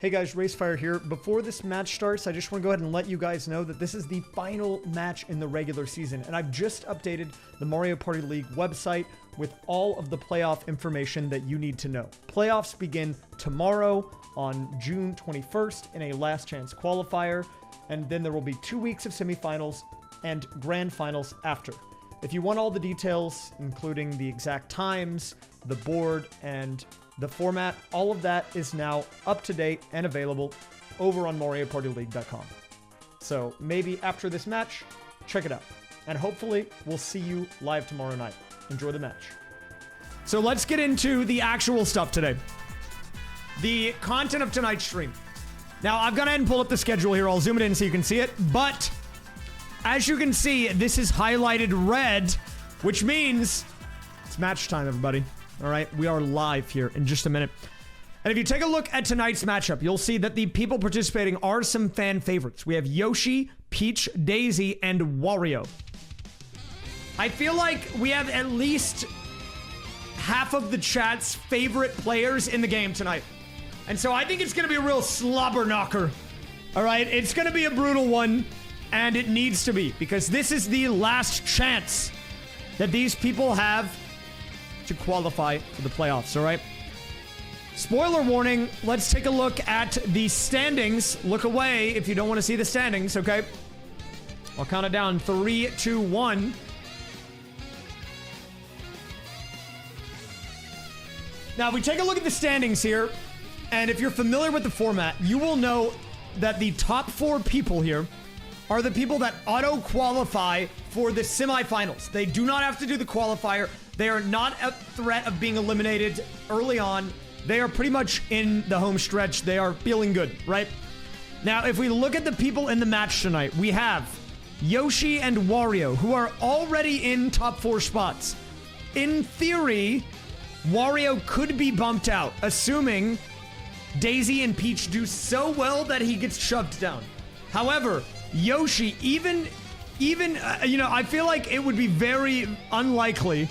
Hey guys, raysfire here. Before this match starts, I just want to go ahead and let you guys know that this is the final match in the regular season, and I've just updated the Mario Party League website with all of the playoff information that you need to know. Playoffs begin tomorrow on June 21st in a last chance qualifier, and then there will be 2 weeks of semifinals and grand finals after. If you want all the details, including the exact times, the board, and the format, all of that is now up to date and available over on MarioPartyLeague.com. So maybe after this match, check it out. And hopefully we'll see you live tomorrow night. Enjoy the match. So let's get into the actual stuff today. The content of tonight's stream. Now I've gone ahead and pulled up the schedule here. I'll zoom it in so you can see it. But as you can see, this is highlighted red, which means it's match time, everybody. All right, we are live here in just a minute. And if you take a look at tonight's matchup, you'll see that the people participating are some fan favorites. We have Yoshi, Peach, Daisy, and Wario. I feel like we have at least half of the chat's favorite players in the game tonight. And so I think it's going to be a real slobber knocker. All right, it's going to be a brutal one, and it needs to be, because this is the last chance that these people have to qualify for the playoffs, all right? Spoiler warning, let's take a look at the standings. Look away if you don't want to see the standings, okay? I'll count it down. 3, 2, 1. Now, if we take a look at the standings here, and if you're familiar with the format, you will know that the top 4 people here are the people that auto-qualify for the semifinals. They do not have to do the qualifier. They are not a threat of being eliminated early on. They are pretty much in the home stretch. They are feeling good, right? Now, if we look at the people in the match tonight, we have Yoshi and Wario, who are already in top 4 spots. In theory, Wario could be bumped out, assuming Daisy and Peach do so well that he gets shoved down. However, Yoshi, even I feel like it would be very unlikely,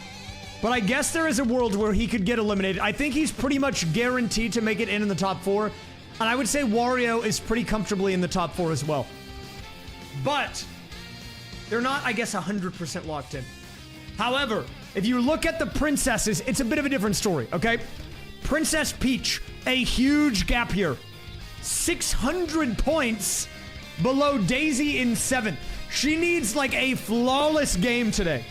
but I guess there is a world where he could get eliminated. I think he's pretty much guaranteed to make it in the top 4. And I would say Wario is pretty comfortably in the top 4 as well. But they're not, I guess, 100% locked in. However, if you look at the princesses, it's a bit of a different story, okay? Princess Peach, a huge gap here. 600 points below Daisy in 7th. She needs like a flawless game today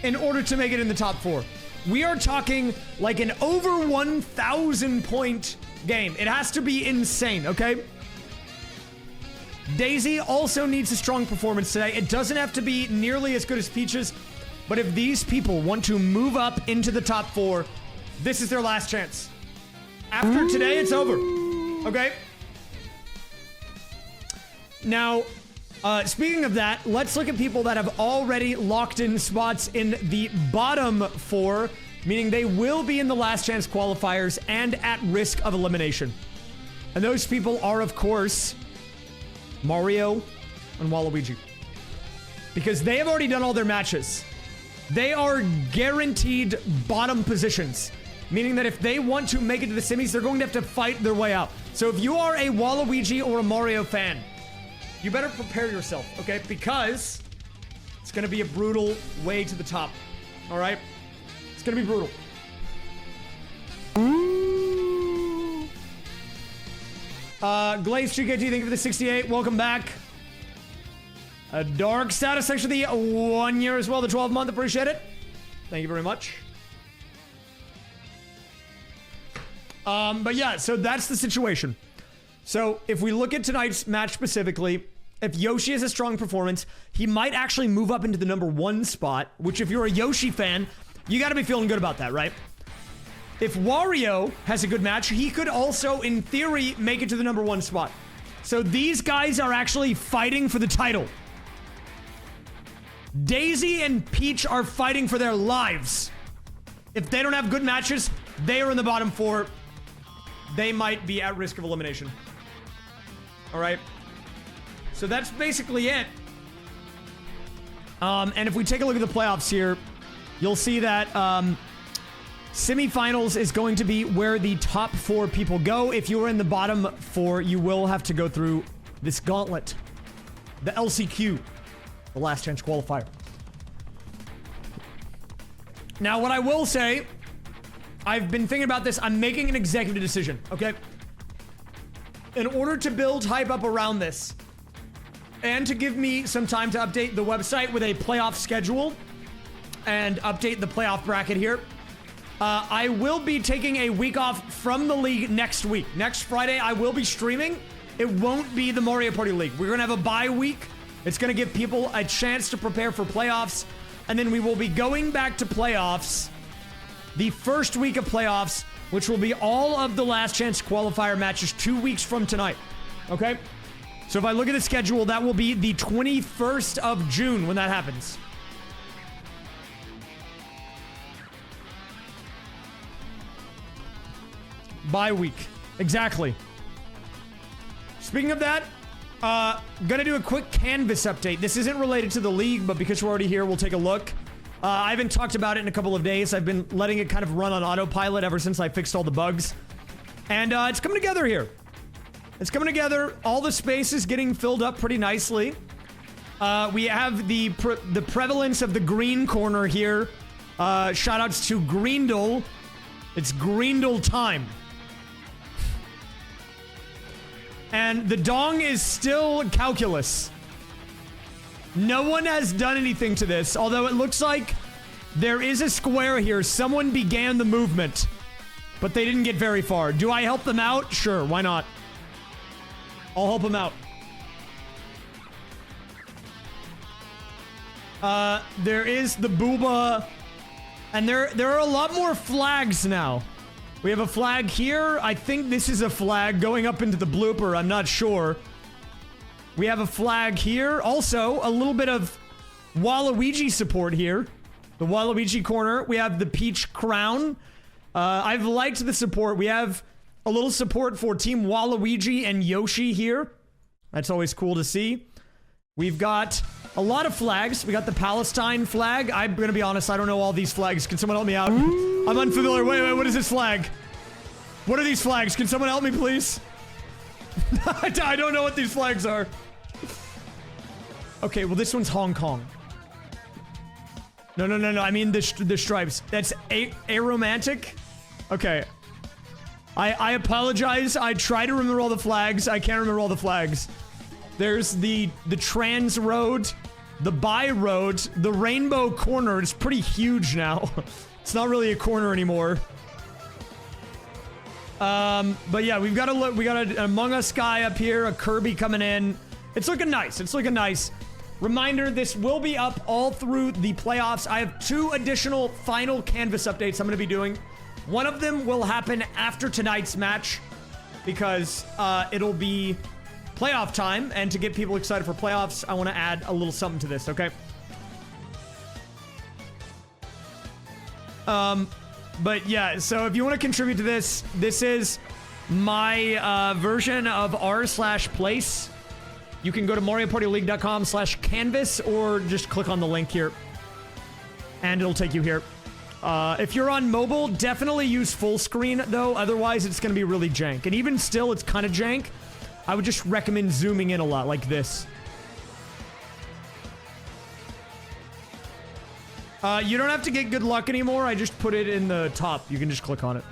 in order to make it in the top 4. We are talking like an over 1,000 point game. It has to be insane, okay? Daisy also needs a strong performance today. It doesn't have to be nearly as good as Peach's, but if these people want to move up into the top 4, this is their last chance. After today, it's over, okay? Now, speaking of that, let's look at people that have already locked in spots in the bottom 4, meaning they will be in the last chance qualifiers and at risk of elimination. And those people are, of course, Mario and Waluigi. Because they have already done all their matches. They are guaranteed bottom positions, meaning that if they want to make it to the semis, they're going to have to fight their way out. So if you are a Waluigi or a Mario fan, you better prepare yourself, okay? Because it's going to be a brutal way to the top, all right? It's going to be brutal. Glaze GKT, thank you for the 68. Welcome back. A dark status, thanks for the 1 year as well, the 12-month. Appreciate it. Thank you very much. But yeah, so that's the situation. So if we look at tonight's match specifically, if Yoshi has a strong performance, he might actually move up into the number 1 spot, which if you're a Yoshi fan, you got to be feeling good about that, right? If Wario has a good match, he could also, in theory, make it to the number 1 spot. So these guys are actually fighting for the title. Daisy and Peach are fighting for their lives. If they don't have good matches, they are in the bottom 4. They might be at risk of elimination. All right. So that's basically it. And if we take a look at the playoffs here, you'll see that Semifinals is going to be where the top 4 people go. If you are in the bottom 4, you will have to go through this gauntlet. The LCQ, the last chance qualifier. Now, what I will say, I've been thinking about this. I'm making an executive decision, okay? In order to build hype up around this, and to give me some time to update the website with a playoff schedule, and update the playoff bracket here, I will be taking a week off from the league next week. Next Friday, I will be streaming. It won't be the Mario Party League. We're going to have a bye week. It's going to give people a chance to prepare for playoffs. And then we will be going back to playoffs the first week of playoffs, which will be all of the last chance qualifier matches 2 weeks from tonight. Okay? So if I look at the schedule, that will be the 21st of June when that happens. Bye week. Exactly. Speaking of that, gonna do a quick canvas update. This isn't related to the league, but because we're already here, we'll take a look. I haven't talked about it in a couple of days. I've been letting it kind of run on autopilot ever since I fixed all the bugs. And it's coming together here. It's coming together. All the space is getting filled up pretty nicely. We have the prevalence of the green corner here. Shoutouts to Greendle. It's Greendle time. And the dong is still calculus. No one has done anything to this, although it looks like there is a square here. Someone began the movement, but they didn't get very far. Do I help them out? Sure, why not? I'll help them out. There is the booba, and there are a lot more flags now. We have a flag here. I think this is a flag going up into the blooper. I'm not sure. We have a flag here. Also, a little bit of Waluigi support here. The Waluigi corner. We have the Peach Crown. I've liked the support. We have a little support for Team Waluigi and Yoshi here. That's always cool to see. We've got a lot of flags. We got the Palestine flag. I'm going to be honest, I don't know all these flags. Can someone help me out? I'm unfamiliar. Wait, what is this flag? What are these flags? Can someone help me, please? I don't know what these flags are. Okay, well, this one's Hong Kong. No. I mean the stripes. That's aromantic? Okay. I apologize. I try to remember all the flags. I can't remember all the flags. There's the trans road, the bi road, the rainbow corner. It's pretty huge now. It's not really a corner anymore. But yeah, we got an Among Us guy up here, a Kirby coming in. It's looking nice. It's looking nice. Reminder, this will be up all through the playoffs. I have 2 additional final canvas updates I'm going to be doing. One of them will happen after tonight's match because it'll be playoff time, and to get people excited for playoffs, I want to add a little something to this, okay? But yeah, so if you want to contribute to this, this is my version of r/place. You can go to mariopartyleague.com/canvas or just click on the link here and it'll take you here. If you're on mobile, definitely use full screen though, otherwise it's going to be really jank. And even still, it's kind of jank. I would just recommend zooming in a lot like this. You don't have to get good luck anymore. I just put it in the top. You can just click on it.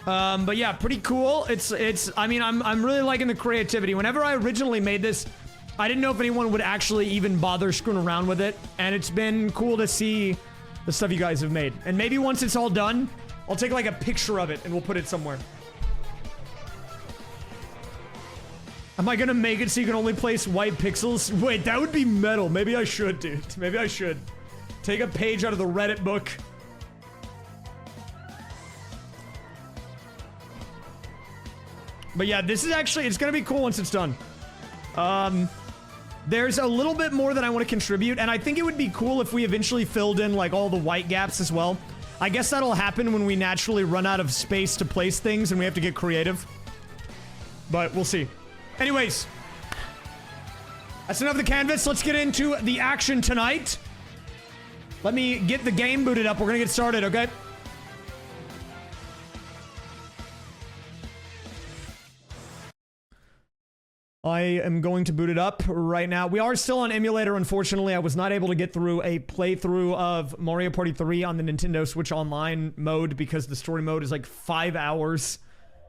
But yeah, pretty cool. I mean, I'm really liking the creativity. Whenever I originally made this, I didn't know if anyone would actually even bother screwing around with it. And it's been cool to see the stuff you guys have made. And maybe once it's all done, I'll take like a picture of it and we'll put it somewhere. Am I gonna make it so you can only place white pixels? Wait, that would be metal. Maybe I should, dude. Maybe I should. Take a page out of the Reddit book. But yeah, this is actually, it's gonna be cool once it's done. There's a little bit more that I want to contribute, and I think it would be cool if we eventually filled in like all the white gaps as well. I guess that'll happen when we naturally run out of space to place things and we have to get creative. But we'll see. Anyways, that's enough of the canvas. Let's get into the action tonight. Let me get the game booted up. We're gonna get started, okay? I am going to boot it up right now. We are still on emulator, unfortunately. I was not able to get through a playthrough of Mario Party 3 on the Nintendo Switch Online mode because the story mode is like 5 hours.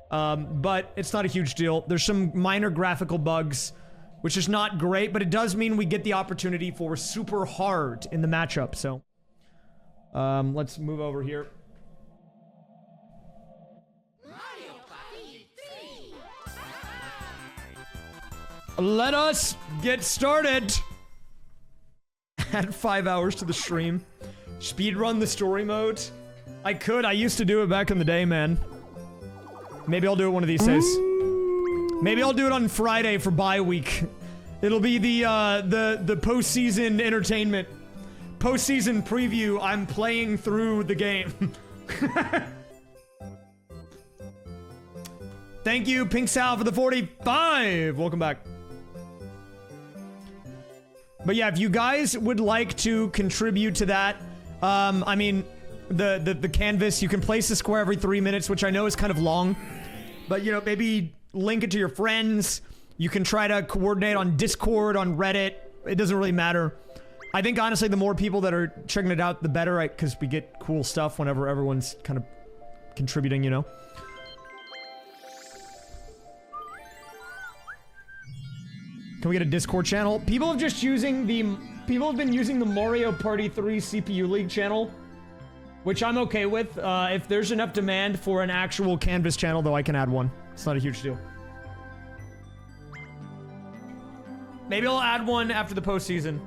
But it's not a huge deal. There's some minor graphical bugs, which is not great, but it does mean we get the opportunity for super hard in the matchup, so. Let's move over here. Let us get started. Add 5 hours to the stream. Speedrun the story mode. I used to do it back in the day, man. Maybe I'll do it one of these days. Maybe I'll do it on Friday for bye week. It'll be the postseason entertainment. Postseason preview, I'm playing through the game. Thank you, Pink Sal, for the 45. Welcome back. But yeah, if you guys would like to contribute to that, I mean, the canvas, you can place a square every 3 minutes, which I know is kind of long. But, you know, maybe link it to your friends. You can try to coordinate on Discord, on Reddit. It doesn't really matter. I think, honestly, the more people that are checking it out, the better, right? Because we get cool stuff whenever everyone's kind of contributing, you know? Can we get a Discord channel? People have been using the Mario Party 3 CPU League channel, which I'm okay with. If there's enough demand for an actual Canvas channel, though, I can add one. It's not a huge deal. Maybe I'll add one after the postseason.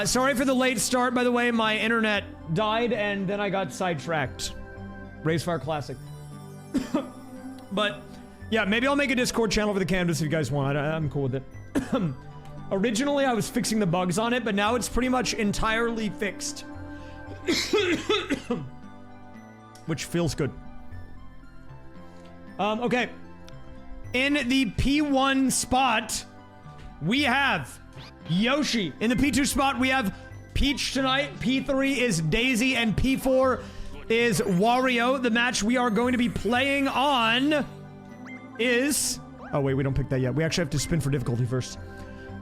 Sorry for the late start, by the way. My internet died, and then I got sidetracked. Raysfire Classic. But... yeah, maybe I'll make a Discord channel for the Canvas if you guys want. I'm cool with it. Originally, I was fixing the bugs on it, but now it's pretty much entirely fixed. Which feels good. Okay. In the P1 spot, we have Yoshi. In the P2 spot, we have Peach tonight. P3 is Daisy, and P4 is Wario. The match we are going to be playing on... is... oh, wait, we don't pick that yet. We actually have to spin for difficulty first.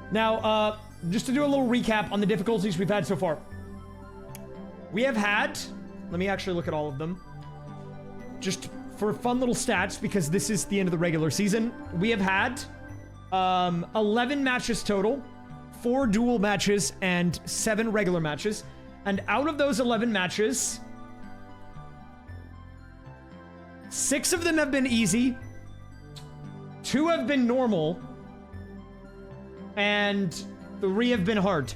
Now, just to do a little recap on the difficulties we've had so far. We have had... let me actually look at all of them. Just for fun little stats, because this is the end of the regular season. We have had 11 matches total, 4 duel matches, and 7 regular matches. And out of those 11 matches, 6 of them have been easy, 2 have been normal, and 3 have been hard.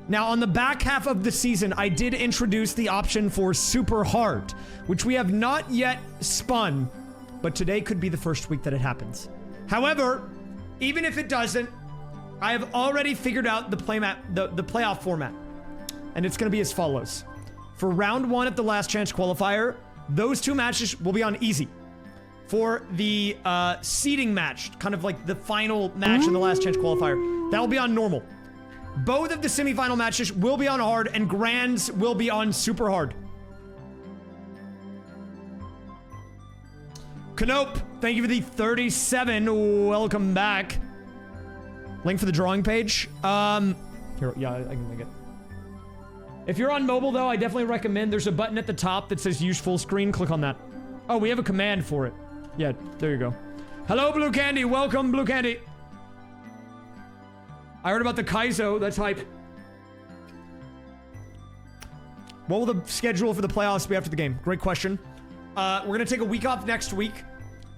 Now, on the back half of the season, I did introduce the option for super hard, which we have not yet spun, but today could be the first week that it happens. However, even if it doesn't, I have already figured out the playoff format, and it's going to be as follows. For round 1 at the last chance qualifier, those 2 matches will be on easy. For the seeding match, kind of like the final match in the last chance qualifier, that will be on normal. Both of the semifinal matches will be on hard, and grands will be on super hard. Canope, thank you for the 37. Welcome back. Link for the drawing page. Here, yeah, I can make it. If you're on mobile, though, I definitely recommend. There's a button at the top that says use full screen. Click on that. Oh, we have a command for it. Yeah, there you go. Hello, Blue Candy. Welcome, Blue Candy. I heard about the Kaizo. That's hype. What will the schedule for the playoffs be after the game? Great question. We're going to take a week off next week.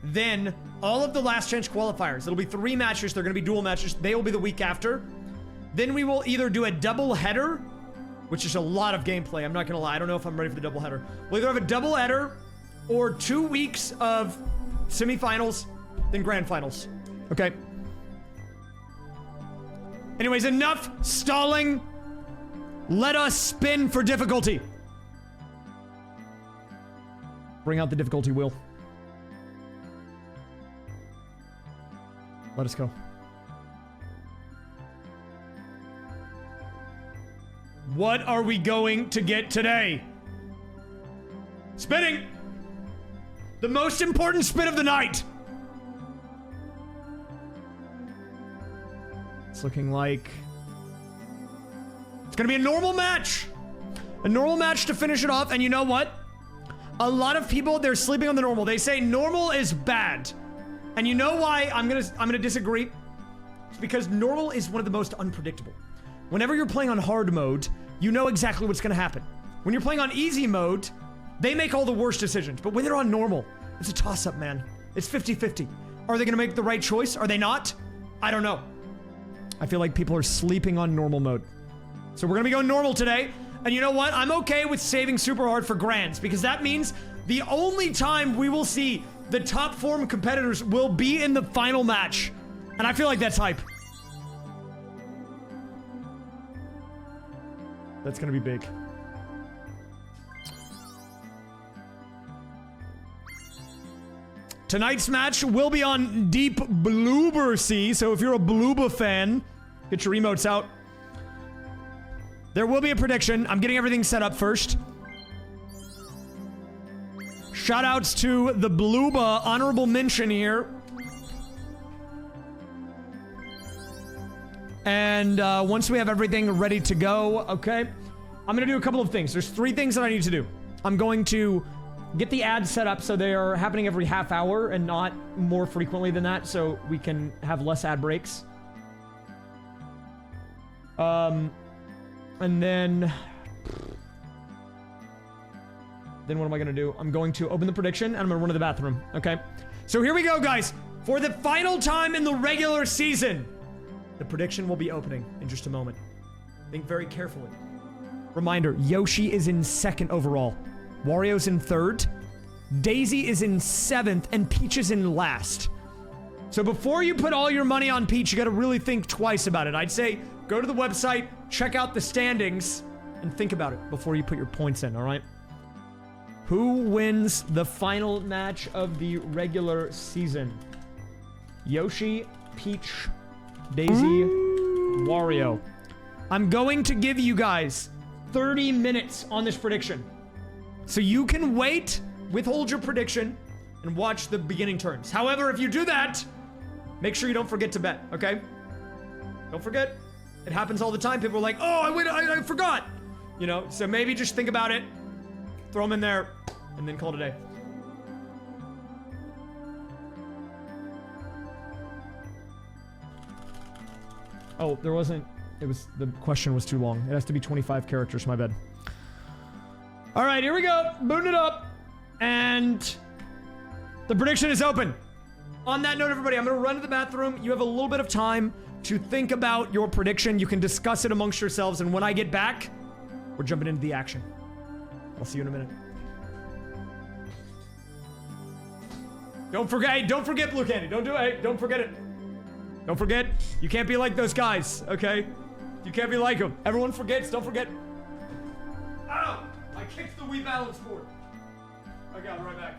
Then, all of the last chance qualifiers. It'll be 3 matches. They're going to be dual matches. They will be the week after. Then we will either do a double header, which is a lot of gameplay. I'm not going to lie. I don't know if I'm ready for the double header. We'll either have a double header or 2 weeks of semifinals, then grand finals. Okay. Anyways, enough stalling. Let us spin for difficulty. Bring out the difficulty wheel. Let us go. What are we going to get today? Spinning! The most important spin of the night! It's looking like... it's gonna be a normal match! A normal match to finish it off, and you know what? A lot of people, they're sleeping on the normal. They say normal is bad. And you know why I'm gonna disagree? It's because normal is one of the most unpredictable. Whenever you're playing on hard mode, you know exactly what's gonna happen. When you're playing on easy mode, they make all the worst decisions. But when they're on normal, it's a toss-up, man. It's 50-50. Are they gonna make the right choice? Are they not? I don't know. I feel like people are sleeping on normal mode. So we're gonna be going normal today. And you know what? I'm okay with saving super hard for grands, because that means the only time we will see the top form competitors will be in the final match. And I feel like that's hype. That's gonna be big. Tonight's match will be on Deep Bloober Sea, so if you're a Bloober fan, get your emotes out. There will be a prediction. I'm getting everything set up first. Shoutouts to the Blooba honorable mention here. And once we have everything ready to go, okay, I'm gonna do a couple of things. There's 3 things that I need to do. I'm going to get the ads set up so they are happening every half hour and not more frequently than that, so we can have less ad breaks. And then what am I gonna do? I'm going to open the prediction and I'm gonna run to the bathroom, okay? So here we go, guys. For the final time in the regular season, the prediction will be opening in just a moment. Think very carefully. Reminder, Yoshi is in 2nd overall. Wario's in 3rd. Daisy is in 7th, and Peach is in last. So before you put all your money on Peach, you gotta really think twice about it. I'd say go to the website, check out the standings, and think about it before you put your points in, alright? Who wins the final match of the regular season? Yoshi, Peach, Daisy, Wario. I'm going to give you guys 30 minutes on this prediction. So you can wait, withhold your prediction, and watch the beginning turns. However, if you do that, make sure you don't forget to bet, okay? Don't forget. It happens all the time. People are like, oh, I forgot. You know, so maybe just think about it, throw them in there, and then call it a day. Oh, there wasn't, the question was too long. It has to be 25 characters, my bad. All right, here we go. Booting it up. And the prediction is open. On that note, everybody, I'm going to run to the bathroom. You have a little bit of time to think about your prediction. You can discuss it amongst yourselves. And when I get back, we're jumping into the action. I'll see you in a minute. Don't forget Blue Candy. Don't forget it. Don't forget, you can't be like those guys, okay? You can't be like them. Everyone forgets, don't forget. Ow! I kicked the Wii balance board. Okay, I'll be right back.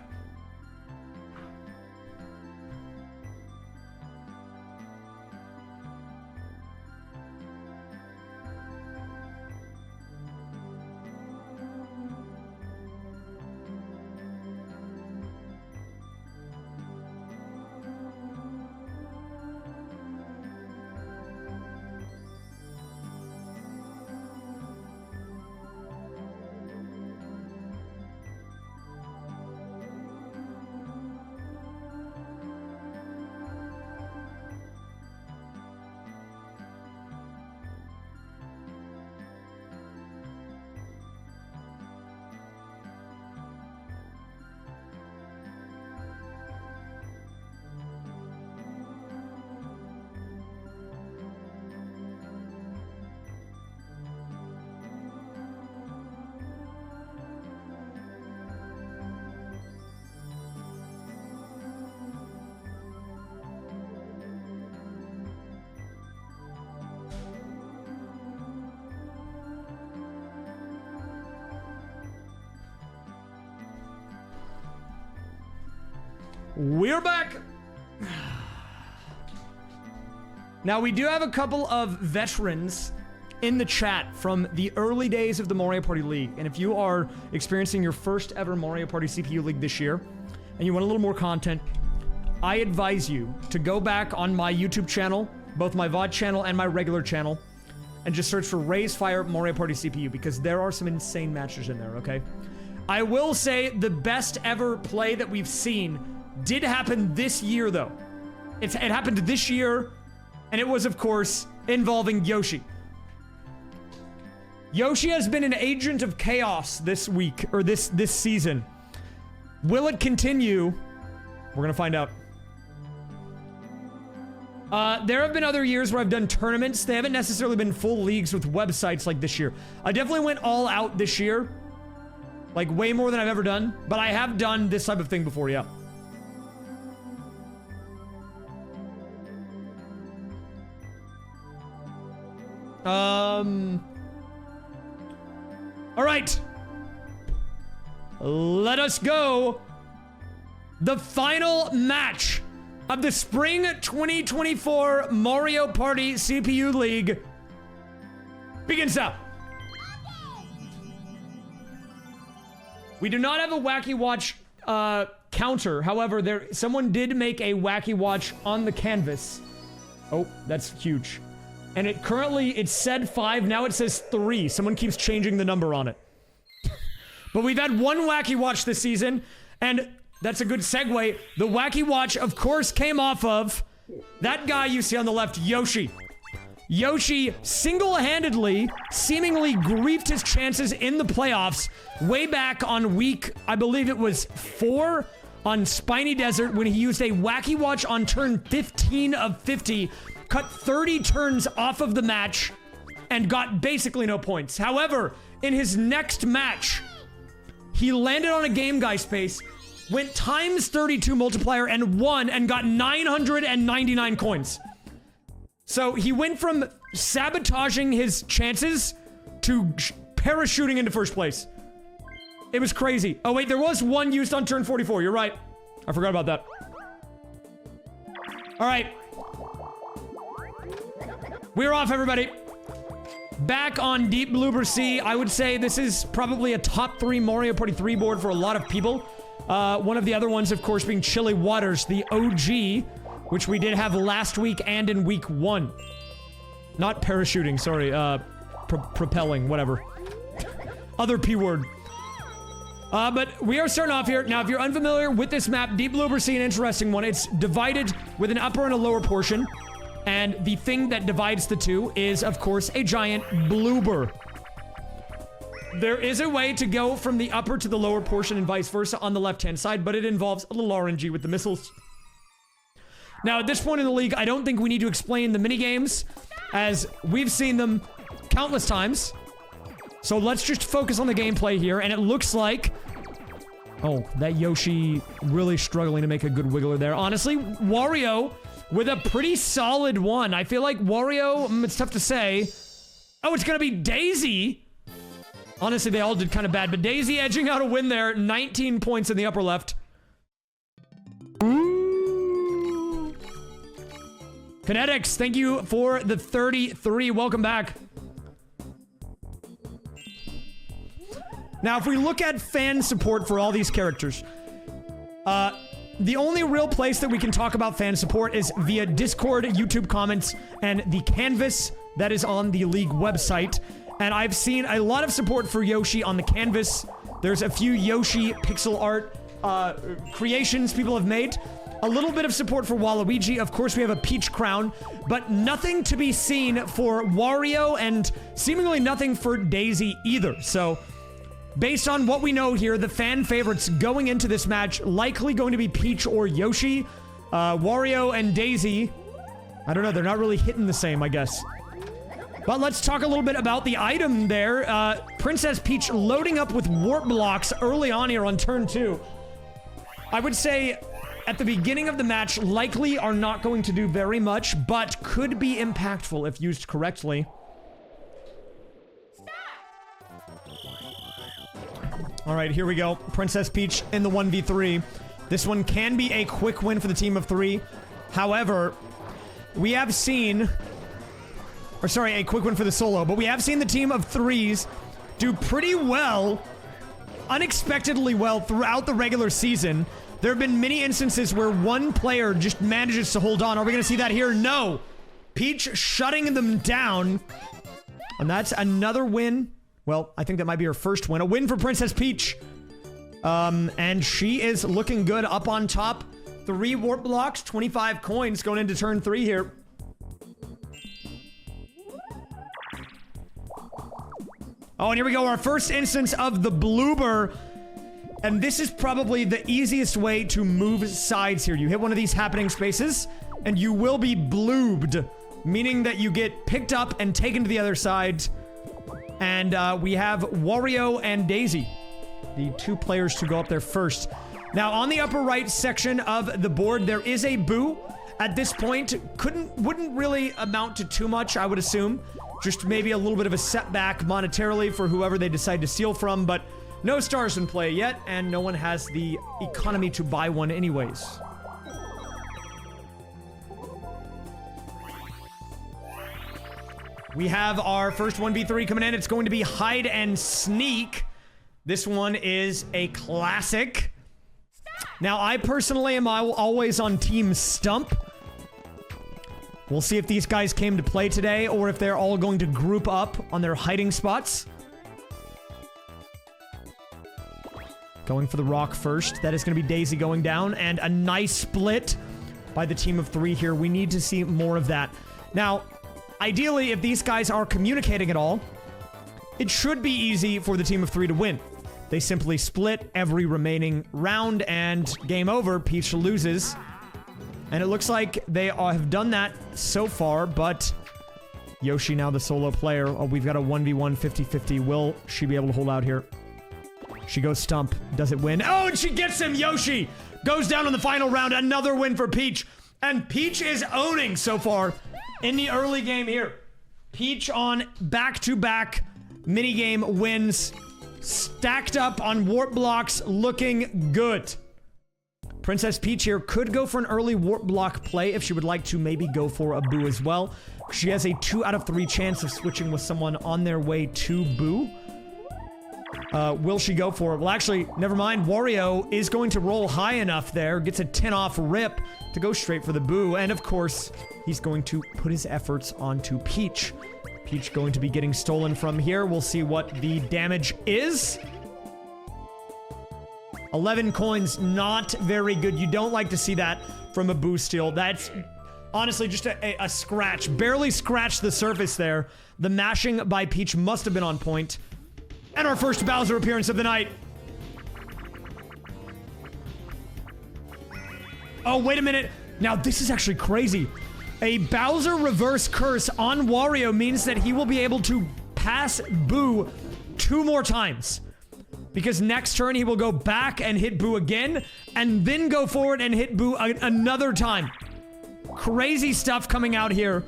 We're back. Now, we do have a couple of veterans in the chat from the early days of the Mario Party League, and if you are experiencing your first ever Mario Party CPU League this year, and you want a little more content, I advise you to go back on my YouTube channel, both my VOD channel and my regular channel, and just search for raysfire Mario Party CPU, because there are some insane matches in there, okay? I will say the best ever play that we've seen did happen this year, though. It happened this year, and it was, of course, involving Yoshi. Yoshi has been an agent of chaos this week, or this season. Will it continue? We're gonna find out. There have been other years where I've done tournaments. They haven't necessarily been full leagues with websites like this year. I definitely went all out this year. Like, way more than I've ever done. But I have done this type of thing before, yeah. Alright. Let us go. The final match of the Spring 2024 Mario Party CPU League begins now. We do not have a Wacky Watch counter. However, someone did make a Wacky Watch on the canvas. Oh, that's huge. And it said 5, now it says 3. Someone keeps changing the number on it. But we've had one Wacky Watch this season, and that's a good segue. The Wacky Watch, of course, came off of that guy you see on the left, Yoshi. Yoshi single-handedly, seemingly griefed his chances in the playoffs way back on week, I believe it was 4 on Spiny Desert, when he used a Wacky Watch on turn 15 of 50, cut 30 turns off of the match, and got basically no points. However, in his next match, he landed on a Game Guy space, went times 32 multiplier, and won, and got 999 coins. So he went from sabotaging his chances to parachuting into first place. It was crazy. Oh wait, there was one used on turn 44. You're right. I forgot about that. All right. We're off, everybody. Back on Deep Bloober Sea. I would say this is probably a top 3 Mario Party 3 board for a lot of people. One of the other ones, of course, being Chilly Waters, the OG, which we did have last week and in week 1. Not parachuting, sorry. Propelling, whatever. Other P word. But we are starting off here. Now, if you're unfamiliar with this map, Deep Bloober Sea, an interesting one. It's divided with an upper and a lower portion. And the thing that divides the two is, of course, a giant bloober. There is a way to go from the upper to the lower portion and vice versa on the left-hand side, but it involves a little RNG with the missiles. Now, at this point in the league, I don't think we need to explain the minigames, as we've seen them countless times. So let's just focus on the gameplay here, and it looks like... Oh, that Yoshi really struggling to make a good wiggler there. Honestly, Wario with a pretty solid one. I feel like Wario, it's tough to say. Oh, it's gonna be Daisy. Honestly, they all did kind of bad, but Daisy edging out a win there. 19 points in the upper left. Kinetics, thank you for the 33. Welcome back. Now, if we look at fan support for all these characters, the only real place that we can talk about fan support is via Discord, YouTube comments, and the canvas that is on the League website. And I've seen a lot of support for Yoshi on the canvas. There's a few Yoshi pixel art creations people have made. A little bit of support for Waluigi. Of course, we have a Peach crown, but nothing to be seen for Wario, and seemingly nothing for Daisy either. So, based on what we know here, the fan favorites going into this match, likely going to be Peach or Yoshi. Wario and Daisy, I don't know, they're not really hitting the same, I guess. But let's talk a little bit about the item there. Princess Peach loading up with warp blocks early on here on turn 2. I would say at the beginning of the match, likely are not going to do very much, but could be impactful if used correctly. All right, here we go. Princess Peach in the 1v3. This one can be a quick win for the team of 3. However, we have seen Or sorry, a quick one for the solo. But we have seen the team of threes do pretty well, unexpectedly well throughout the regular season. There have been many instances where one player just manages to hold on. Are we going to see that here? No. Peach shutting them down. And that's another win. Well, I think that might be her first win. A win for Princess Peach. And she is looking good up on top. 3 warp blocks, 25 coins going into turn 3 here. Oh, and here we go. Our first instance of the bloober. And this is probably the easiest way to move sides here. You hit one of these happening spaces, and you will be bloobed, meaning that you get picked up and taken to the other side. And we have Wario and Daisy, the 2 players to go up there first. Now, on the upper right section of the board, there is a boo. At this point, wouldn't really amount to too much, I would assume. Just maybe a little bit of a setback monetarily for whoever they decide to steal from, but no stars in play yet, and no one has the economy to buy one anyways. We have our first 1v3 coming in. It's going to be hide and sneak. This one is a classic. Now, I personally am always on Team Stump. We'll see if these guys came to play today, or if they're all going to group up on their hiding spots. Going for the rock first. That is going to be Daisy going down, and a nice split by the team of 3 here. We need to see more of that. Now, ideally, if these guys are communicating at all, it should be easy for the team of 3 to win. They simply split every remaining round, and game over. Peach loses. And it looks like they have done that so far, but Yoshi now the solo player. Oh, we've got a 1v1 50-50. Will she be able to hold out here? She goes stump. Does it win? Oh, and she gets him! Yoshi goes down in the final round. Another win for Peach. And Peach is owning so far in the early game here. Peach on back-to-back minigame wins. Stacked up on warp blocks. Looking good. Princess Peach here could go for an early warp block play if she would like to maybe go for a boo as well. She has a 2 out of 3 chance of switching with someone on their way to boo. Will she go for it? Well, actually, never mind. Wario is going to roll high enough there. Gets a 10 off rip to go straight for the boo. And of course, he's going to put his efforts onto Peach. Peach going to be getting stolen from here. We'll see what the damage is. 11 coins, not very good. You don't like to see that from a boo steal. That's honestly just a scratch. Barely scratched the surface there. The mashing by Peach must have been on point. And our first Bowser appearance of the night. Oh, wait a minute. Now, this is actually crazy. A Bowser reverse curse on Wario means that he will be able to pass Boo 2 more times. Because next turn, he will go back and hit Boo again, and then go forward and hit Boo another time. Crazy stuff coming out here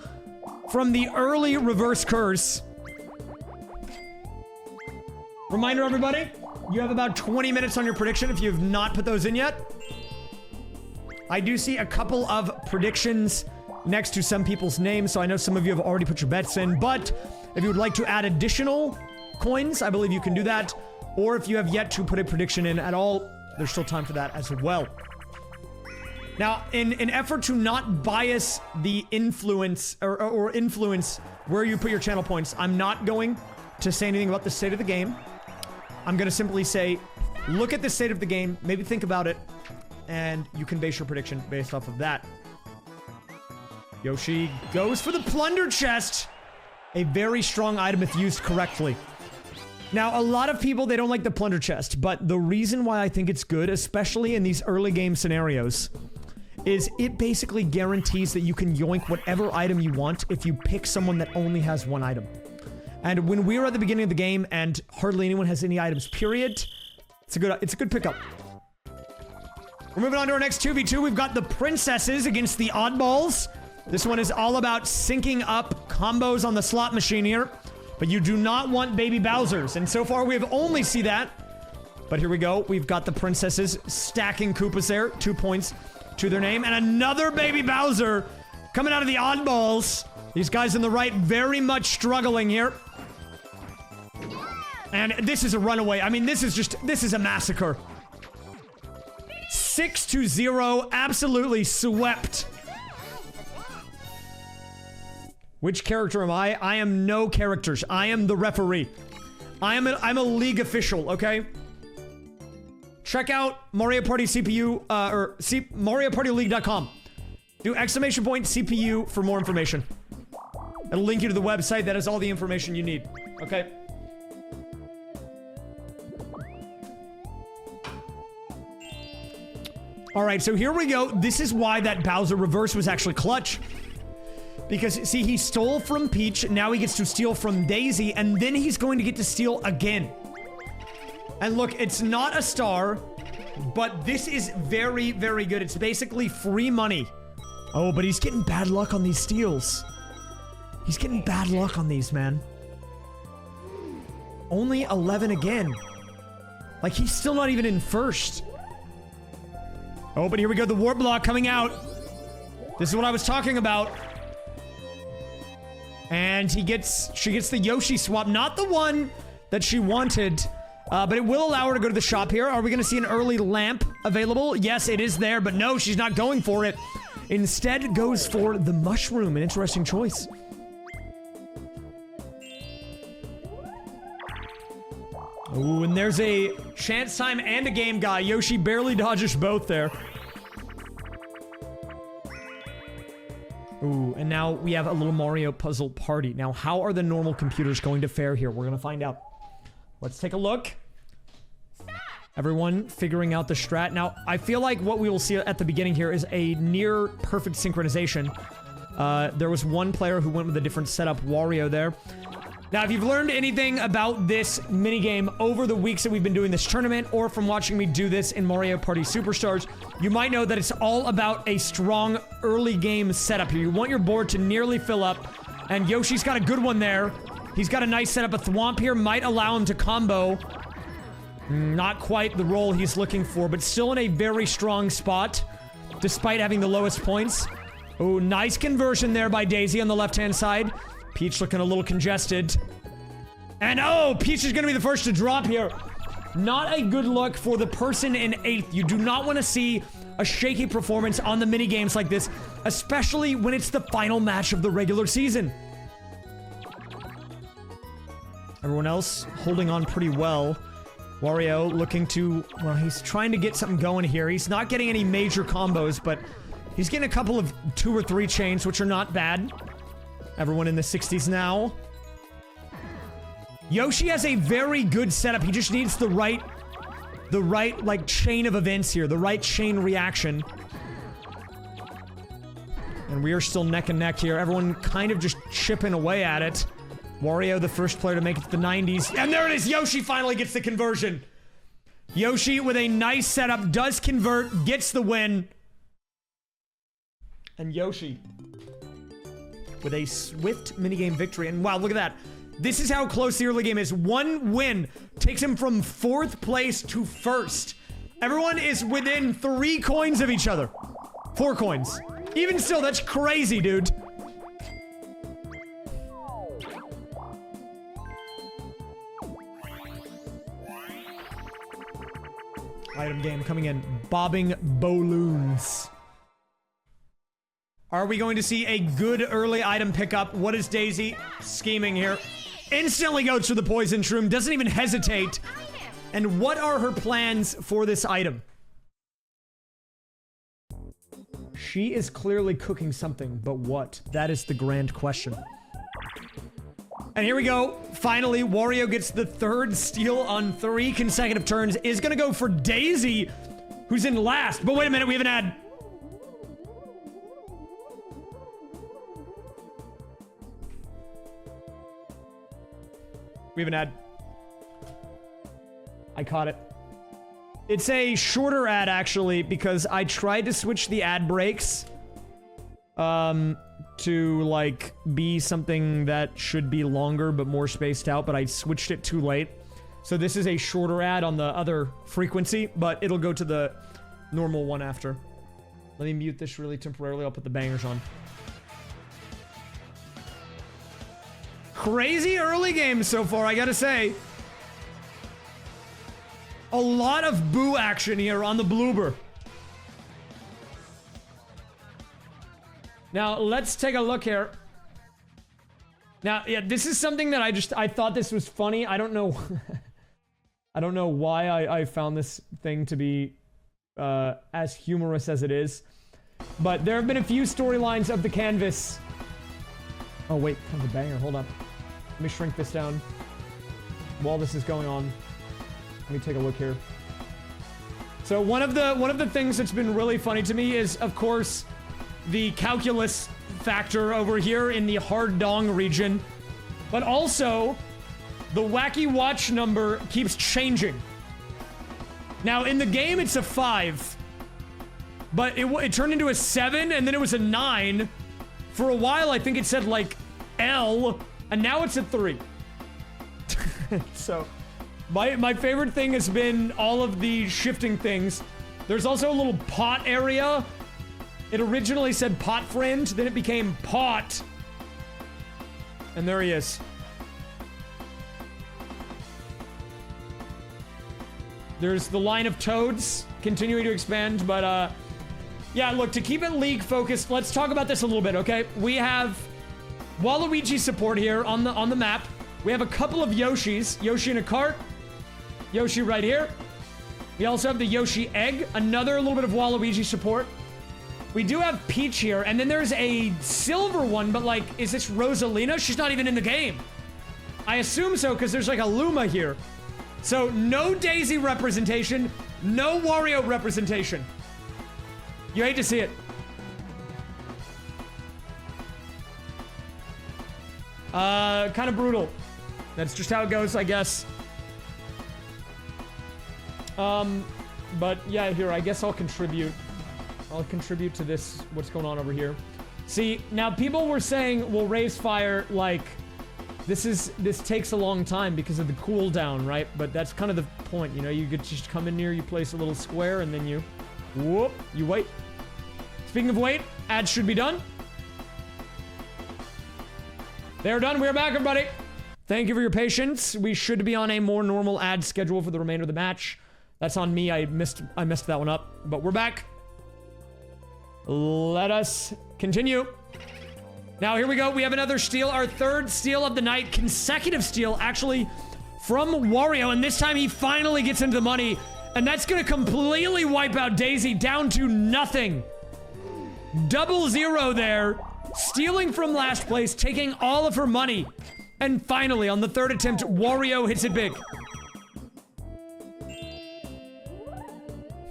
from the early reverse curse. Reminder, everybody, you have about 20 minutes on your prediction if you have not put those in yet. I do see a couple of predictions next to some people's names, so I know some of you have already put your bets in, but if you would like to add additional coins, I believe you can do that. Or if you have yet to put a prediction in at all, there's still time for that as well. Now, in an effort to not bias the influence or influence where you put your channel points, I'm not going to say anything about the state of the game. I'm going to simply say, look at the state of the game, maybe think about it, and you can base your prediction based off of that. Yoshi goes for the plunder chest. A very strong item if used correctly. Now, a lot of people, they don't like the plunder chest, but the reason why I think it's good, especially in these early game scenarios, is it basically guarantees that you can yoink whatever item you want if you pick someone that only has 1 item. And when we were at the beginning of the game and hardly anyone has any items, period, it's a good pickup. We're moving on to our next 2v2. We've got the princesses against the oddballs. This one is all about syncing up combos on the slot machine here. But you do not want baby Bowsers. And so far, we have only seen that. But here we go. We've got the princesses stacking Koopas there. 2 points to their name. And another baby Bowser coming out of the oddballs. These guys on the right very much struggling here. And this is a runaway. I mean, this is a massacre. 6-0, absolutely swept. Which character am I? I am no characters. I am the referee. I'm a league official, okay? Check out Mario Party CPU, MarioPartyLeague.com. Do exclamation point CPU for more information. It'll link you to the website that has all the information you need, okay? Alright, so here we go. This is why that Bowser reverse was actually clutch. Because, see, he stole from Peach, now he gets to steal from Daisy, and then he's going to get to steal again. And look, it's not a star, but this is very, very good. It's basically free money. Oh, but he's getting bad luck on these steals. He's getting bad luck on these, man. Only 11 again. Like, he's still not even in first. Oh, but here we go, the warp block coming out. This is what I was talking about. And she gets the Yoshi swap, not the one that she wanted, but it will allow her to go to the shop here. Are we going to see an early lamp available? Yes, it is there, but no, she's not going for it. Instead, goes for the mushroom, an interesting choice. Ooh, and there's a chance time and a game guy. Yoshi barely dodges both there. Ooh, and now we have a little Mario puzzle party. Now, how are the normal computers going to fare here? We're gonna find out. Let's take a look. Everyone figuring out the strat. Now, I feel like what we will see at the beginning here is a near perfect synchronization. There was one player who went with a different setup, Wario there. Now, if you've learned anything about this minigame over the weeks that we've been doing this tournament, or from watching me do this in Mario Party Superstars, you might know that it's all about a strong early game setup here. You want your board to nearly fill up, and Yoshi's got a good one there. He's got a nice setup. A thwomp here might allow him to combo. Not quite the roll he's looking for, but still in a very strong spot, despite having the lowest points. Oh, nice conversion there by Daisy on the left-hand side. Peach looking a little congested. And oh, Peach is gonna be the first to drop here. Not a good look for the person in 8th. You do not want to see a shaky performance on the minigames like this, especially when it's the final match of the regular season. Everyone else holding on pretty well. Wario looking to, well, he's trying to get something going here. He's not getting any major combos, but he's getting a couple of 2 or 3 chains, which are not bad. Everyone in the 60s now. Yoshi has a very good setup. He just needs the right, like, chain of events here. The right chain reaction. And we are still neck and neck here. Everyone kind of just chipping away at it. Wario, the first player to make it to the 90s. And there it is! Yoshi finally gets the conversion. Yoshi, with a nice setup, does convert, gets the win. And Yoshi with a swift minigame victory. And wow, look at that. This is how close the early game is. One win takes him from 4th place to 1st. Everyone is within 3 coins of each other. 4 coins. Even still, that's crazy, dude. Item game coming in. Bobbing balloons. Are we going to see a good early item pickup? What is Daisy scheming here? Instantly goes to the poison shroom, doesn't even hesitate. And what are her plans for this item? She is clearly cooking something, but what? That is the grand question. And here we go. Finally, Wario gets the 3rd steal on 3 consecutive turns. Is gonna go for Daisy, who's in last. But wait a minute, we have an ad. We have an ad. I caught it. It's a shorter ad, actually, because I tried to switch the ad breaks to, like, be something that should be longer but more spaced out, but I switched it too late. So this is a shorter ad on the other frequency, but it'll go to the normal one after. Let me mute this really temporarily. I'll put the bangers on. Crazy early games so far, I gotta say. A lot of boo action here on the bloober. Now, let's take a look here. Now, yeah, this is something that I thought this was funny. I don't know. I don't know why I found this thing to be as humorous as it is. But there have been a few storylines of the canvas. Oh, wait, kind of a banger. Hold up. Let me shrink this down while this is going on. Let me take a look here. So one of the things that's been really funny to me is, of course, the calculus factor over here in the hard dong region, but also the wacky watch number keeps changing. Now in the game it's a 5, but it turned into a 7 and then it was a 9. For a while I think it said like L, and now it's a 3. So my favorite thing has been all of the shifting things. There's also a little pot area. It originally said pot friend, then it became pot. And there he is. There's the line of toads continuing to expand, but yeah, look, to keep it league focused, let's talk about this a little bit, okay? We have Waluigi support here on the map. We have a couple of Yoshis. Yoshi in a cart. Yoshi right here. We also have the Yoshi egg. Another little bit of Waluigi support. We do have Peach here. And then there's a silver one, but like, is this Rosalina? She's not even in the game. I assume so, because there's like a Luma here. So no Daisy representation. No Wario representation. You hate to see it. Kind of brutal. That's just how it goes, I guess. But yeah, here, I guess I'll contribute. I'll contribute to this, what's going on over here. See, now people were saying, well, raysfire, like, this takes a long time because of the cooldown, right? But that's kind of the point, you know, you could just come in here, you place a little square, and then you, whoop, you wait. Speaking of wait, ads should be done. They're done, we're back, everybody. Thank you for your patience. We should be on a more normal ad schedule for the remainder of the match. That's on me, I messed that one up, but we're back. Let us continue. Now, here we go. We have another steal. Our third steal of the night. Consecutive steal, actually, from Wario. And this time, he finally gets into the money. And that's going to completely wipe out Daisy down to nothing. 0-0 there. Stealing from last place, taking all of her money. And finally, on the third attempt, Wario hits it big.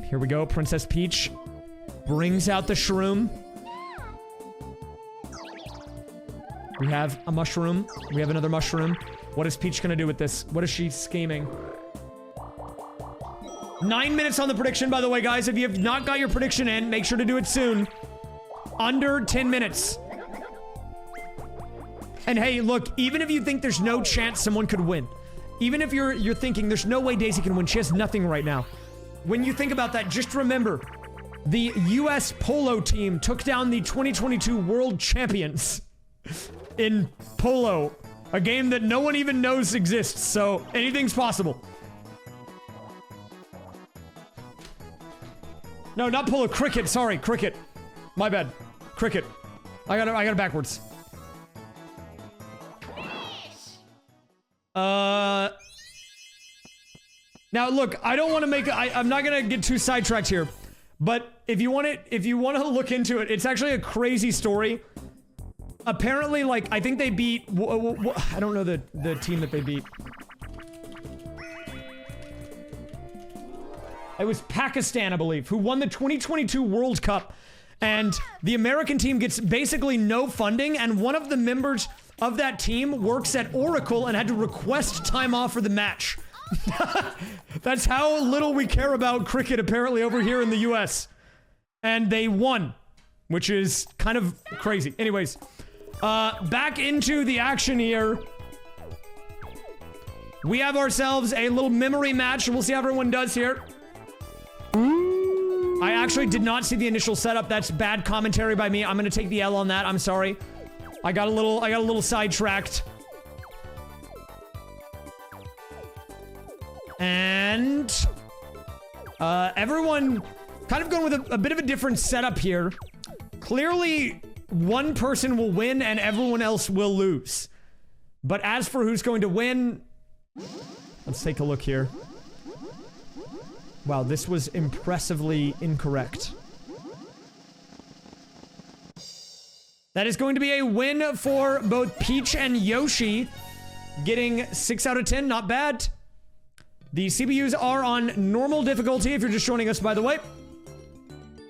Here we go. Princess Peach brings out the shroom. We have a mushroom. We have another mushroom. What is Peach gonna do with this? What is she scheming? 9 minutes on the prediction, by the way, guys. If you have not got your prediction in, make sure to do it soon. Under 10 minutes. And hey, look, even if you think there's no chance someone could win, even if you're thinking there's no way Daisy can win, she has nothing right now. When you think about that, just remember, the US polo team took down the 2022 world champions in polo, a game that no one even knows exists, so anything's possible. No, not polo, cricket, sorry, cricket. My bad. Cricket. I got it backwards. Now look, I don't want to make I'm not gonna get too sidetracked here, but if you want to look into it, it's actually a crazy story. Apparently, like, I think they beat, I don't know the team that they beat. It was Pakistan, I believe, who won the 2022 World Cup. And the American team gets basically no funding, and one of the members of that team works at Oracle and had to request time off for the match. That's how little we care about cricket, apparently, over here in the US. And they won, which is kind of crazy. Anyways, back into the action here. We have ourselves a little memory match, and we'll see how everyone does here. I actually did not see the initial setup. That's bad commentary by me. I'm gonna take the L on that. I'm sorry. I got a little sidetracked. And everyone kind of going with a bit of a different setup here. Clearly, one person will win and everyone else will lose. But as for who's going to win, let's take a look here. Wow, this was impressively incorrect. That is going to be a win for both Peach and Yoshi. Getting 6 out of 10, not bad. The CPUs are on normal difficulty if you're just joining us, by the way.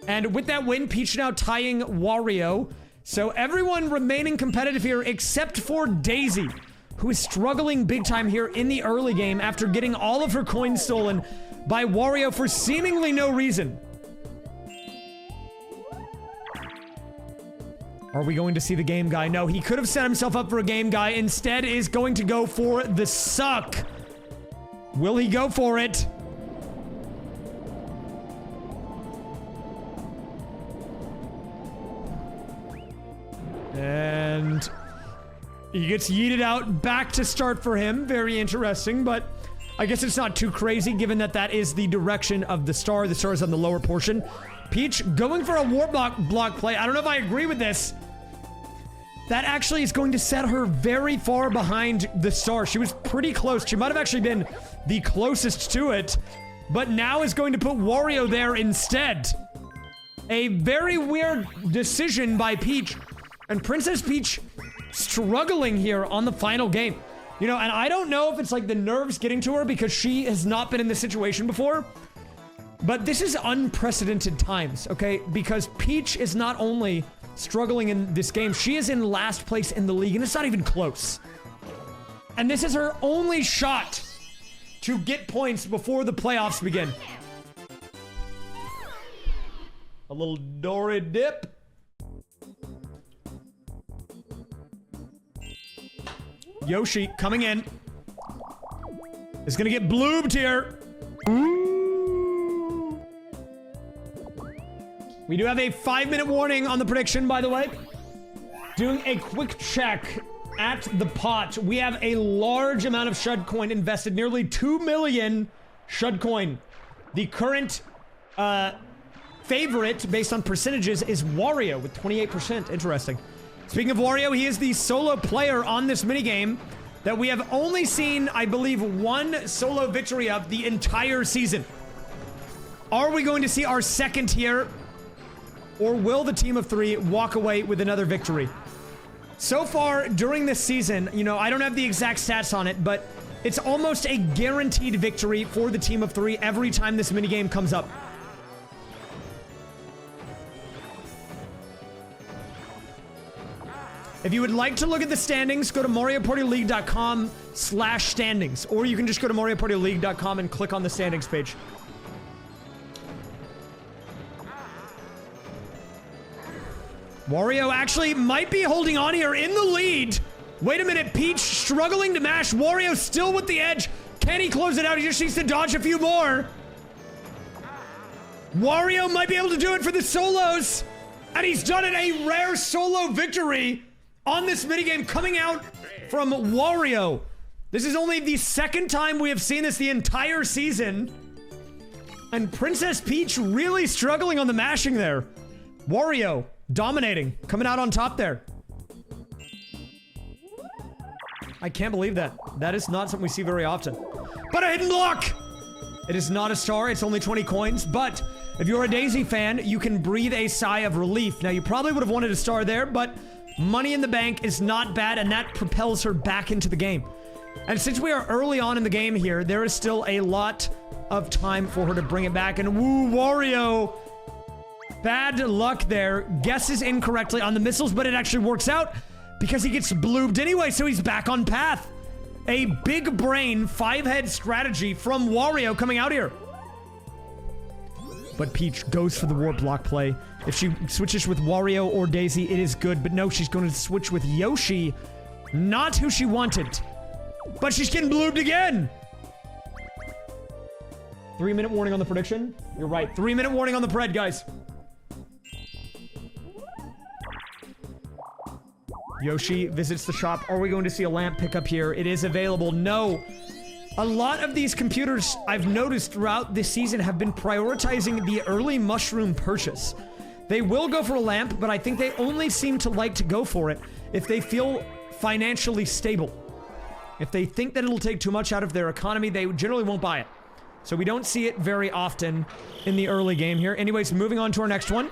And with that win, Peach now tying Wario. So everyone remaining competitive here except for Daisy, who is struggling big time here in the early game after getting all of her coins stolen by Wario for seemingly no reason. Are we going to see the game guy? No, he could have set himself up for a game guy. Instead is going to go for the suck. Will he go for it? And he gets yeeted out back to start for him. Very interesting, but I guess it's not too crazy given that that is the direction of the star. The star is on the lower portion. Peach going for a warp block play. I don't know if I agree with this. That actually is going to set her very far behind the star. She was pretty close. She might have actually been the closest to it, but now is going to put Wario there instead. A very weird decision by Peach. And Princess Peach struggling here on the final game. You know, and I don't know if it's like the nerves getting to her because she has not been in this situation before. But this is unprecedented times, okay? Because Peach is not only struggling in this game, she is in last place in the league, and it's not even close. And this is her only shot to get points before the playoffs begin. A little Dory dip. Yoshi coming in. Is gonna get bloobed here. We do have a 5-minute warning on the prediction, by the way. Doing a quick check at the pot. We have a large amount of Shud Coin invested. Nearly 2 million Shud Coin. The current favorite, based on percentages, is Wario with 28%. Interesting. Speaking of Wario, he is the solo player on this minigame that we have only seen, I believe, one solo victory of the entire season. Are we going to see our second here? Or will the team of 3 walk away with another victory? So far, during this season, you know, I don't have the exact stats on it, but it's almost a guaranteed victory for the team of 3 every time this minigame comes up. If you would like to look at the standings, go to MarioPartyLeague.com/standings, or you can just go to MarioPartyLeague.com and click on the standings page. Wario actually might be holding on here in the lead. Wait a minute, Peach struggling to mash. Wario still with the edge. Can he close it out? He just needs to dodge a few more. Wario might be able to do it for the solos. And he's done it, a rare solo victory on this minigame coming out from Wario. This is only the second time we have seen this the entire season. And Princess Peach really struggling on the mashing there. Wario dominating, coming out on top there. I can't believe that. That is not something we see very often. But a hidden block! It is not a star, it's only 20 coins, but if you're a Daisy fan, you can breathe a sigh of relief. Now, you probably would have wanted a star there, but money in the bank is not bad, and that propels her back into the game. And since we are early on in the game here, there is still a lot of time for her to bring it back. And woo, Wario! Bad luck there. Guesses incorrectly on the missiles, but it actually works out because he gets bloobed anyway, so he's back on path. A big brain 5-head strategy from Wario coming out here. But Peach goes for the warp block play. If she switches with Wario or Daisy, it is good. But no, she's going to switch with Yoshi. Not who she wanted. But she's getting bloobed again. 3-minute warning on the prediction. You're right. 3-minute warning on the pred, guys. Yoshi visits the shop. Are we going to see a lamp pickup here? It is available. No. A lot of these computers I've noticed throughout this season have been prioritizing the early mushroom purchase. They will go for a lamp, but I think they only seem to like to go for it if they feel financially stable. If they think that it'll take too much out of their economy, they generally won't buy it. So we don't see it very often in the early game here. Anyways, moving on to our next one.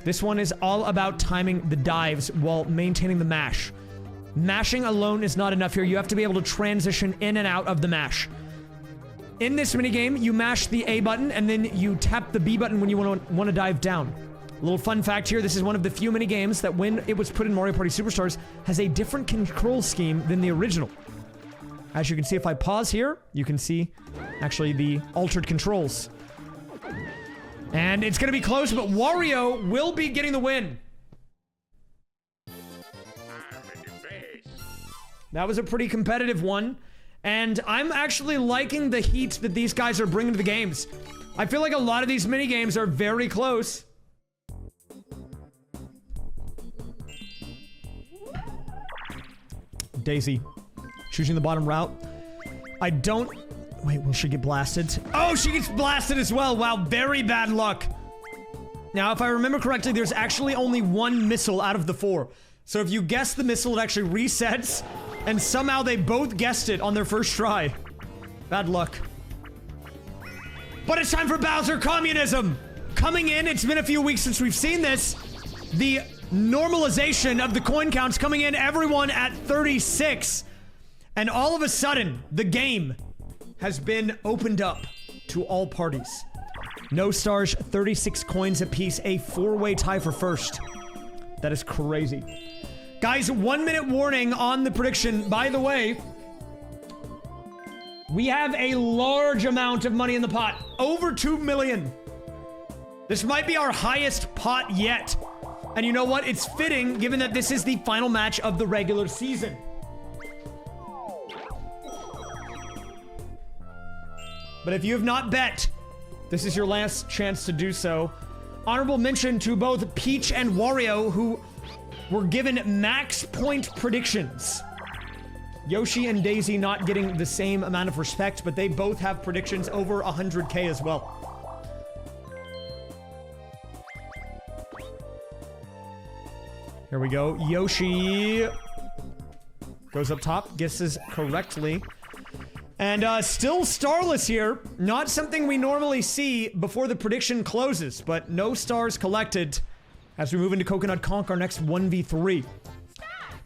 This one is all about timing the dives while maintaining the mash. Mashing alone is not enough here. You have to be able to transition in and out of the mash. In this minigame, you mash the A button and then you tap the B button when you want to dive down. A little fun fact here, this is one of the few minigames that when it was put in Mario Party Superstars has a different control scheme than the original. As you can see, if I pause here, you can see actually the altered controls. And it's going to be close, but Wario will be getting the win. That was a pretty competitive one, and I'm actually liking the heat that these guys are bringing to the games. I feel like a lot of these minigames are very close. Daisy, choosing the bottom route. I don't... Wait, will she get blasted? Oh, she gets blasted as well. Wow, very bad luck. Now, if I remember correctly, there's actually only one missile out of the 4. So if you guess the missile, it actually resets. And somehow they both guessed it on their first try. Bad luck. But it's time for Bowser Communism! Coming in, it's been a few weeks since we've seen this. The normalization of the coin counts coming in, everyone at 36. And all of a sudden, the game has been opened up to all parties. No stars, 36 coins apiece, a 4-way tie for first. That is crazy. Guys, 1 minute warning on the prediction. By the way, we have a large amount of money in the pot. Over 2 million. This might be our highest pot yet. And you know what? It's fitting given that this is the final match of the regular season. But if you have not bet, this is your last chance to do so. Honorable mention to both Peach and Wario, who were given max point predictions. Yoshi and Daisy not getting the same amount of respect, but they both have predictions over 100K as well. Here we go. Yoshi goes up top, guesses correctly. And still starless here. Not something we normally see before the prediction closes, but no stars collected as we move into Coconut Conk, our next 1v3.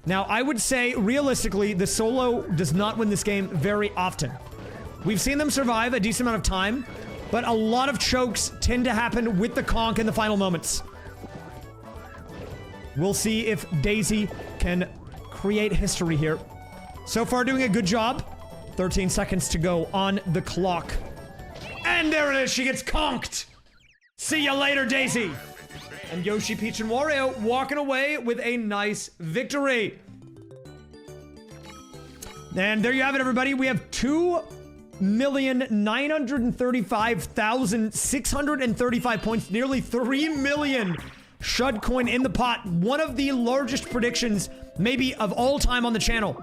Now, I would say, realistically, the solo does not win this game very often. We've seen them survive a decent amount of time, but a lot of chokes tend to happen with the conch in the final moments. We'll see if Daisy can create history here. So far, doing a good job. 13 seconds to go on the clock. And there it is, she gets conked! See ya later, Daisy! And Yoshi, Peach, and Wario walking away with a nice victory. And there you have it, everybody. We have 2,935,635 points. Nearly 3 million Shud coin in the pot. One of the largest predictions, maybe, of all time on the channel.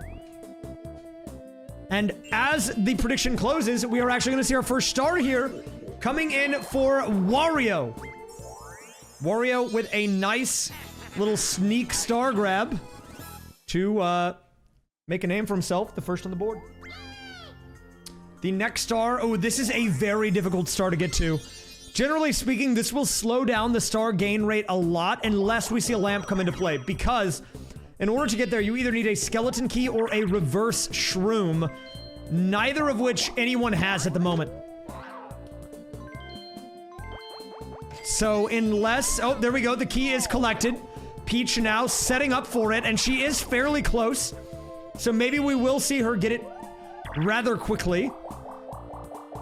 And as the prediction closes, we are actually going to see our first star here. Coming in for Wario. Wario with a nice little sneak star grab to make a name for himself, the first on the board. The next star, oh, this is a very difficult star to get to. Generally speaking, this will slow down the star gain rate a lot unless we see a lamp come into play, because in order to get there, you either need a skeleton key or a reverse shroom, neither of which anyone has at the moment. So unless... Oh, there we go. The key is collected. Peach now setting up for it, and she is fairly close. So maybe we will see her get it rather quickly.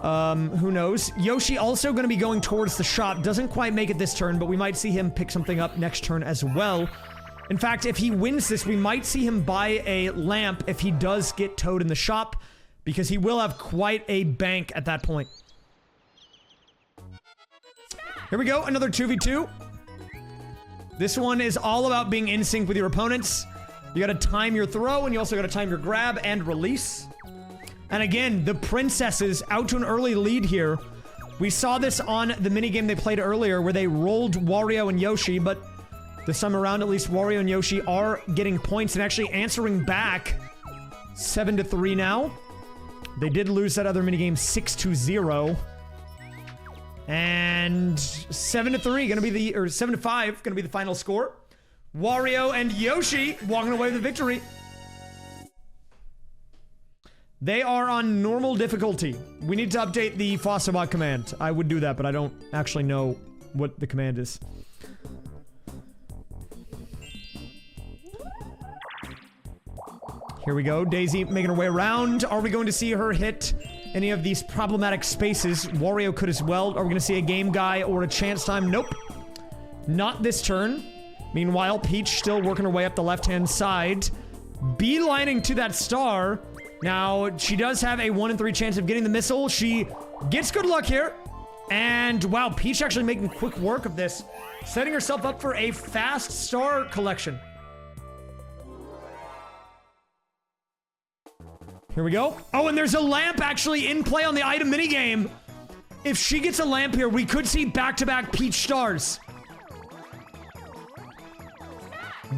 Who knows? Yoshi also going to be going towards the shop. Doesn't quite make it this turn, but we might see him pick something up next turn as well. In fact, if he wins this, we might see him buy a lamp if he does get Toad in the shop, because he will have quite a bank at that point. Here we go, another 2v2. This one is all about being in sync with your opponents. You gotta time your throw, and you also gotta time your grab and release. And again, the princesses out to an early lead here. We saw this on the minigame they played earlier where they rolled Wario and Yoshi, but this time around, at least Wario and Yoshi are getting points and actually answering back. 7-3 now. They did lose that other minigame 6-0. And 7-3 gonna be the, or 7-5 gonna be the final score. Wario and Yoshi walking away with the victory. They are on normal difficulty. We need to update the Fosterbot command. I would do that, but I don't actually know what the command is. Here we go. Daisy making her way around. Are we going to see her hit any of these problematic spaces? Wario could as well. Are we going to see a game guy or a chance time? Nope. Not this turn. Meanwhile, Peach still working her way up the left-hand side. Beelining to that star. Now, she does have a 1 in 3 chance of getting the missile. She gets good luck here. And, wow, Peach actually making quick work of this. Setting herself up for a fast star collection. Here we go. Oh, and there's a lamp actually in play on the item minigame. If she gets a lamp here, we could see back-to-back Peach stars.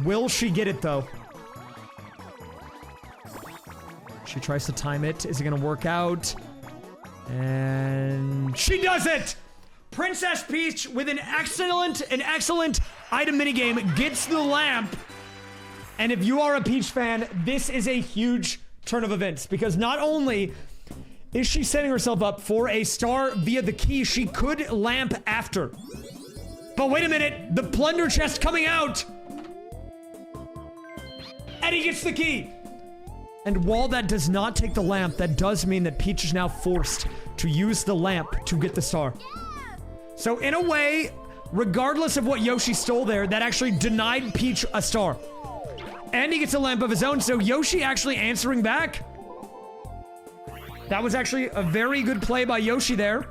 Will she get it, though? She tries to time it. Is it going to work out? And she does it! Princess Peach with an excellent item minigame gets the lamp. And if you are a Peach fan, this is a huge turn of events. Because not only is she setting herself up for a star via the key, she could lamp after. But wait a minute, the plunder chest coming out! And he gets the key! And while that does not take the lamp, that does mean that Peach is now forced to use the lamp to get the star. So in a way, regardless of what Yoshi stole there, that actually denied Peach a star. And he gets a lamp of his own, so Yoshi actually answering back. That was actually a very good play by Yoshi there.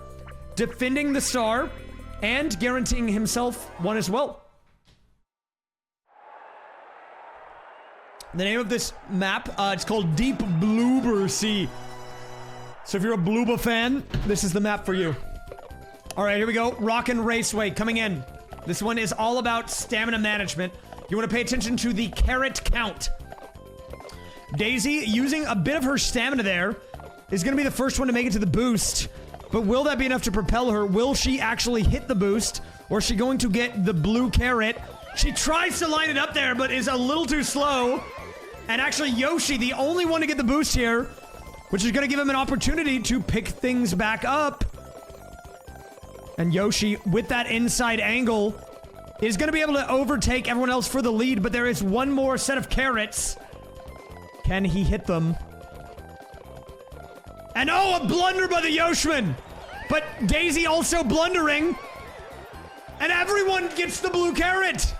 Defending the star and guaranteeing himself one as well. The name of this map, it's called Deep Bloober Sea. So if you're a Blooba fan, this is the map for you. All right, here we go. Rockin' Raceway coming in. This one is all about stamina management. You want to pay attention to the carrot count. Daisy, using a bit of her stamina there, is going to be the first one to make it to the boost. But will that be enough to propel her? Will she actually hit the boost? Or is she going to get the blue carrot? She tries to line it up there, but is a little too slow. And actually, Yoshi, the only one to get the boost here, which is going to give him an opportunity to pick things back up. And Yoshi, with that inside angle, is going to be able to overtake everyone else for the lead, but there is one more set of carrots. Can he hit them? And oh, a blunder by the Yoshman! But Daisy also blundering. And everyone gets the blue carrot!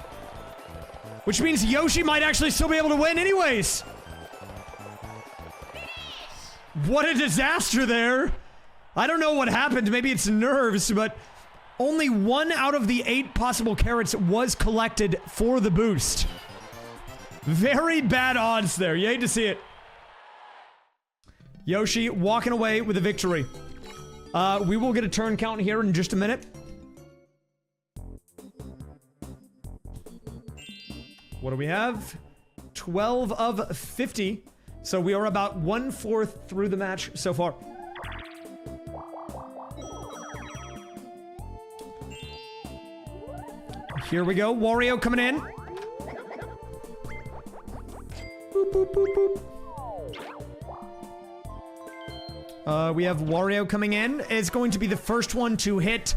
Which means Yoshi might actually still be able to win anyways. What a disaster there. I don't know what happened. Maybe it's nerves, but only 1 out of the 8 possible carrots was collected for the boost. Very bad odds there. You hate to see it. Yoshi walking away with a victory. We will get a turn count here in just a minute. What do we have? 12 of 50. So we are about 1/4 through the match so far. Here we go. Wario coming in. Boop, boop, boop, boop. We have Wario coming in. It's going to be the first one to hit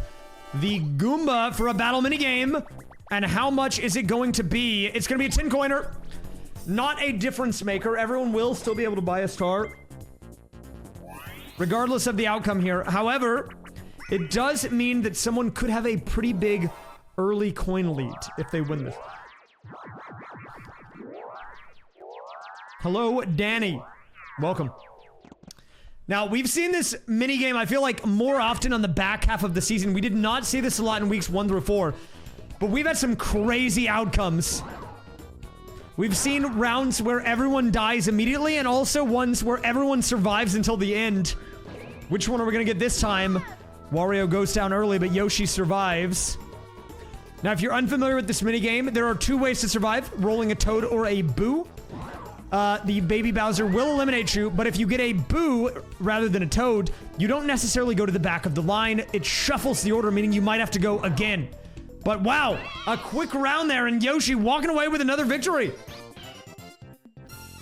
the Goomba for a battle minigame. And how much is it going to be? It's going to be a 10-coiner. Not a difference maker. Everyone will still be able to buy a star, regardless of the outcome here. However, it does mean that someone could have a pretty big early coin lead if they win this. Hello, Danny. Welcome. Now, we've seen this minigame, I feel like, more often on the back half of the season. We did not see this a lot in weeks 1 through 4. But we've had some crazy outcomes We've seen rounds where everyone dies immediately, and also ones where everyone survives until the end. Which one are we gonna get this time? Wario goes down early, but Yoshi survives. Now, if you're unfamiliar with this minigame, there are two ways to survive: rolling a Toad or a Boo. The baby Bowser will eliminate you, but if you get a Boo rather than a Toad, you don't necessarily go to the back of the line. It shuffles the order, meaning you might have to go again. But wow, a quick round there, and Yoshi walking away with another victory.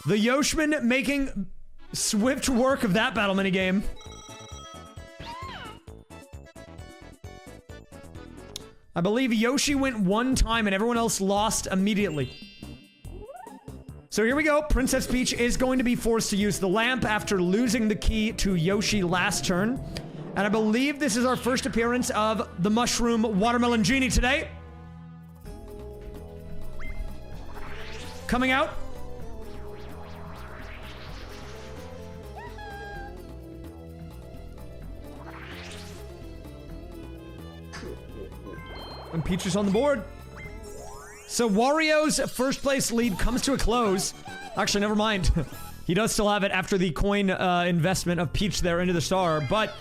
The Yoshman making swift work of that battle minigame. I believe Yoshi went one time and everyone else lost immediately. So here we go. Princess Peach is going to be forced to use the lamp after losing the key to Yoshi last turn. And I believe this is our first appearance of the Mushroom Watermelon Genie today. Coming out. And Peach is on the board. So Wario's first place lead comes to a close. Actually, never mind. He does still have it after the coin investment of Peach there into the star. But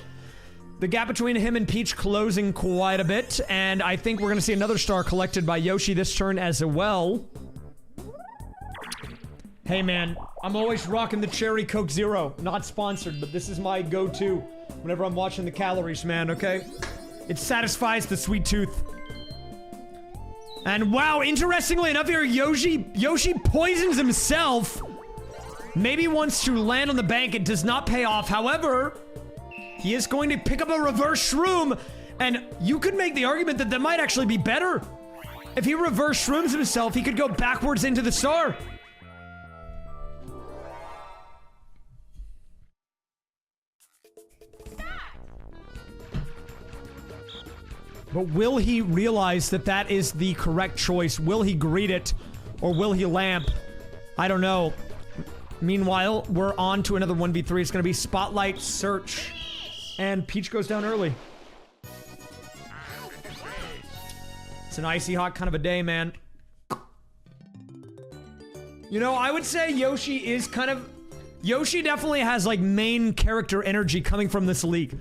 the gap between him and Peach closing quite a bit. And I think we're going to see another star collected by Yoshi this turn as well. Hey, man. I'm always rocking the Cherry Coke Zero. Not sponsored, but this is my go-to whenever I'm watching the calories, man, okay? It satisfies the sweet tooth. And wow, interestingly enough here, Yoshi poisons himself. Maybe wants to land on the bank. It does not pay off. However, he is going to pick up a reverse shroom. And you could make the argument that that might actually be better. If he reverse shrooms himself, he could go backwards into the star. But will he realize that that is the correct choice? Will he greet it? Or will he lamp? I don't know. Meanwhile, we're on to another 1v3. It's going to be Spotlight Search. And Peach goes down early. It's an icy hot kind of a day, man. You know, I would say Yoshi is kind of... Yoshi definitely has, like, main character energy coming from this league.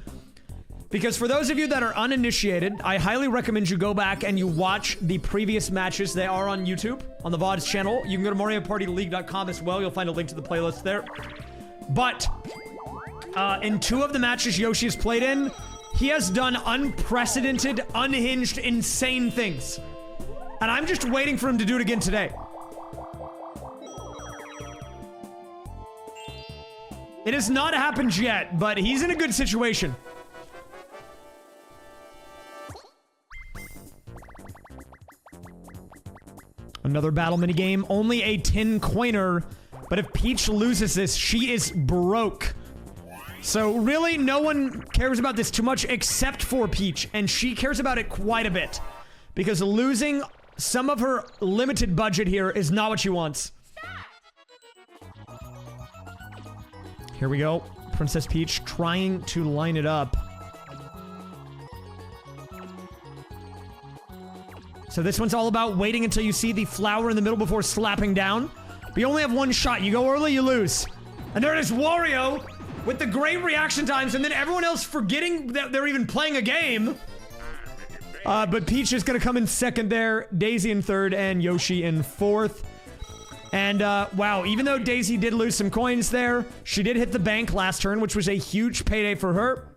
Because for those of you that are uninitiated, I highly recommend you go back and you watch the previous matches. They are on YouTube, on the VODs channel. You can go to MarioPartyLeague.com as well. You'll find a link to the playlist there. But, in 2 of the matches Yoshi has played in, he has done unprecedented, unhinged, insane things. And I'm just waiting for him to do it again today. It has not happened yet, but he's in a good situation. Another battle minigame, only a 10 coiner, but if Peach loses this, she is broke. So really, no one cares about this too much except for Peach, and she cares about it quite a bit. Because losing some of her limited budget here is not what she wants. Here we go. Princess Peach trying to line it up. So this one's all about waiting until you see the flower in the middle before slapping down. But you only have one shot. You go early, you lose. And there it is, Wario with the great reaction times, and then everyone else forgetting that they're even playing a game. But Peach is going to come in second there, Daisy in third, and Yoshi in fourth. And, wow, even though Daisy did lose some coins there, she did hit the bank last turn, which was a huge payday for her.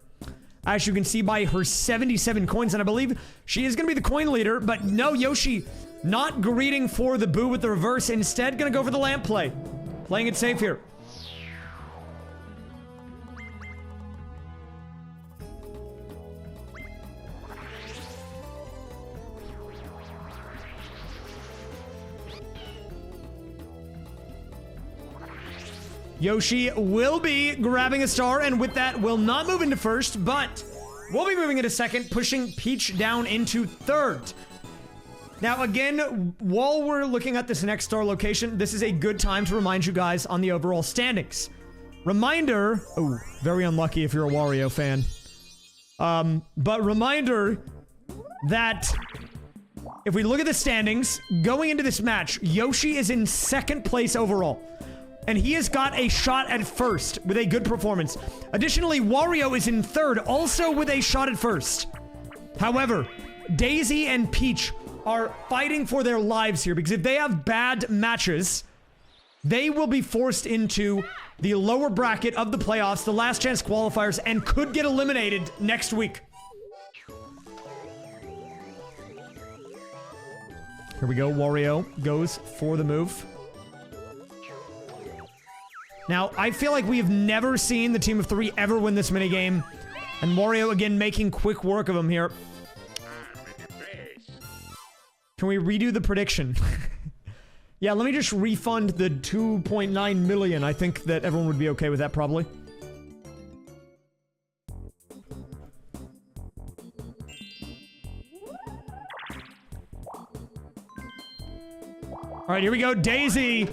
As you can see by her 77 coins, and I believe she is going to be the coin leader, but no, Yoshi not greeting for the Boo with the reverse, instead going to go for the lamp play. Playing it safe here. Yoshi will be grabbing a star, and with that, will not move into first, but we'll be moving into second, pushing Peach down into third. Now, again, while we're looking at this next star location, this is a good time to remind you guys on the overall standings. Reminder, oh, very unlucky if you're a Wario fan. But reminder that if we look at the standings, going into this match, Yoshi is in 2nd place overall. And he has got a shot at 1st with a good performance. Additionally, Wario is in 3rd, also with a shot at 1st. However, Daisy and Peach are fighting for their lives here, because if they have bad matches, they will be forced into the lower bracket of the playoffs, the last chance qualifiers, and could get eliminated next week. Here we go. Wario goes for the move. Now, I feel like we've never seen the team of 3 ever win this minigame. And Wario, again, making quick work of him here. Can we redo the prediction? Yeah, let me just refund the 2.9 million. I think that everyone would be okay with that, probably. All right, here we go. Daisy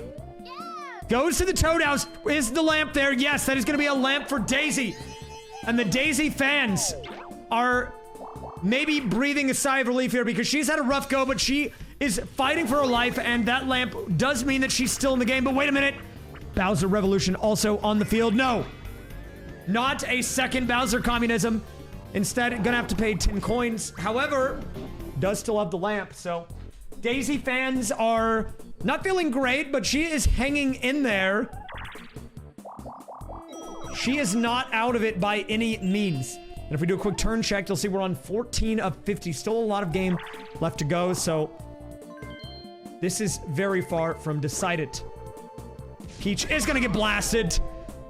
goes to the Toad House. Is the lamp there? Yes, that is going to be a lamp for Daisy. And the Daisy fans are maybe breathing a sigh of relief here because she's had a rough go, but she is fighting for her life, and that lamp does mean that she's still in the game. But wait a minute. Bowser Revolution also on the field. No. Not a second Bowser Communism. Instead, gonna have to pay 10 coins. However, does still have the lamp, so Daisy fans are not feeling great, but she is hanging in there. She is not out of it by any means. And if we do a quick turn check, you'll see we're on 14 of 50. Still a lot of game left to go, so this is very far from decided. Peach is gonna get blasted.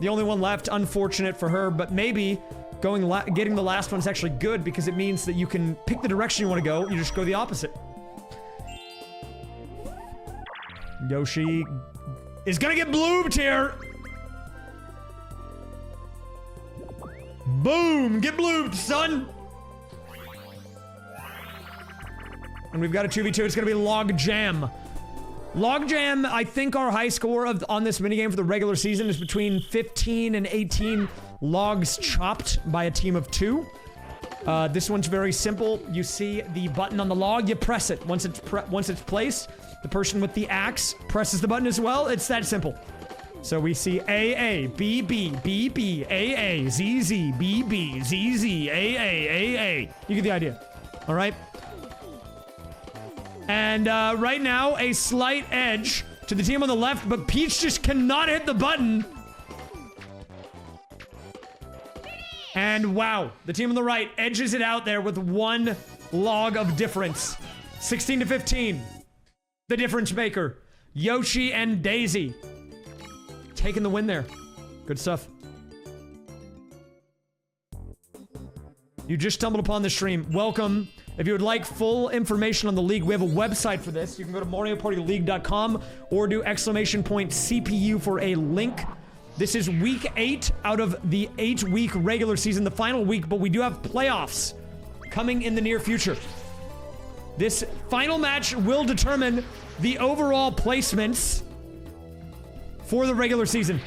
The only one left, unfortunate for her, but maybe getting the last one's actually good because it means that you can pick the direction you want to go. You just go the opposite. Yoshi is gonna get bloomed here. Boom! Get bloomed, son! And we've got a 2v2. It's gonna be Log Jam. Log Jam, I think our high score on this minigame for the regular season is between 15 and 18 logs chopped by a team of 2. This one's very simple. You see the button on the log, you press it. Once it's placed, the person with the axe presses the button as well. It's that simple. So we see AA, BB, BB, AA, ZZ, BB, ZZ, AA, AA. You get the idea. All right? And right now, a slight edge to the team on the left, but Peach just cannot hit the button. And wow, the team on the right edges it out there with 1 log of difference. 16 to 15. The difference maker. Yoshi and Daisy. Taking the win there. Good stuff. You just stumbled upon the stream. Welcome. If you would like full information on the league, we have a website for this. You can go to MarioPartyLeague.com or do !CPU for a link. This is week 8 out of the 8-week regular season, the final week, but we do have playoffs coming in the near future. This final match will determine the overall placements for the regular season.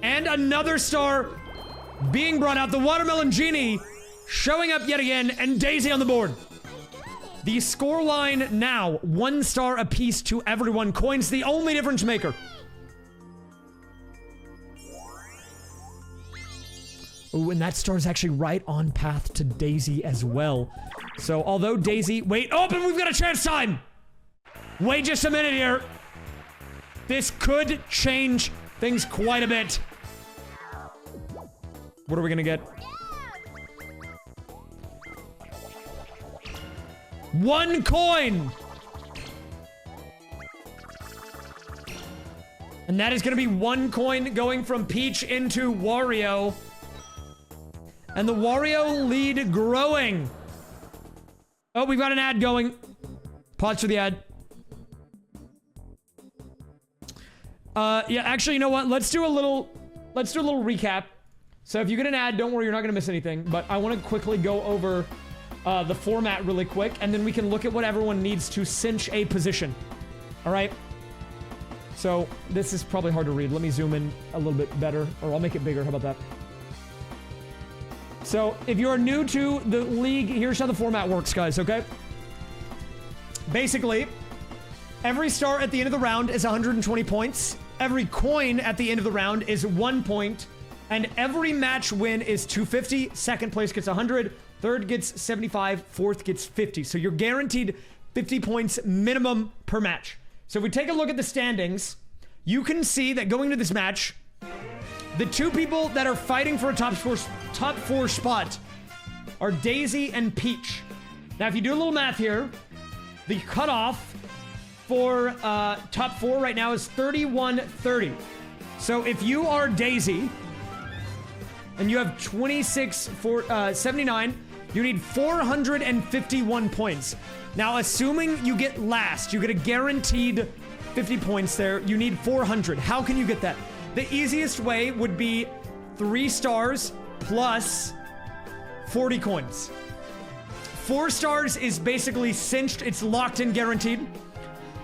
And another star being brought out, the Watermelon Genie showing up yet again, and Daisy on the board. The scoreline now, 1 star apiece to everyone. Coins the only difference maker. Ooh, and that star is actually right on path to Daisy as well. So, although Daisy... Wait, oh, but we've got a chance time! Wait just a minute here. This could change things quite a bit. What are we gonna get? 1 coin! And that is gonna be 1 coin going from Peach into Wario. And the Wario lead growing. Oh, we've got an ad going. Pause for the ad. Yeah, actually, you know what? Let's do a little recap. So if you get an ad, don't worry, you're not gonna miss anything. But I want to quickly go over the format really quick, and then we can look at what everyone needs to cinch a position. All right? So this is probably hard to read. Let me zoom in a little bit better, or I'll make it bigger. How about that? So if you're new to the league, here's how the format works, guys, okay? Basically, every star at the end of the round is 120 points. Every coin at the end of the round is 1 point. And every match win is 250. Second place gets 100. Third gets 75. Fourth gets 50. So you're guaranteed 50 points minimum per match. So if we take a look at the standings, you can see that going to this match, the two people that are fighting for a top four spot are Daisy and Peach. Now, if you do a little math here, the cutoff for top four right now is 31-30. So if you are Daisy and you have 79, you need 451 points. Now, assuming you get last, you get a guaranteed 50 points there. You need 400. How can you get that? The easiest way would be 3 stars plus 40 coins. 4 stars is basically cinched. It's locked in, guaranteed.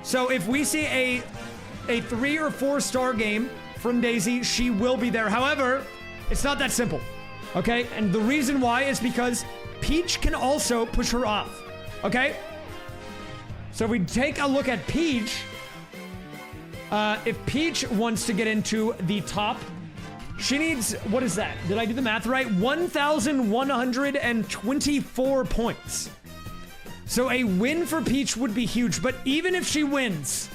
So if we see a 3 or 4 star game from Daisy, she will be there. However, it's not that simple, okay? And the reason why is because Peach can also push her off, okay? So if we take a look at Peach, if Peach wants to get into the top, she needs, what is that? Did I do the math right? 1,124 points. So a win for Peach would be huge, but even if she wins,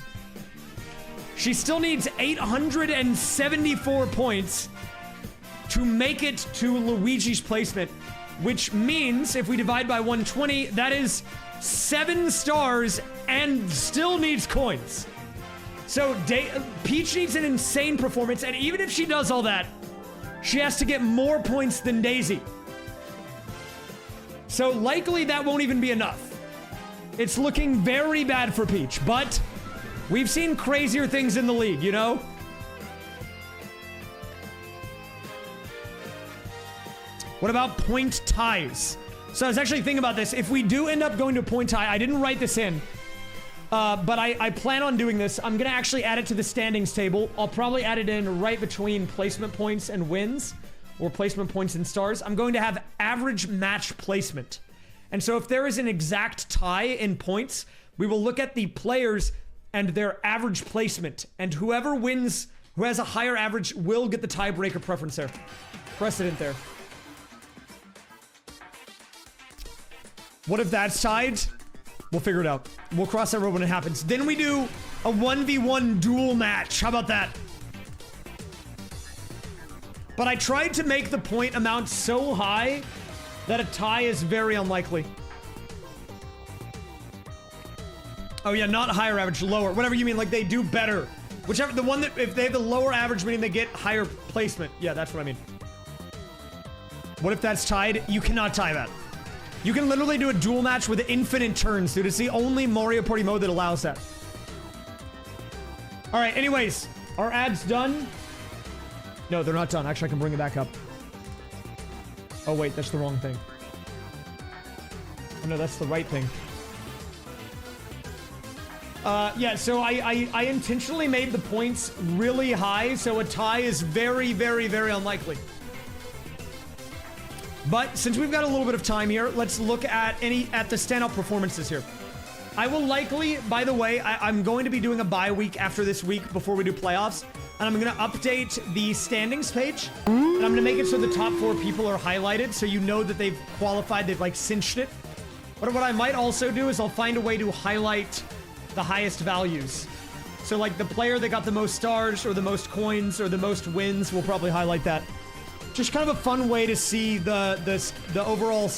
she still needs 874 points to make it to Luigi's placement, which means if we divide by 120, that is 7 stars and still needs coins. So Peach needs an insane performance, and even if she does all that, she has to get more points than Daisy. So likely that won't even be enough. It's looking very bad for Peach, but we've seen crazier things in the league, you know? What about point ties? So I was actually thinking about this. If we do end up going to a point tie, I didn't write this in, but I plan on doing this. I'm going to actually add it to the standings table. I'll probably add it in right between placement points and wins, or placement points and stars. I'm going to have average match placement. And so if there is an exact tie in points, we will look at the players and their average placement. And whoever wins, who has a higher average, will get the tiebreaker precedent there. What if that's tied? We'll figure it out. We'll cross that road when it happens. Then we do a 1v1 duel match. How about that? But I tried to make the point amount so high that a tie is very unlikely. Oh yeah, not higher average, lower. Whatever you mean, like they do better. Whichever, the one that, if they have the lower average, meaning they get higher placement. Yeah, that's what I mean. What if that's tied? You cannot tie that. You can literally do a duel match with infinite turns, dude. It's the only Mario Party mode that allows that. All right, anyways, are ads done? No, they're not done. Actually, I can bring it back up. Oh, wait, that's the wrong thing. Oh, no, that's the right thing. Yeah, so I intentionally made the points really high, so a tie is very, very, very unlikely. But since we've got a little bit of time here, let's look at the standout performances here. I will likely, by the way, I'm going to be doing a bye week after this week before we do playoffs, and I'm going to update the standings page, and I'm going to make it so the top 4 people are highlighted, so you know that they've qualified, they've like cinched it. But what I might also do is I'll find a way to highlight the highest values. So like the player that got the most stars or the most coins or the most wins, we'll probably highlight that. Just kind of a fun way to see the overall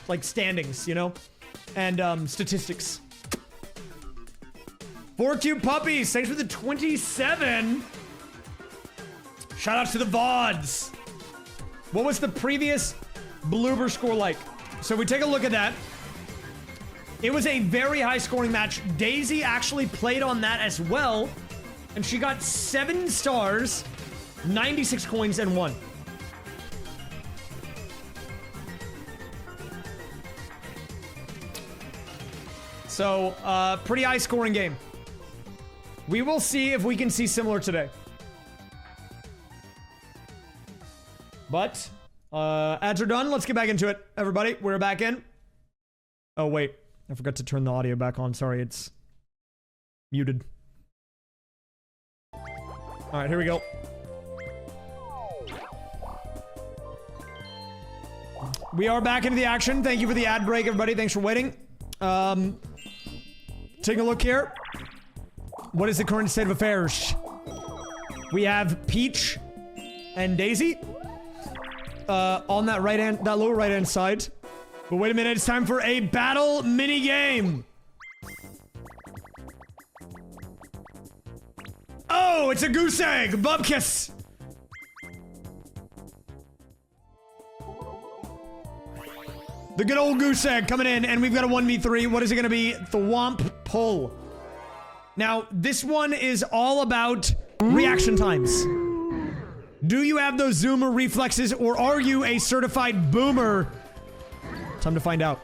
like standings, you know, and statistics. 4 cute puppies, thanks for the 27. Shout out to the VODs. What was the previous Bloober score like? So we take a look at that. It was a very high scoring match. Daisy actually played on that as well, and she got 7 stars, 96 coins, and 1. So, pretty high scoring game. We will see if we can see similar today. But, ads are done. Let's get back into it. Everybody, we're back in. Oh, wait. I forgot to turn the audio back on. Sorry, it's muted. All right, here we go. We are back into the action. Thank you for the ad break, everybody. Thanks for waiting. Taking a look here. What is the current state of affairs? We have Peach and Daisy on that lower right hand side. But wait a minute, it's time for a battle mini game. Oh, it's a goose egg, Bubkiss. The good old goose egg coming in, and we've got a 1v3. What is it going to be? Thwomp pull. Now, this one is all about reaction times. Do you have those zoomer reflexes, or are you a certified boomer? Time to find out.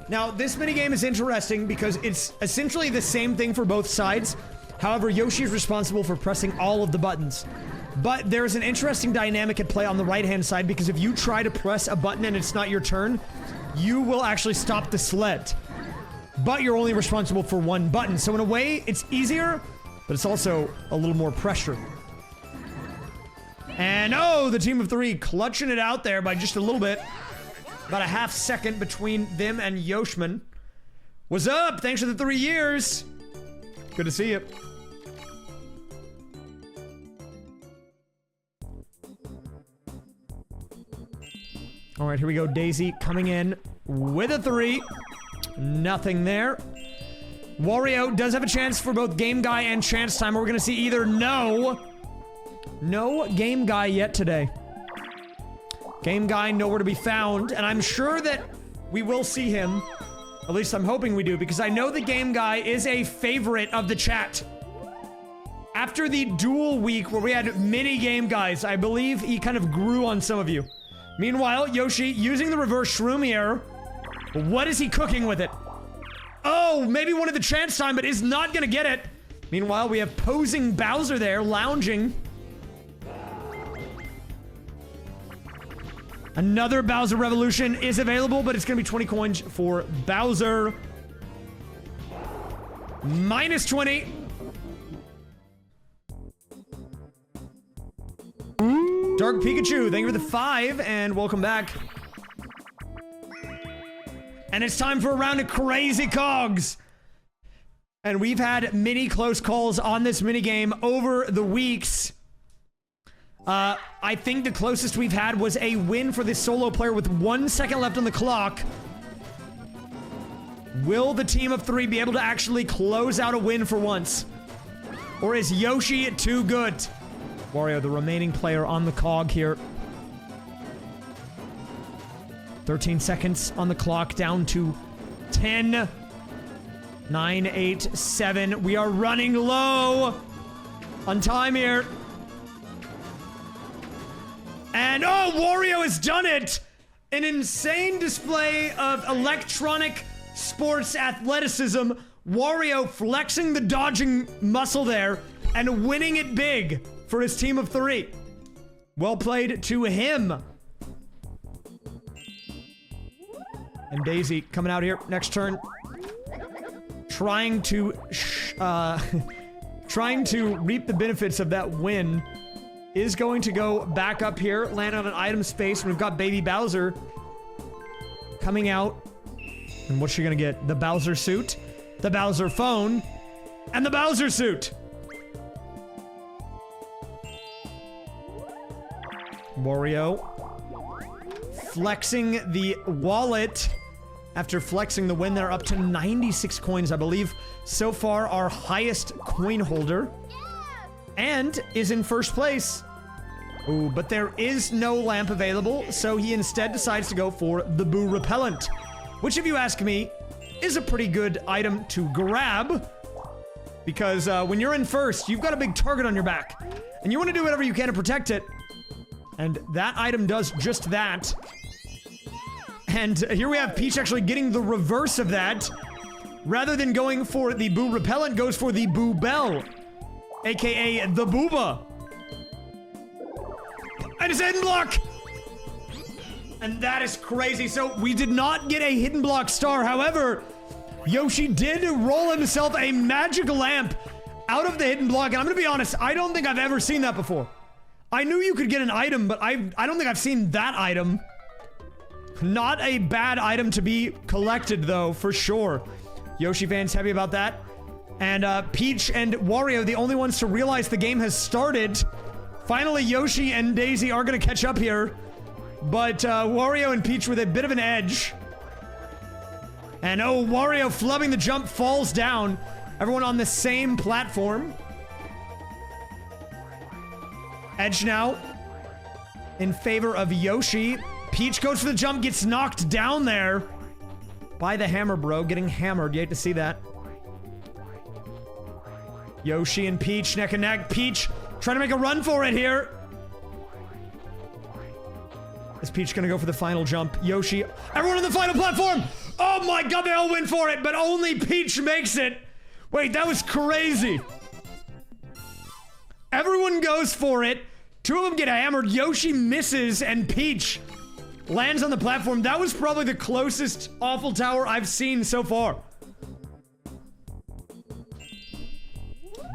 Now, this minigame is interesting because it's essentially the same thing for both sides. However, Yoshi is responsible for pressing all of the buttons. But there's an interesting dynamic at play on the right-hand side because if you try to press a button and it's not your turn, you will actually stop the sled. But you're only responsible for one button. So in a way, it's easier, but it's also a little more pressure. And oh, the team of three clutching it out there by just a little bit. About a half second between them and Yoshman. What's up? Thanks for the 3 years. Good to see you. All right, here we go. Daisy coming in with a 3. Nothing there. Wario does have a chance for both Game Guy and Chance Time. We're going to see either no Game Guy yet today. Game Guy nowhere to be found, and I'm sure that we will see him. At least I'm hoping we do, because I know the Game Guy is a favorite of the chat. After the dual week where we had mini Game Guys, I believe he kind of grew on some of you. Meanwhile, Yoshi using the reverse shroom here. What is he cooking with it? Oh, maybe one of the Chance Time, but is not gonna get it. Meanwhile, we have posing Bowser there, lounging. Another Bowser Revolution is available, but it's gonna be 20 coins for Bowser. Minus 20. Dark Pikachu, thank you for the 5, and welcome back. And it's time for a round of Crazy Cogs. And we've had many close calls on this minigame over the weeks. I think the closest we've had was a win for this solo player with 1 second left on the clock. Will the team of 3 be able to actually close out a win for once? Or is Yoshi too good? Wario, the remaining player on the cog here. 13 seconds on the clock, down to 10. 9, 8, 7. We are running low on time here. And oh, Wario has done it! An insane display of electronic sports athleticism. Wario flexing the dodging muscle there and winning it big for his team of 3. Well played to him. And Daisy coming out here next turn. Trying to reap the benefits of that win. Is going to go back up here, land on an item space. We've got Baby Bowser coming out. And what's she gonna get? The Bowser suit, the Bowser phone, and the Bowser suit. Wario flexing the wallet after flexing the win. They're up to 96 coins, I believe. So far, our highest coin holder. And is in first place. Ooh, but there is no lamp available, so he instead decides to go for the Boo Repellent, which, if you ask me, is a pretty good item to grab, because when you're in first, you've got a big target on your back, and you want to do whatever you can to protect it, and that item does just that. And here we have Peach actually getting the reverse of that. Rather than going for the Boo Repellent, goes for the Boo Bell, aka the Booba. And his end block! And that is crazy. So we did not get a hidden block star. However, Yoshi did roll himself a magic lamp out of the hidden block. And I'm going to be honest, I don't think I've ever seen that before. I knew you could get an item, but I don't think I've seen that item. Not a bad item to be collected, though, for sure. Yoshi fans happy about that. And Peach and Wario, the only ones to realize the game has started. Finally, Yoshi and Daisy are going to catch up here. But Wario and Peach with a bit of an edge. And oh, Wario flubbing the jump falls down. Everyone on the same platform. Edge now in favor of Yoshi. Peach goes for the jump, gets knocked down there by the hammer bro, getting hammered. You hate to see that. Yoshi and Peach neck and neck. Peach trying to make a run for it here. Is Peach gonna go for the final jump? Yoshi, everyone on the final platform! Oh my god, they all went for it, but only Peach makes it. Wait, that was crazy. Everyone goes for it. Two of them get hammered. Yoshi misses, and Peach lands on the platform. That was probably the closest awful tower I've seen so far.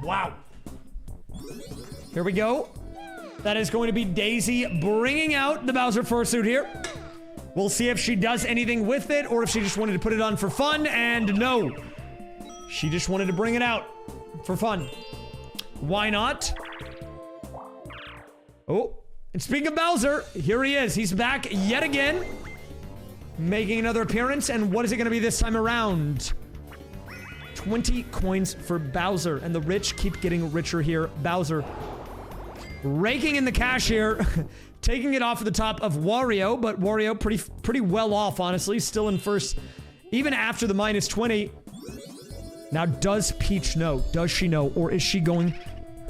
Wow. Here we go. That is going to be Daisy bringing out the Bowser fursuit here. We'll see if she does anything with it or if she just wanted to put it on for fun, and no. She just wanted to bring it out for fun. Why not? Oh, and speaking of Bowser, here he is. He's back yet again, making another appearance. And what is it going to be this time around? 20 coins for Bowser, and the rich keep getting richer here. Bowser raking in the cash here, taking it off of the top of Wario, but Wario pretty well off, honestly. Still in first, even after the minus 20. Now, does Peach know? Does she know? Or is she going...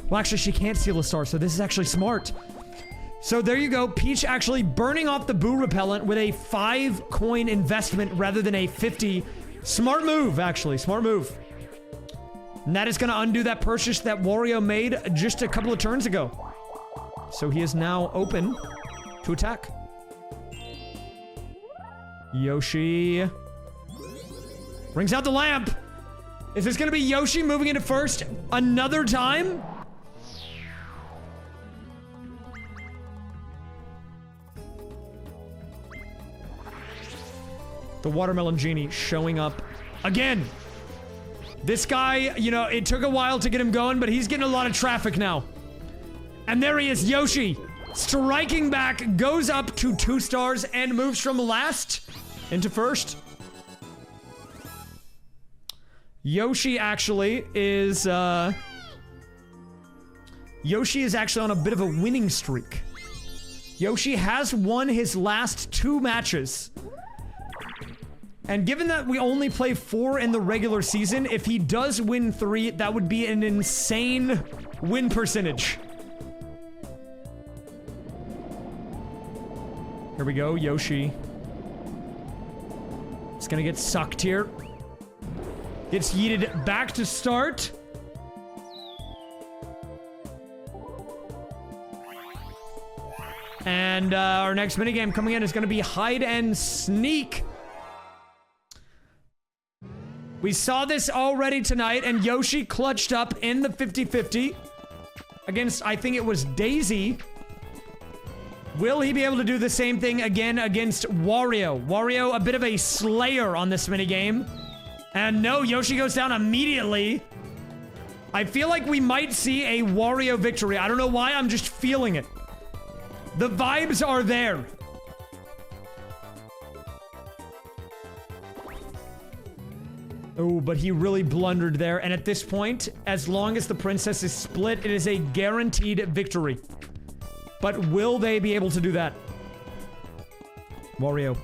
Well, actually, she can't steal a star, so this is actually smart. So there you go. Peach actually burning off the boo repellent with a 5 coin investment rather than a 50. Smart move, actually. Smart move. And that is going to undo that purchase that Wario made just a couple of turns ago. So he is now open to attack. Yoshi brings out the lamp. Is this going to be Yoshi moving into first another time? The Watermelon Genie showing up again. This guy, you know, it took a while to get him going, but he's getting a lot of traffic now. And there he is, Yoshi, striking back, goes up to 2 stars and moves from last into first. Yoshi actually is, Yoshi is actually on a bit of a winning streak. Yoshi has won his last 2 matches. And given that we only play 4 in the regular season, if he does win 3, that would be an insane win percentage. Here we go, Yoshi. It's gonna get sucked here. Gets yeeted back to start. And our next minigame coming in is gonna be hide and sneak. We saw this already tonight, and Yoshi clutched up in the 50-50 against, I think it was Daisy. Will he be able to do the same thing again against Wario? Wario, a bit of a slayer on this minigame. And no, Yoshi goes down immediately. I feel like we might see a Wario victory. I don't know why, I'm just feeling it. The vibes are there. Oh, but he really blundered there. And at this point, as long as the princess is split, it is a guaranteed victory. But will they be able to do that? Wario,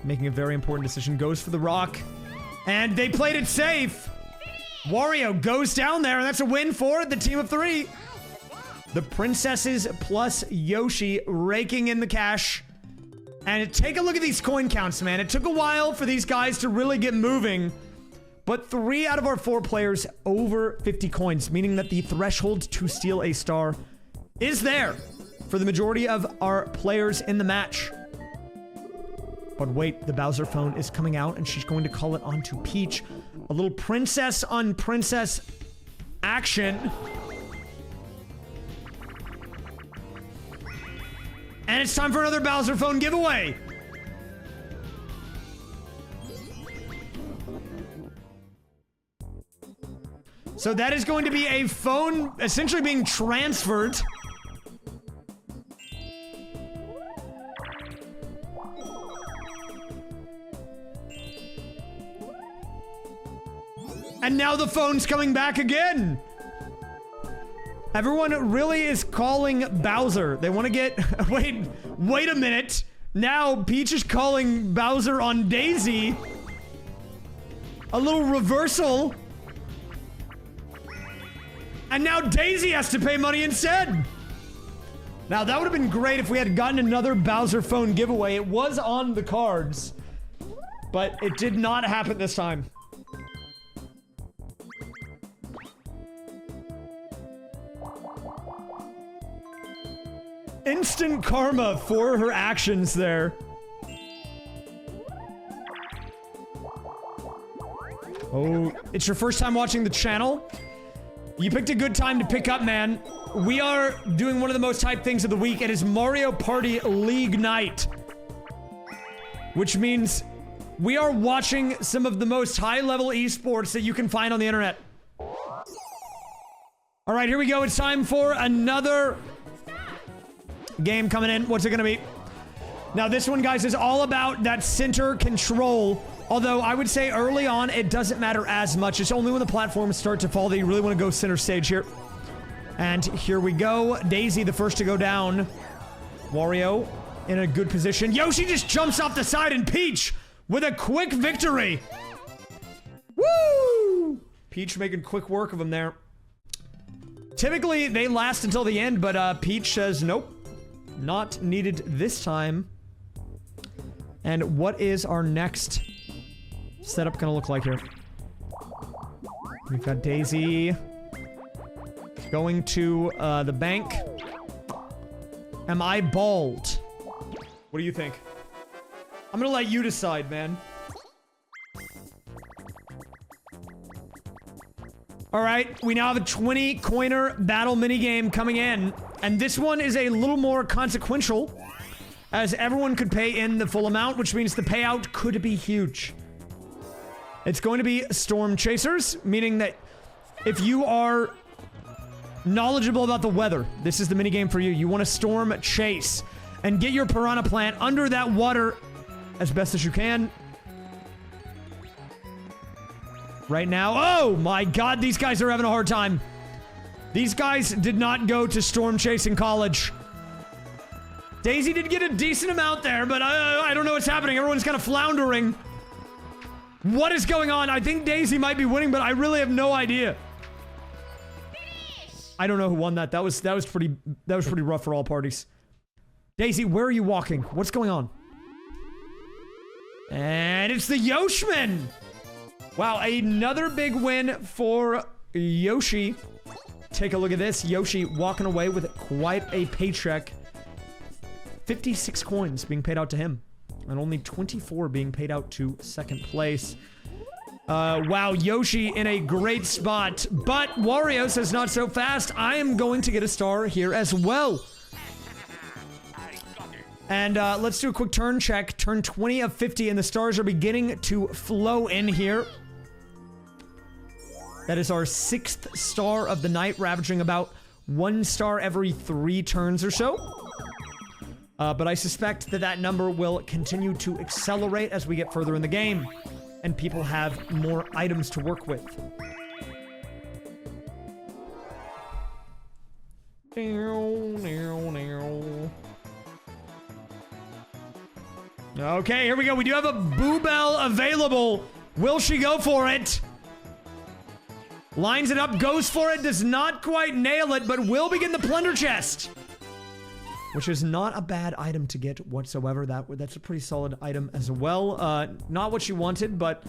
making a very important decision, goes for the rock. And they played it safe. Wario goes down there, and that's a win for the team of 3. The princesses plus Yoshi raking in the cash. And take a look at these coin counts, man. It took a while for these guys to really get moving. But 3 out of our 4 players over 50 coins, meaning that the threshold to steal a star is there. for the majority of our players in the match. But wait, the Bowser phone is coming out and she's going to call it onto Peach. A little princess on princess action. And it's time for another Bowser phone giveaway. So that is going to be a phone essentially being transferred. And now the phone's coming back again. Everyone really is calling Bowser. They want to get... Wait a minute. Now Peach is calling Bowser on Daisy. A little reversal. And now Daisy has to pay money instead. Now that would have been great if we had gotten another Bowser phone giveaway. It was on the cards, but it did not happen this time. Instant karma for her actions there. Oh, it's your first time watching the channel? You picked a good time to pick up, man. We are doing one of the most hyped things of the week. It is Mario Party League night. Which means we are watching some of the most high-level esports that you can find on the internet. All right, here we go. It's time for another game coming in. What's it gonna be? Now, this one, guys, is all about that center control. Although, I would say early on, it doesn't matter as much. It's only when the platforms start to fall that you really want to go center stage here. And here we go. Daisy, the first to go down. Wario in a good position. Yoshi just jumps off the side, and Peach with a quick victory. Woo! Peach making quick work of him there. Typically, they last until the end, but Peach says, nope. Not needed this time. And what is our next setup gonna look like here? We've got Daisy going to the bank. Am I bald? What do you think? I'm gonna let you decide, man. Alright, we now have a 20 coiner battle minigame coming in. And this one is a little more consequential, as everyone could pay in the full amount, which means the payout could be huge. It's going to be storm chasers, meaning that if you are knowledgeable about the weather, this is the minigame for you. You want to storm chase and get your piranha plant under that water as best as you can. Right now, oh my god, these guys are having a hard time. These guys did not go to storm chase in college. Daisy did get a decent amount there, but I don't know what's happening. Everyone's kind of floundering. What is going on? I think Daisy might be winning, but I really have no idea. I don't know who won that. That was pretty rough for all parties. Daisy, where are you walking? What's going on? And it's the Yoshman. Wow, another big win for Yoshi. Take a look at this. Yoshi walking away with quite a paycheck. 56 coins being paid out to him. And only 24 being paid out to second place. Wow, Yoshi in a great spot. But Wario says not so fast. I am going to get a star here as well. And let's do a quick turn check. Turn 20 of 50, and the stars are beginning to flow in here. That is our 6th star of the night. We're averaging about 1 star every 3 turns or so. But I suspect that that number will continue to accelerate as we get further in the game. And people have more items to work with. Okay, here we go. We do have a Boo Bell available. Will she go for it? Lines it up, goes for it, does not quite nail it, but will begin the plunder chest. Which is not a bad item to get whatsoever. That's a pretty solid item as well. Not what she wanted, but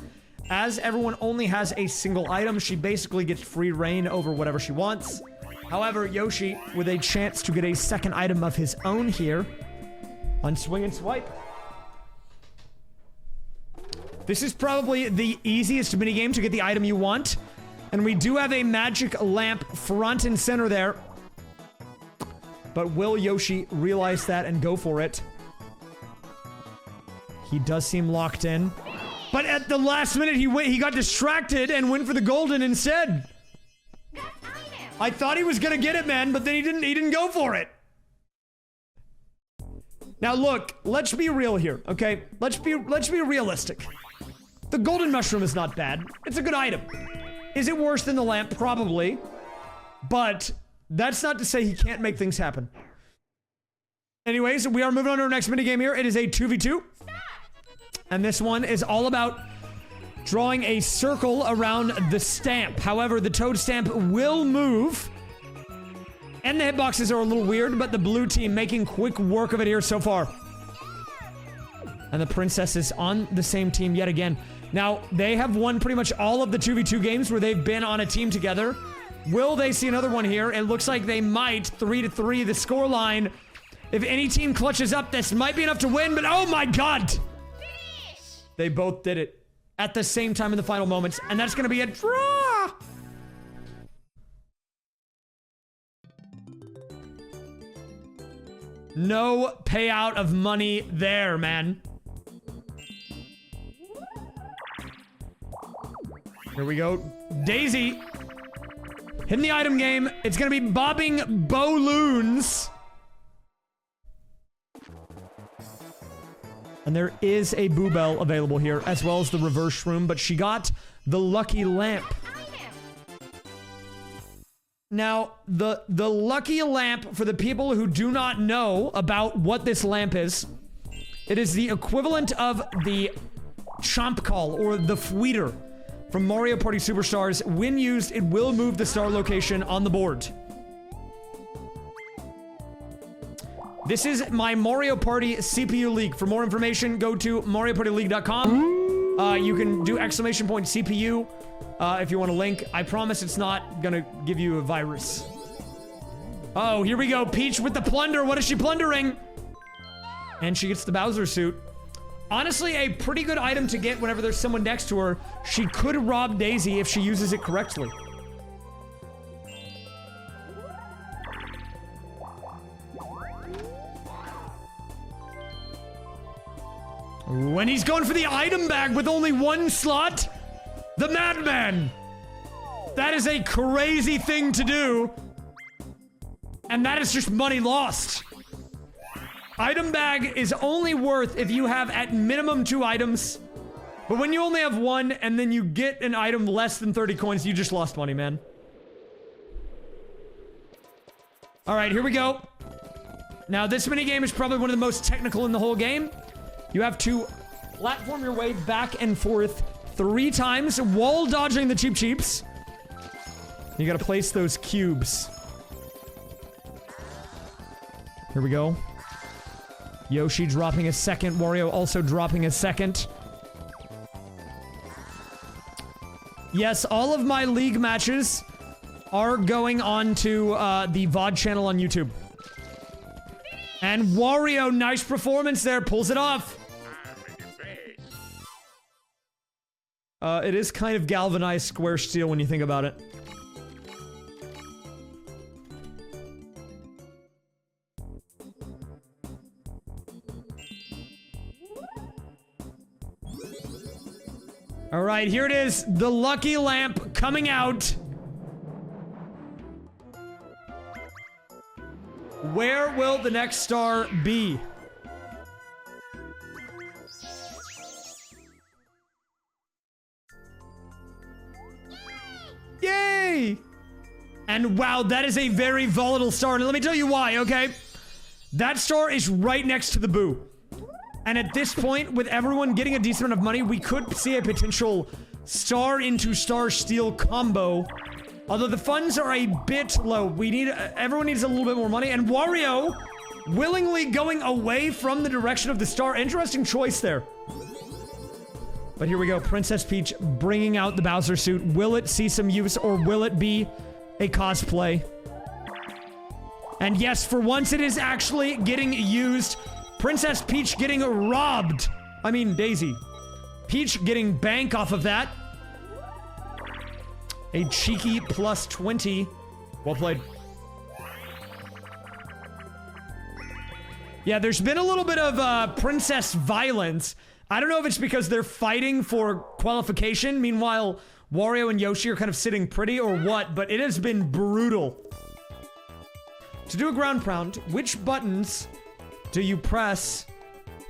as everyone only has a single item, she basically gets free reign over whatever she wants. However, Yoshi with a chance to get a second item of his own here on Swing and Swipe. This is probably the easiest minigame to get the item you want. And we do have a magic lamp front and center there. But will Yoshi realize that and go for it? He does seem locked in. But at the last minute, he got distracted and went for the golden instead. I thought he was gonna get it, man, but then he didn't go for it. Now look, let's be real here, okay? Let's be realistic. The golden mushroom is not bad. It's a good item. Is it worse than the lamp? Probably. But that's not to say he can't make things happen. Anyways, we are moving on to our next minigame here. It is a 2v2. And this one is all about drawing a circle around the stamp. However, the toad stamp will move. And the hitboxes are a little weird, but the blue team making quick work of it here so far. And the princess is on the same team yet again. Now, they have won pretty much all of the 2v2 games where they've been on a team together. Will they see another one here? It looks like they might. 3-3, the score line. If any team clutches up, this might be enough to win, but oh my god! They both did it at the same time in the final moments, and that's gonna be a draw! No payout of money there, man. Here we go. Daisy. Hitting the item game. It's gonna be bobbing balloons. And there is a Boo Bell available here, as well as the reverse room, but she got the lucky lamp. Now, the lucky lamp, for the people who do not know about what this lamp is, it is the equivalent of the Chomp Call, or the Fweeter, from Mario Party Superstars. When used, it will move the star location on the board. This is my Mario Party CPU leak. For more information, go to MarioPartyLeague.com. You can do !CPU if you want a link. I promise it's not gonna give you a virus. Oh, here we go. Peach with the plunder. What is she plundering? And she gets the Bowser suit. Honestly, a pretty good item to get whenever there's someone next to her. She could rob Daisy if she uses it correctly. When he's going for the item bag with only one slot, the madman. That is a crazy thing to do. And that is just money lost. Item bag is only worth if you have at minimum 2 items. But when you only have 1 and then you get an item less than 30 coins, you just lost money, man. All right, here we go. Now, this minigame is probably one of the most technical in the whole game. You have to platform your way back and forth 3 times while dodging the Cheep Cheeps. You gotta place those cubes. Here we go. Yoshi dropping a second. Wario also dropping a second. Yes, all of my League matches are going on to the VOD channel on YouTube. And Wario, nice performance there, pulls it off. It is kind of galvanized square steel when you think about it. All right, here it is. The lucky lamp coming out. Where will the next star be? Yay! And wow, that is a very volatile star. And let me tell you why, okay? That star is right next to the Boo. And at this point, with everyone getting a decent amount of money, we could see a potential star into star steal combo. Although the funds are a bit low. We need, everyone needs a little bit more money. And Wario willingly going away from the direction of the star. Interesting choice there. But here we go. Princess Peach bringing out the Bowser suit. Will it see some use or will it be a cosplay? And yes, for once it is actually getting used. Princess Peach getting robbed. I mean, Daisy. Peach getting bank off of that. A cheeky plus 20. Well played. Yeah, there's been a little bit of princess violence. I don't know if it's because they're fighting for qualification. Meanwhile, Wario and Yoshi are kind of sitting pretty or what, but it has been brutal. To do a ground pound, which buttons do you press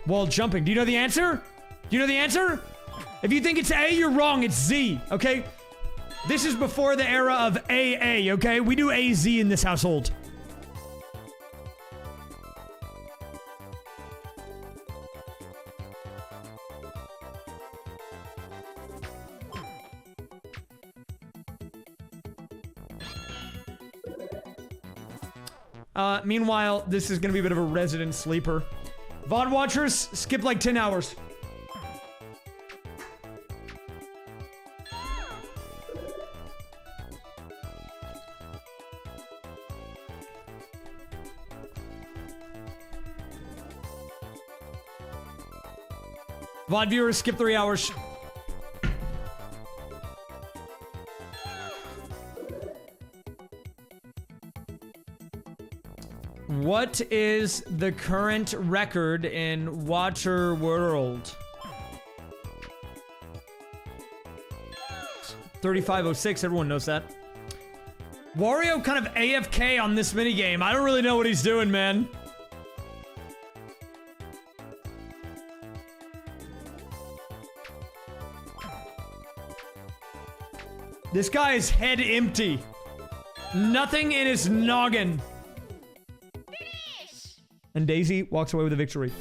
while jumping? Do you know the answer? Do you know the answer? If you think it's A, you're wrong. It's Z, okay? This is before the era of AA, okay? We do AZ in this household. Meanwhile, this is gonna be a bit of a resident sleeper. VOD watchers, skip like 10 hours. VOD viewers, skip 3 hours. What is the current record in Watcher World? 3506, everyone knows that. Wario kind of AFK on this minigame. I don't really know what he's doing, man. This guy is head empty. Nothing in his noggin. And Daisy walks away with a victory.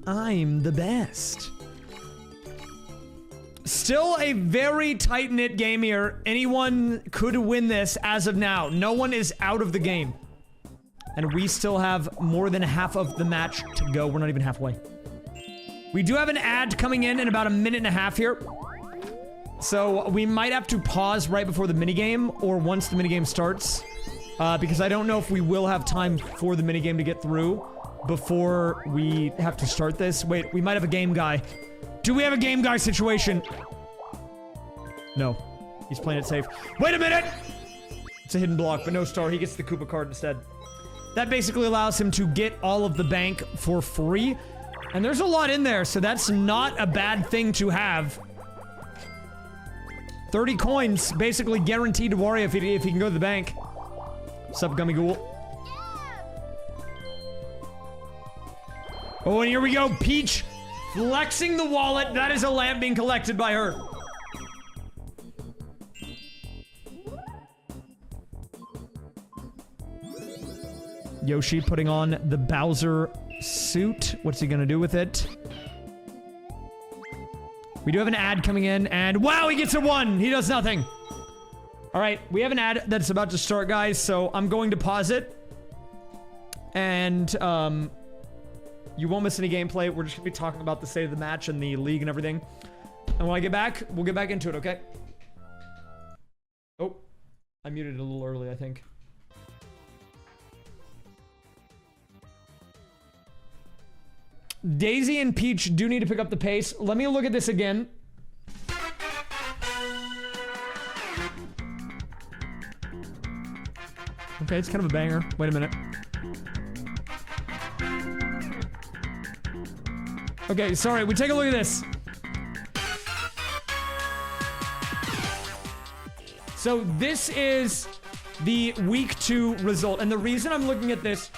I'm the best. Still a very tight-knit game here. Anyone could win this as of now. No one is out of the game. And we still have more than half of the match to go. We're not even halfway. We do have an ad coming in about a minute and a half here. So we might have to pause right before the minigame or once the minigame starts. Because I don't know if we will have time for the minigame to get through before we have to start this. Wait, we might have a game guy. Do we have a game guy situation? No. He's playing it safe. Wait a minute! It's a hidden block, but no star. He gets the Koopa card instead. That basically allows him to get all of the bank for free. And there's a lot in there, so that's not a bad thing to have. 30 coins, basically guaranteed to Wario if he can go to the bank. Sup, Gummy Ghoul? Oh, and here we go. Peach flexing the wallet. That is a lamp being collected by her. Yoshi putting on the Bowser suit. What's he gonna do with it? We do have an ad coming in, and wow, he gets a 1! He does nothing. Alright, we have an ad that's about to start, guys, so I'm going to pause it. And, you won't miss any gameplay. We're just gonna be talking about the state of the match and the league and everything. And when I get back, we'll get back into it, okay? Oh, I muted it a little early, I think. Daisy and Peach do need to pick up the pace. Let me look at this again. Okay, it's kind of a banger. Wait a minute. Okay, sorry. We take a look at this. So this is the week 2 result. And the reason I'm looking at this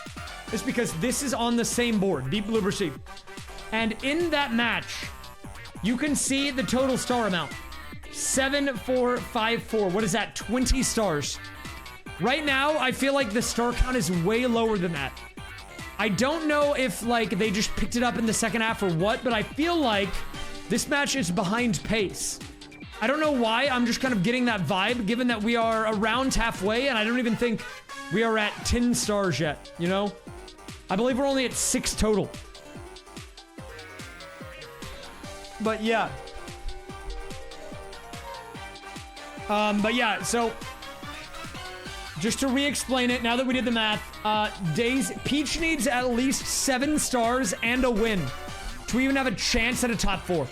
is because this is on the same board, Deep Blue Sea. And in that match, you can see the total star amount. 7454. What is that? 20 stars. Right now, I feel like the star count is way lower than that. I don't know if, like, they just picked it up in the second half or what, but I feel like this match is behind pace. I don't know why, I'm just kind of getting that vibe, given that we are around halfway, and I don't even think we are at 10 stars yet, you know? I believe we're only at 6 total. But yeah. But yeah, so just to re-explain it, now that we did the math, Peach needs at least 7 stars and a win to even have a chance at a top 4.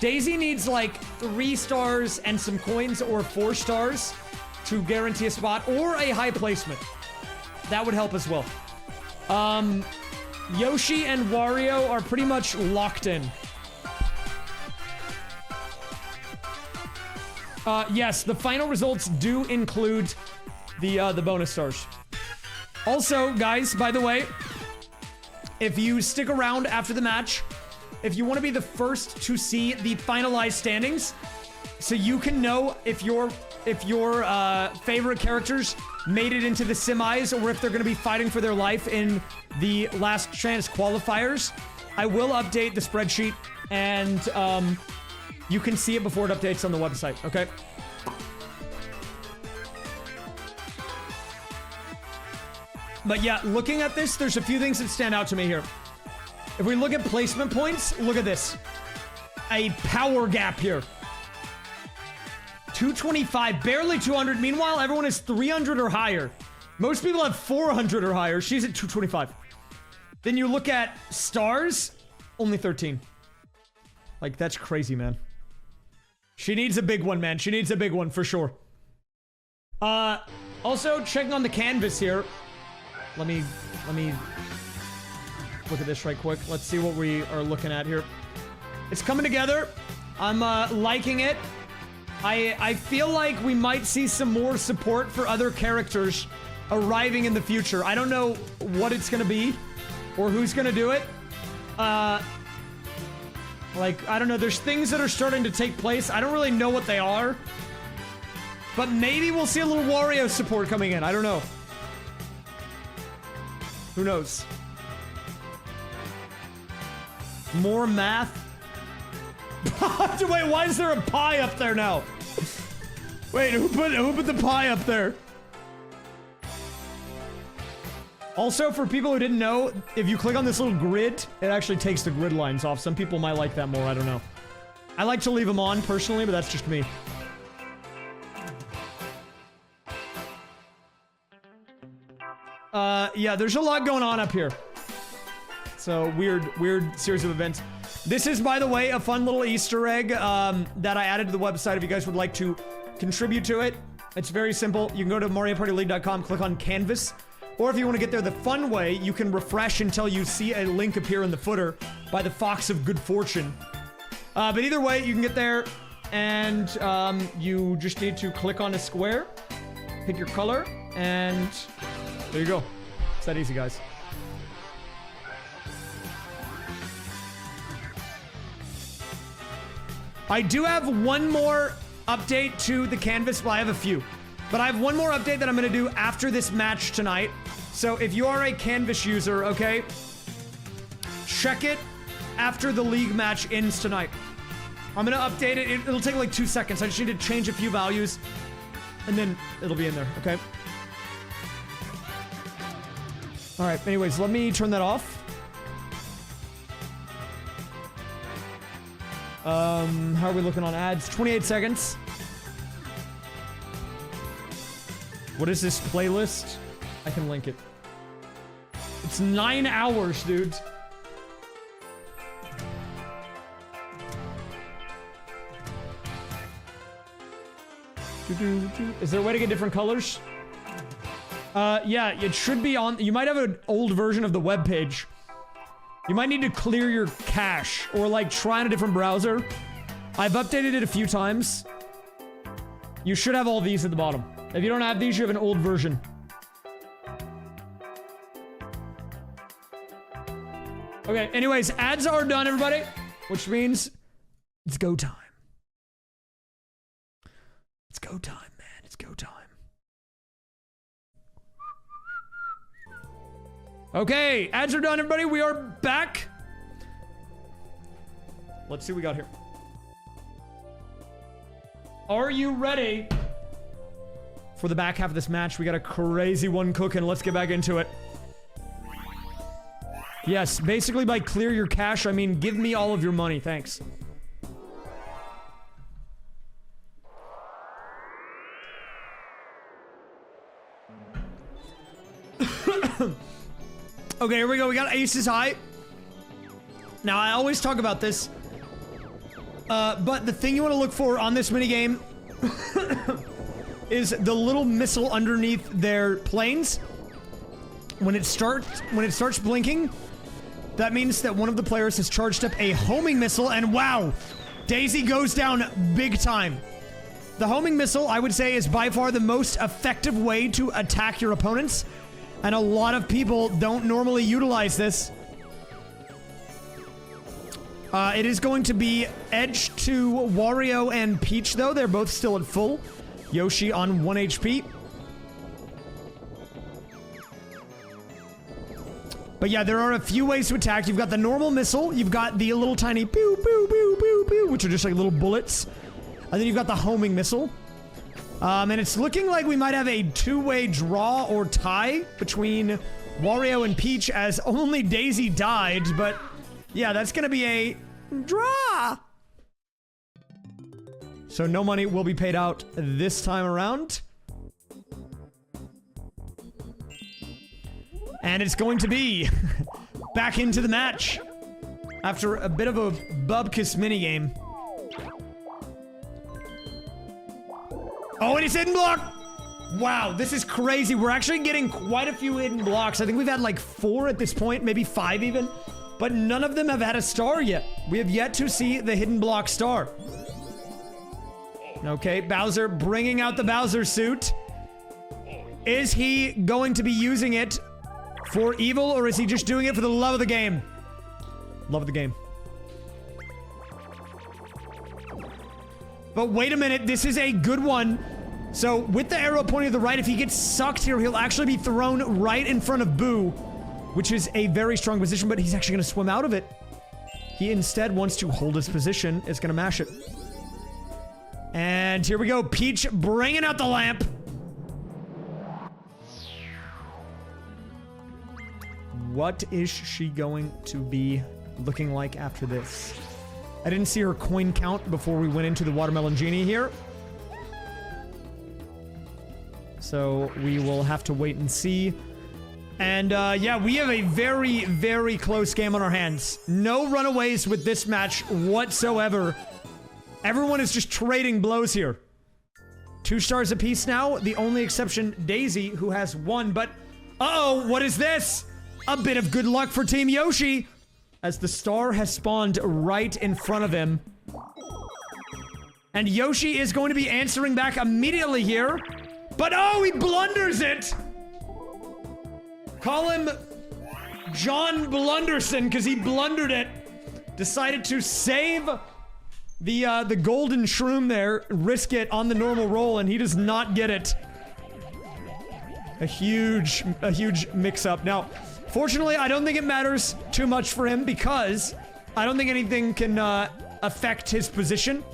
Daisy needs like 3 stars and some coins or 4 stars to guarantee a spot or a high placement. That would help as well. Yoshi and Wario are pretty much locked in. Yes, the final results do include the bonus stars. Also, guys, by the way, if you stick around after the match, if you want to be the first to see the finalized standings, so you can know if your favorite characters made it into the semis or if they're going to be fighting for their life in the last chance qualifiers, I will update the spreadsheet and you can see it before it updates on the website, okay? But yeah, looking at this, there's a few things that stand out to me here. If we look at placement points, look at this. A power gap here. 225, barely 200. Meanwhile, everyone is 300 or higher. Most people have 400 or higher. She's at 225. Then you look at stars, only 13. Like, that's crazy, man. She needs a big one, man. She needs a big one for sure. Also, checking on the canvas here. Let me look at this right quick. Let's see what we are looking at here. It's coming together. I'm liking it. I feel like we might see some more support for other characters arriving in the future. I don't know what it's gonna be or who's gonna do it. Like, I don't know. There's things that are starting to take place. I don't really know what they are. But maybe we'll see a little Wario support coming in. I don't know. Who knows? More math. Wait, why is there a pie up there now? Wait, who put the pie up there? Also, for people who didn't know, if you click on this little grid, it actually takes the grid lines off. Some people might like that more, I don't know. I like to leave them on personally, but that's just me. Yeah, there's a lot going on up here. So, weird series of events. This is, by the way, a fun little Easter egg that I added to the website if you guys would like to contribute to it. It's very simple. You can go to MarioPartyLeague.com, click on Canvas. Or if you want to get there the fun way, you can refresh until you see a link appear in the footer by the Fox of Good Fortune. But either way, you can get there and you just need to click on a square, pick your color, and there you go. It's that easy, guys. I do have one more update to the canvas. Well, I have a few. But I have one more update that I'm going to do after this match tonight. So if you are a canvas user, okay, check it after the league match ends tonight. I'm going to update it. It'll take like 2 seconds. I just need to change a few values and then it'll be in there, okay? All right, anyways, let me turn that off. How are we looking on ads? 28 seconds. What is this playlist? I can link it. It's 9 hours, dude. Is there a way to get different colors? Yeah, it should be on. You might have an old version of the web page. You might need to clear your cache or like try on a different browser. I've updated it a few times. You should have all these at the bottom. If you don't have these, you have an old version. Okay, anyways, ads are done, everybody. Which means it's go time. It's go time, man. It's go time. Okay, ads are done, everybody. We are back. Let's see what we got here. Are you ready for the back half of this match? We got a crazy one cooking. Let's get back into it. Yes, basically by clear your cache, I mean give me all of your money. Thanks. Okay, here we go. We got aces high. Now, I always talk about this. But the thing you want to look for on this minigame is the little missile underneath their planes. When it starts blinking, that means that one of the players has charged up a homing missile, and wow, Daisy goes down big time. The homing missile, I would say, is by far the most effective way to attack your opponents, and a lot of people don't normally utilize this. It is going to be edge to Wario and Peach, though. They're both still at full. Yoshi on 1 HP. But yeah, there are a few ways to attack. You've got the normal missile. You've got the little tiny pew, pew, pew, pew, pew, which are just like little bullets. And then you've got the homing missile. And it's looking like we might have a two-way draw or tie between Wario and Peach, as only Daisy died. But yeah, that's going to be a draw. So no money will be paid out this time around. And it's going to be back into the match after a bit of a bubkiss minigame. Oh, and it's hidden block! Wow, this is crazy. We're actually getting quite a few hidden blocks. I think we've had like 4 at this point, maybe 5 even. But none of them have had a star yet. We have yet to see the hidden block star. Okay, Bowser bringing out the Bowser suit. Is he going to be using it for evil, or is he just doing it for the love of the game? Love of the game. But wait a minute, this is a good one. So, with the arrow pointing to the right, if he gets sucked here, he'll actually be thrown right in front of Boo, which is a very strong position, but he's actually going to swim out of it. He instead wants to hold his position, is going to mash it. And here we go, Peach bringing out the lamp. What is she going to be looking like after this? I didn't see her coin count before we went into the Watermelon Genie here. So we will have to wait and see. And yeah, we have a very, very close game on our hands. No runaways with this match whatsoever. Everyone is just trading blows here. 2 stars apiece now. The only exception, Daisy, who has 1. But, uh-oh, what is this? A bit of good luck for Team Yoshi, as the star has spawned right in front of him. And Yoshi is going to be answering back immediately here. But, oh, he blunders it! Call him John Blunderson, because he blundered it. Decided to save the golden shroom there, risk it on the normal roll, and he does not get it. A huge mix-up. Now, fortunately, I don't think it matters too much for him, because I don't think anything can affect his position.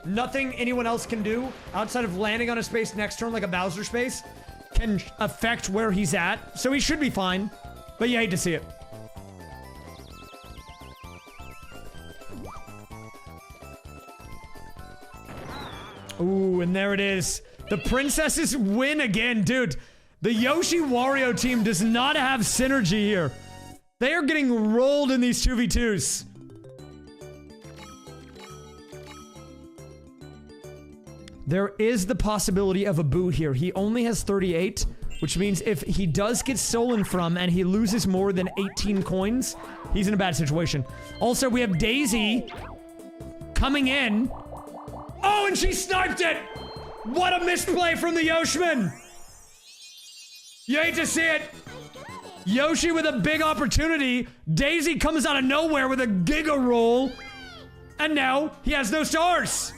Nothing anyone else can do, outside of landing on a space next turn like a Bowser space, can affect where he's at. So he should be fine. But you hate to see it. Ooh, and there it is. The princesses win again, dude. The Yoshi Wario team does not have synergy here. They are getting rolled in these 2v2s. There is the possibility of a Boo here. He only has 38, which means if he does get stolen from and he loses more than 18 coins, he's in a bad situation. Also, we have Daisy coming in. Oh, and she sniped it! What a misplay from the Yoshman! You hate to see it. Yoshi with a big opportunity. Daisy comes out of nowhere with a giga roll. And now he has no stars.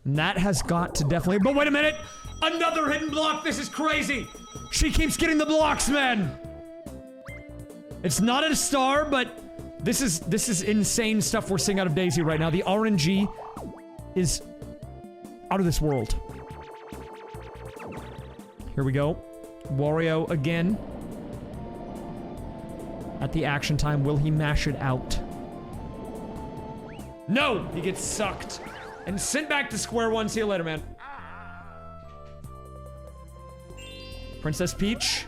And that has got to definitely... But wait a minute! Another hidden block! This is crazy! She keeps getting the blocks, man! It's not a star, but this is insane stuff we're seeing out of Daisy right now. The RNG is out of this world. Here we go. Wario again. At the action time, will he mash it out? No! He gets sucked. And sent back to square one. See you later, man. Princess Peach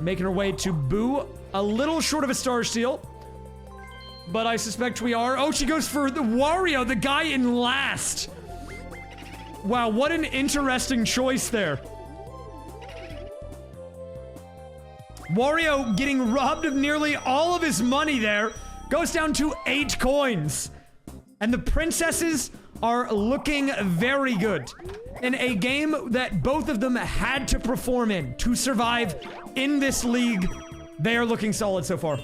making her way to Boo. A little short of a star steal. But I suspect we are. Oh, she goes for the Wario, the guy in last. Wow, what an interesting choice there. Wario getting robbed of nearly all of his money there. Goes down to 8 coins. And the princesses are looking very good. In a game that both of them had to perform in to survive in this league, they are looking solid so far.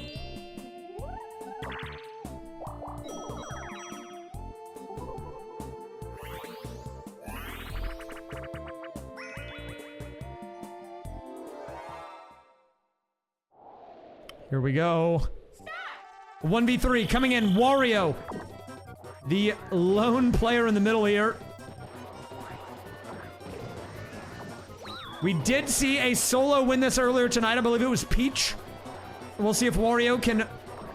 Here we go. 1v3 coming in. Wario, the lone player in the middle here. We did see a solo win this earlier tonight. I believe it was Peach. We'll see if Wario can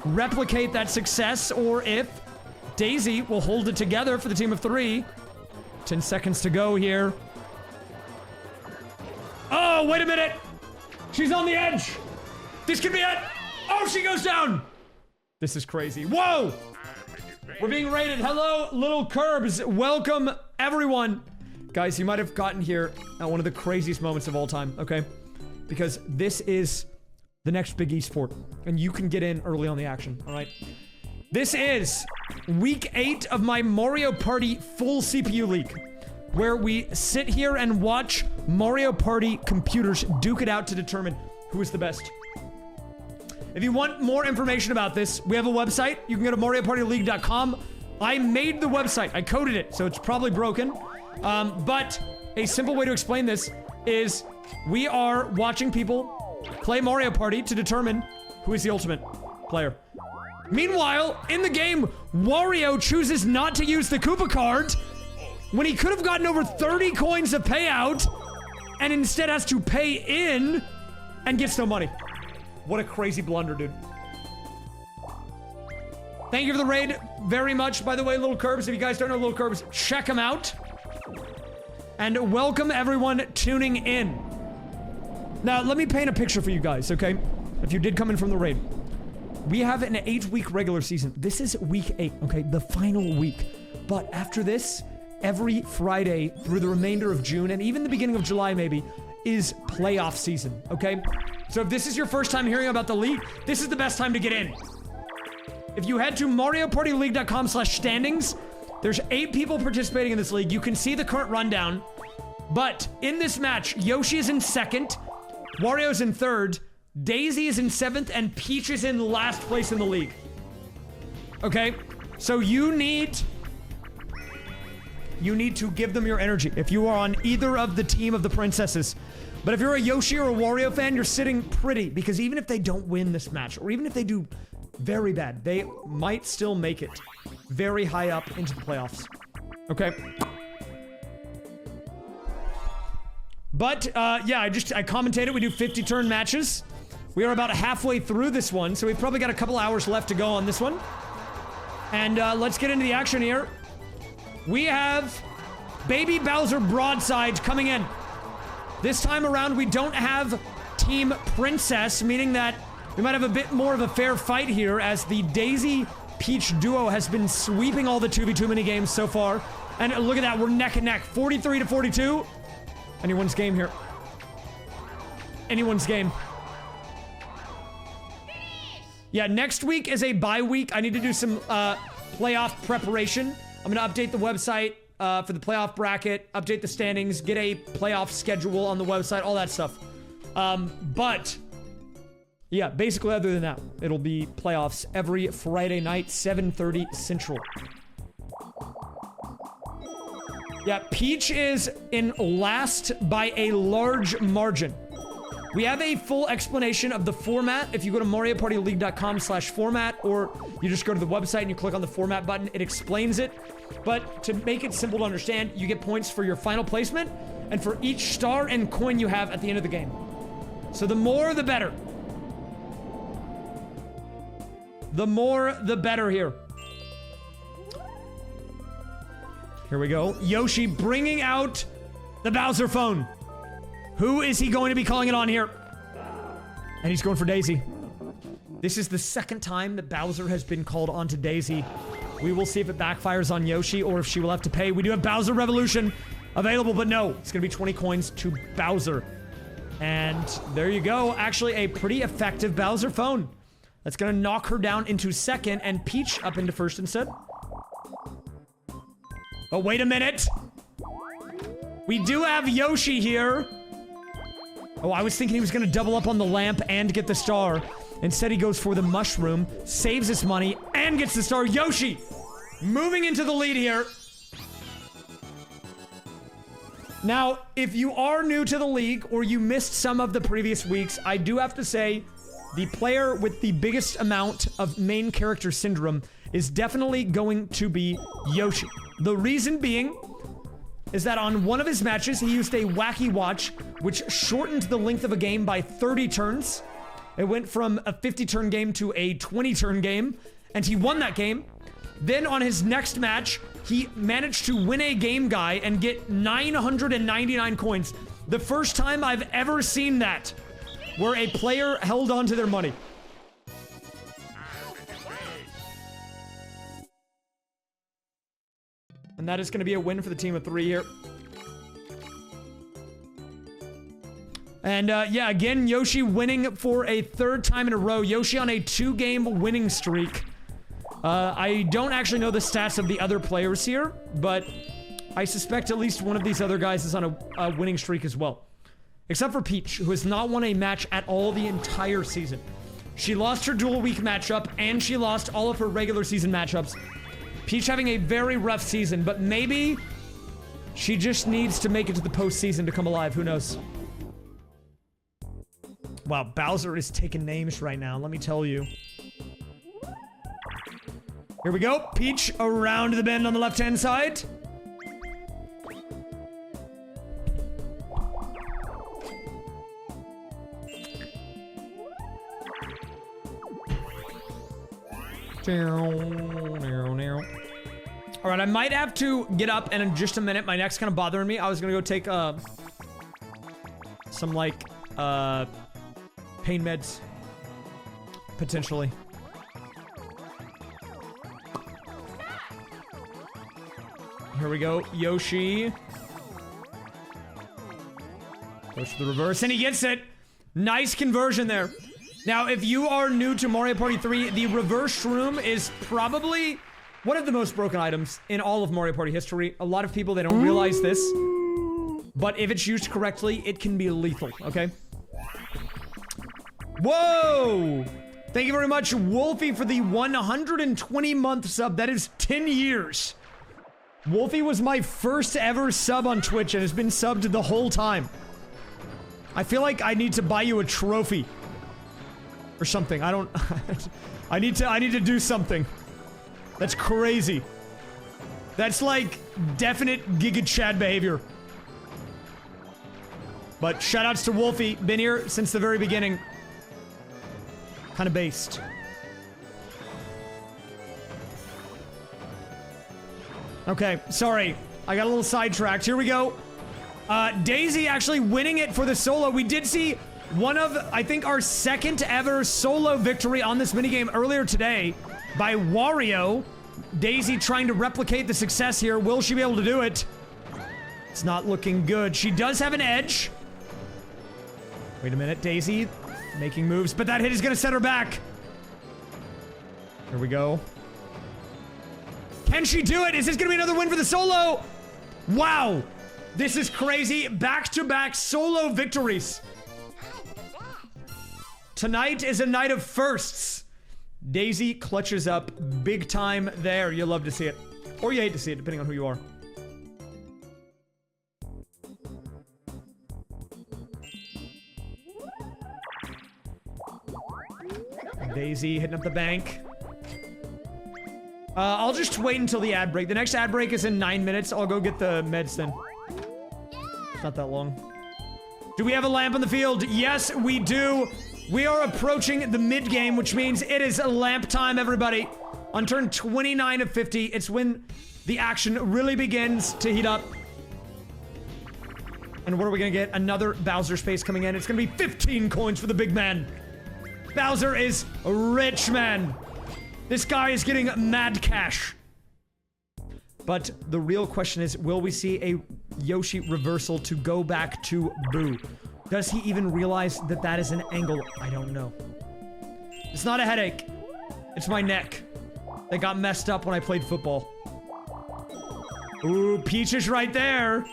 replicate that success or if Daisy will hold it together for the team of 3. 10 seconds to go here. Oh, wait a minute. She's on the edge. This could be it. Oh, she goes down. This is crazy. Whoa. We're being raided. Hello, little Curbs. Welcome, everyone. Guys, you might have gotten here at one of the craziest moments of all time, okay? Because this is the next big esport, and you can get in early on the action, all right? This is week 8 of my Mario Party full CPU league, where we sit here and watch Mario Party computers duke it out to determine who is the best. If you want more information about this, we have a website. You can go to MarioPartyLeague.com. I made the website. I coded it, so it's probably broken. But a simple way to explain this is we are watching people play Mario Party to determine who is the ultimate player. Meanwhile, in the game, Wario chooses not to use the Koopa card when he could have gotten over 30 coins of payout and instead has to pay in and gets no money. What a crazy blunder, dude. Thank you for the raid very much. By the way, Little Curbs, if you guys don't know Little Curbs, check him out. And welcome everyone tuning in. Now, let me paint a picture for you guys, okay? If you did come in from the raid. We have an 8-week regular season. This is week 8, okay? The final week. But after this, every Friday through the remainder of June, and even the beginning of July maybe, is playoff season, okay? So if this is your first time hearing about the league, this is the best time to get in. If you head to MarioPartyLeague.com/standings, there's 8 people participating in this league. You can see the current rundown. But in this match, Yoshi is in 2nd, Wario's in 3rd, Daisy is in 7th, and Peach is in last place in the league. Okay? So you need to give them your energy if you are on either of the team of the princesses. But if you're a Yoshi or a Wario fan, you're sitting pretty, because even if they don't win this match, or even if they do very bad, they might still make it very high up into the playoffs. Okay? But, yeah, I commentated. We do 50-turn matches. We are about halfway through this one, so we've probably got a couple hours left to go on this one. And, let's get into the action here. We have Baby Bowser Broadside coming in. This time around, we don't have Team Princess, meaning that we might have a bit more of a fair fight here, as the Daisy-Peach duo has been sweeping all the 2v2 minigames so far. And look at that, we're neck and neck, 43-42. Anyone's game here. Anyone's game. Yeah, next week is a bye week. I need to do some playoff preparation. I'm gonna update the website for the playoff bracket, update the standings, get a playoff schedule on the website, all that stuff. But yeah, basically other than that, it'll be playoffs every Friday night, 7:30 Central. Yeah, Peach is in last by a large margin. We have a full explanation of the format. If you go to MarioPartyLeague.com/format, or you just go to the website and you click on the format button, it explains it. But to make it simple to understand, you get points for your final placement and for each star and coin you have at the end of the game. So the more, the better. The more, the better here. Here we go. Yoshi bringing out the Bowser phone. Who is he going to be calling it on here? And he's going for Daisy. This is the second time that Bowser has been called onto Daisy. We will see if it backfires on Yoshi or if she will have to pay. We do have Bowser Revolution available, but no. It's going to be 20 coins to Bowser. And there you go. Actually, a pretty effective Bowser phone. That's going to knock her down into second and Peach up into first instead. Oh, wait a minute. We do have Yoshi here. Oh, I was thinking he was going to double up on the lamp and get the star. Instead, he goes for the mushroom, saves his money, and gets the star. Yoshi moving into the lead here. Now, if you are new to the league or you missed some of the previous weeks, I do have to say the player with the biggest amount of main character syndrome is definitely going to be Yoshi. The reason being is that on one of his matches, he used a wacky watch, which shortened the length of a game by 30 turns. It went from a 50-turn game to a 20-turn game, and he won that game. Then on his next match, he managed to win a game guy and get 999 coins. The first time I've ever seen that, where a player held on to their money. And that is going to be a win for the team of 3 here. And yeah, again, Yoshi winning for a 3rd time in a row. Yoshi on a 2-game winning streak. I don't actually know the stats of the other players here, but I suspect at least one of these other guys is on a winning streak as well. Except for Peach, who has not won a match at all the entire season. She lost her dual week matchup, and she lost all of her regular season matchups. Peach having a very rough season, but maybe she just needs to make it to the postseason to come alive. Who knows? Wow, Bowser is taking names right now, let me tell you. Here we go. Peach around the bend on the left-hand side. Alright, I might have to get up, and in just a minute, my neck's kind of bothering me. I was gonna go take, some, like, pain meds. Potentially. Here we go. Yoshi. Goes to the reverse, and he gets it. Nice conversion there. Now, if you are new to Mario Party 3, the reverse shroom is probably one of the most broken items in all of Mario Party history. A lot of people, they don't realize this. But if it's used correctly, it can be lethal, okay? Whoa! Thank you very much, Wolfie, for the 120-month sub. That is 10 years. Wolfie was my first ever sub on Twitch and has been subbed the whole time. I feel like I need to buy you a trophy. Or something. I don't... I need to do something. That's crazy. That's like definite Giga Chad behavior. But shoutouts to Wolfie. Been here since the very beginning. Kind of based. Okay, sorry. I got a little sidetracked. Here we go. Daisy actually winning it for the solo. We did see one of, I think, our 2nd ever solo victory on this minigame earlier today by Wario. Daisy trying to replicate the success here. Will she be able to do it? It's not looking good. She does have an edge. Wait a minute, Daisy making moves, but that hit is gonna set her back. Here we go. Can she do it? Is this gonna be another win for the solo? Wow. This is crazy. Back-to-back solo victories. Tonight is a night of firsts. Daisy clutches up big time there. You love to see it. Or you hate to see it, depending on who you are. Daisy hitting up the bank. I'll just wait until the ad break. The next ad break is in 9 minutes. I'll go get the meds then. It's not that long. Do we have a lamp on the field? Yes, we do. We are approaching the mid-game, which means it is lamp time, everybody. On turn 29 of 50, it's when the action really begins to heat up. And what are we gonna get? Another Bowser space coming in. It's gonna be 15 coins for the big man. Bowser is rich, man. This guy is getting mad cash. But the real question is, will we see a Yoshi reversal to go back to Boo? Does he even realize that that is an angle? I don't know. It's not a headache. It's my neck. That got messed up when I played football. Ooh, Peach is right there.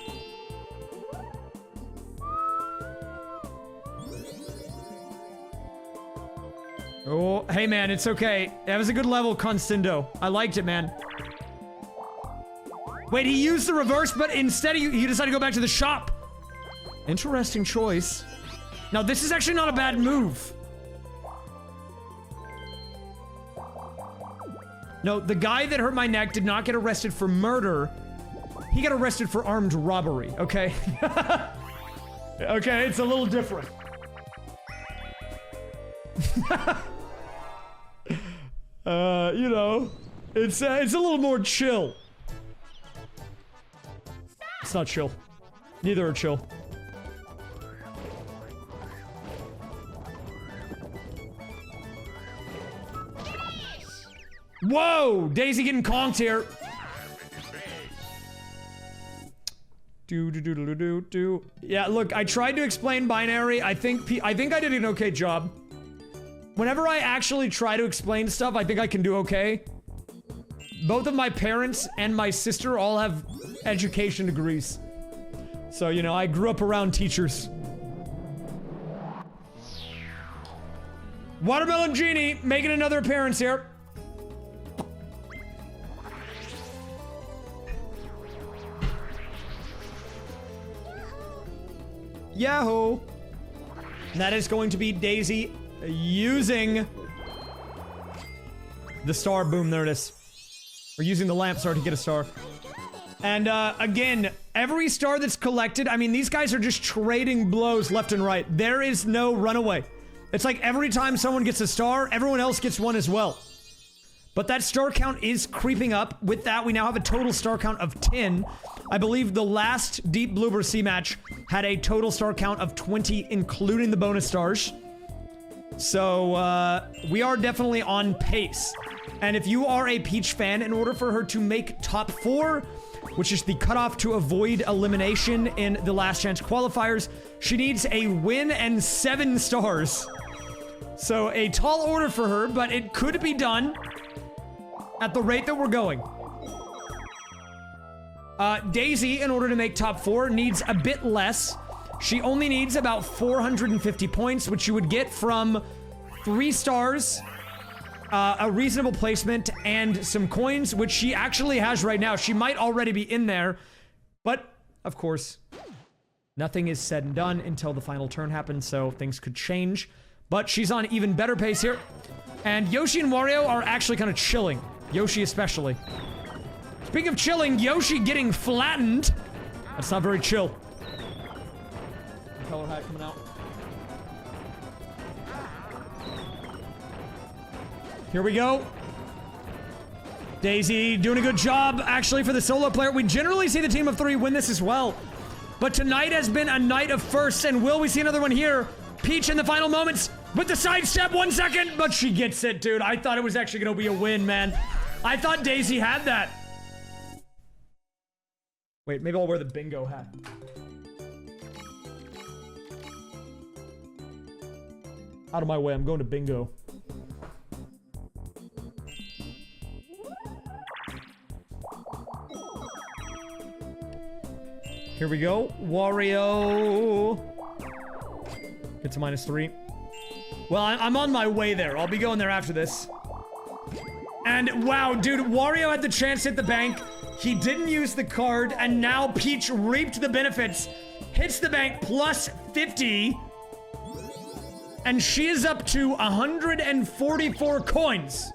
Oh, hey man, it's okay. That was a good level, Constindo. I liked it, man. Wait, he used the reverse, but instead he decided to go back to the shop. Interesting choice. Now, this is actually not a bad move. No, the guy that hurt my neck did not get arrested for murder. He got arrested for armed robbery, okay? Okay, it's a little different. You know, it's a little more chill. It's not chill. Neither are chill. Whoa! Daisy getting conked here. Do. Yeah, look, I tried to explain binary. I think I did an okay job. Whenever I actually try to explain stuff, I think I can do okay. Both of my parents and my sister all have education degrees. So, you know, I grew up around teachers. Watermelon Genie making another appearance here. Yahoo! That is going to be Daisy using the star. Boom, there it is. Or using the lamp star to get a star. And, again, every star that's collected, I mean, these guys are just trading blows left and right. There is no runaway. It's like every time someone gets a star, everyone else gets one as well. But that star count is creeping up. With that, we now have a total star count of 10. I believe the last Deep Bloober Sea match had a total star count of 20, including the bonus stars. So, we are definitely on pace. And if you are a Peach fan, in order for her to make top 4, which is the cutoff to avoid elimination in the last chance qualifiers, she needs a win and 7 stars. So, a tall order for her, but it could be done at the rate that we're going. Daisy, in order to make top 4, needs a bit less. She only needs about 450 points, which you would get from 3 stars, a reasonable placement, and some coins, which she actually has right now. She might already be in there, but, of course, nothing is said and done until the final turn happens, so things could change. But she's on even better pace here. And Yoshi and Wario are actually kind of chilling. Yoshi especially. Speaking of chilling, Yoshi getting flattened. That's not very chill. Color hat coming out. Here we go. Daisy doing a good job, actually, for the solo player. We generally see the team of 3 win this as well. But tonight has been a night of firsts, and will we see another one here? Peach in the final moments with the sidestep, 1 second, but she gets it, dude. I thought it was actually going to be a win, man. I thought Daisy had that. Wait, maybe I'll wear the bingo hat. Out of my way, I'm going to bingo. Here we go. Wario gets a -3. Well, I'm on my way there. I'll be going there after this. And wow, dude, Wario had the chance to hit the bank. He didn't use the card, and now Peach reaped the benefits. Hits the bank plus 50. And she is up to 144 coins.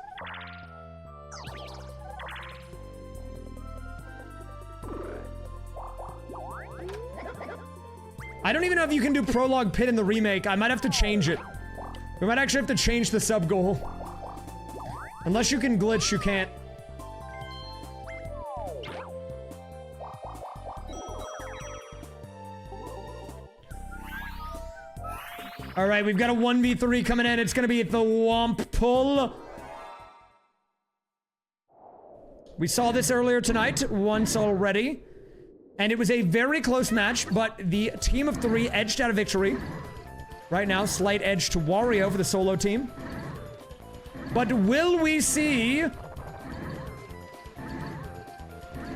I don't even know if you can do Prologue Pit in the remake. I might have to change it. We might actually have to change the sub goal. Unless you can glitch, you can't. All right, we've got a 1v3 coming in. It's going to be the Womp Pull. We saw this earlier tonight once already. And it was a very close match, but the team of 3 edged out a victory. Right now, slight edge to Wario for the solo team. But will we see...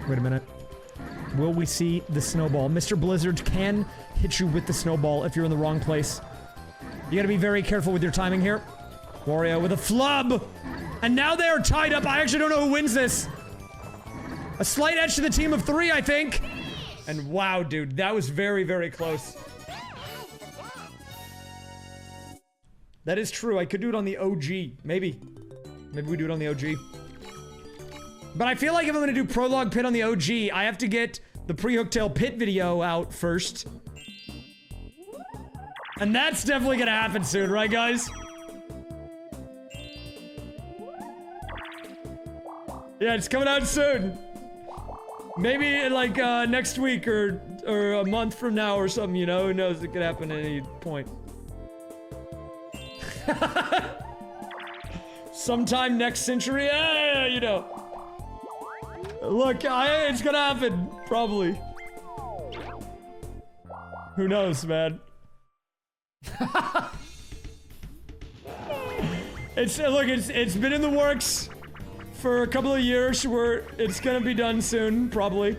Wait a minute. Will we see the snowball? Mr. Blizzard can hit you with the snowball if you're in the wrong place. You gotta be very careful with your timing here. Wario with a flub! And now they are tied up. I actually don't know who wins this. A slight edge to the team of 3, I think. And wow, dude, that was very, very close. That is true. I could do it on the OG. Maybe. Maybe we do it on the OG. But I feel like if I'm gonna do Prologue Pit on the OG, I have to get the pre-Hooktail Pit video out first. And that's definitely gonna happen soon, right, guys? Yeah, it's coming out soon. Maybe like next week or a month from now or something, you know? Who knows? It could happen at any point. Sometime next century, you know. Look, it's gonna happen, probably. Who knows, man? It's been in the works for a couple of years. It's gonna be done soon, probably.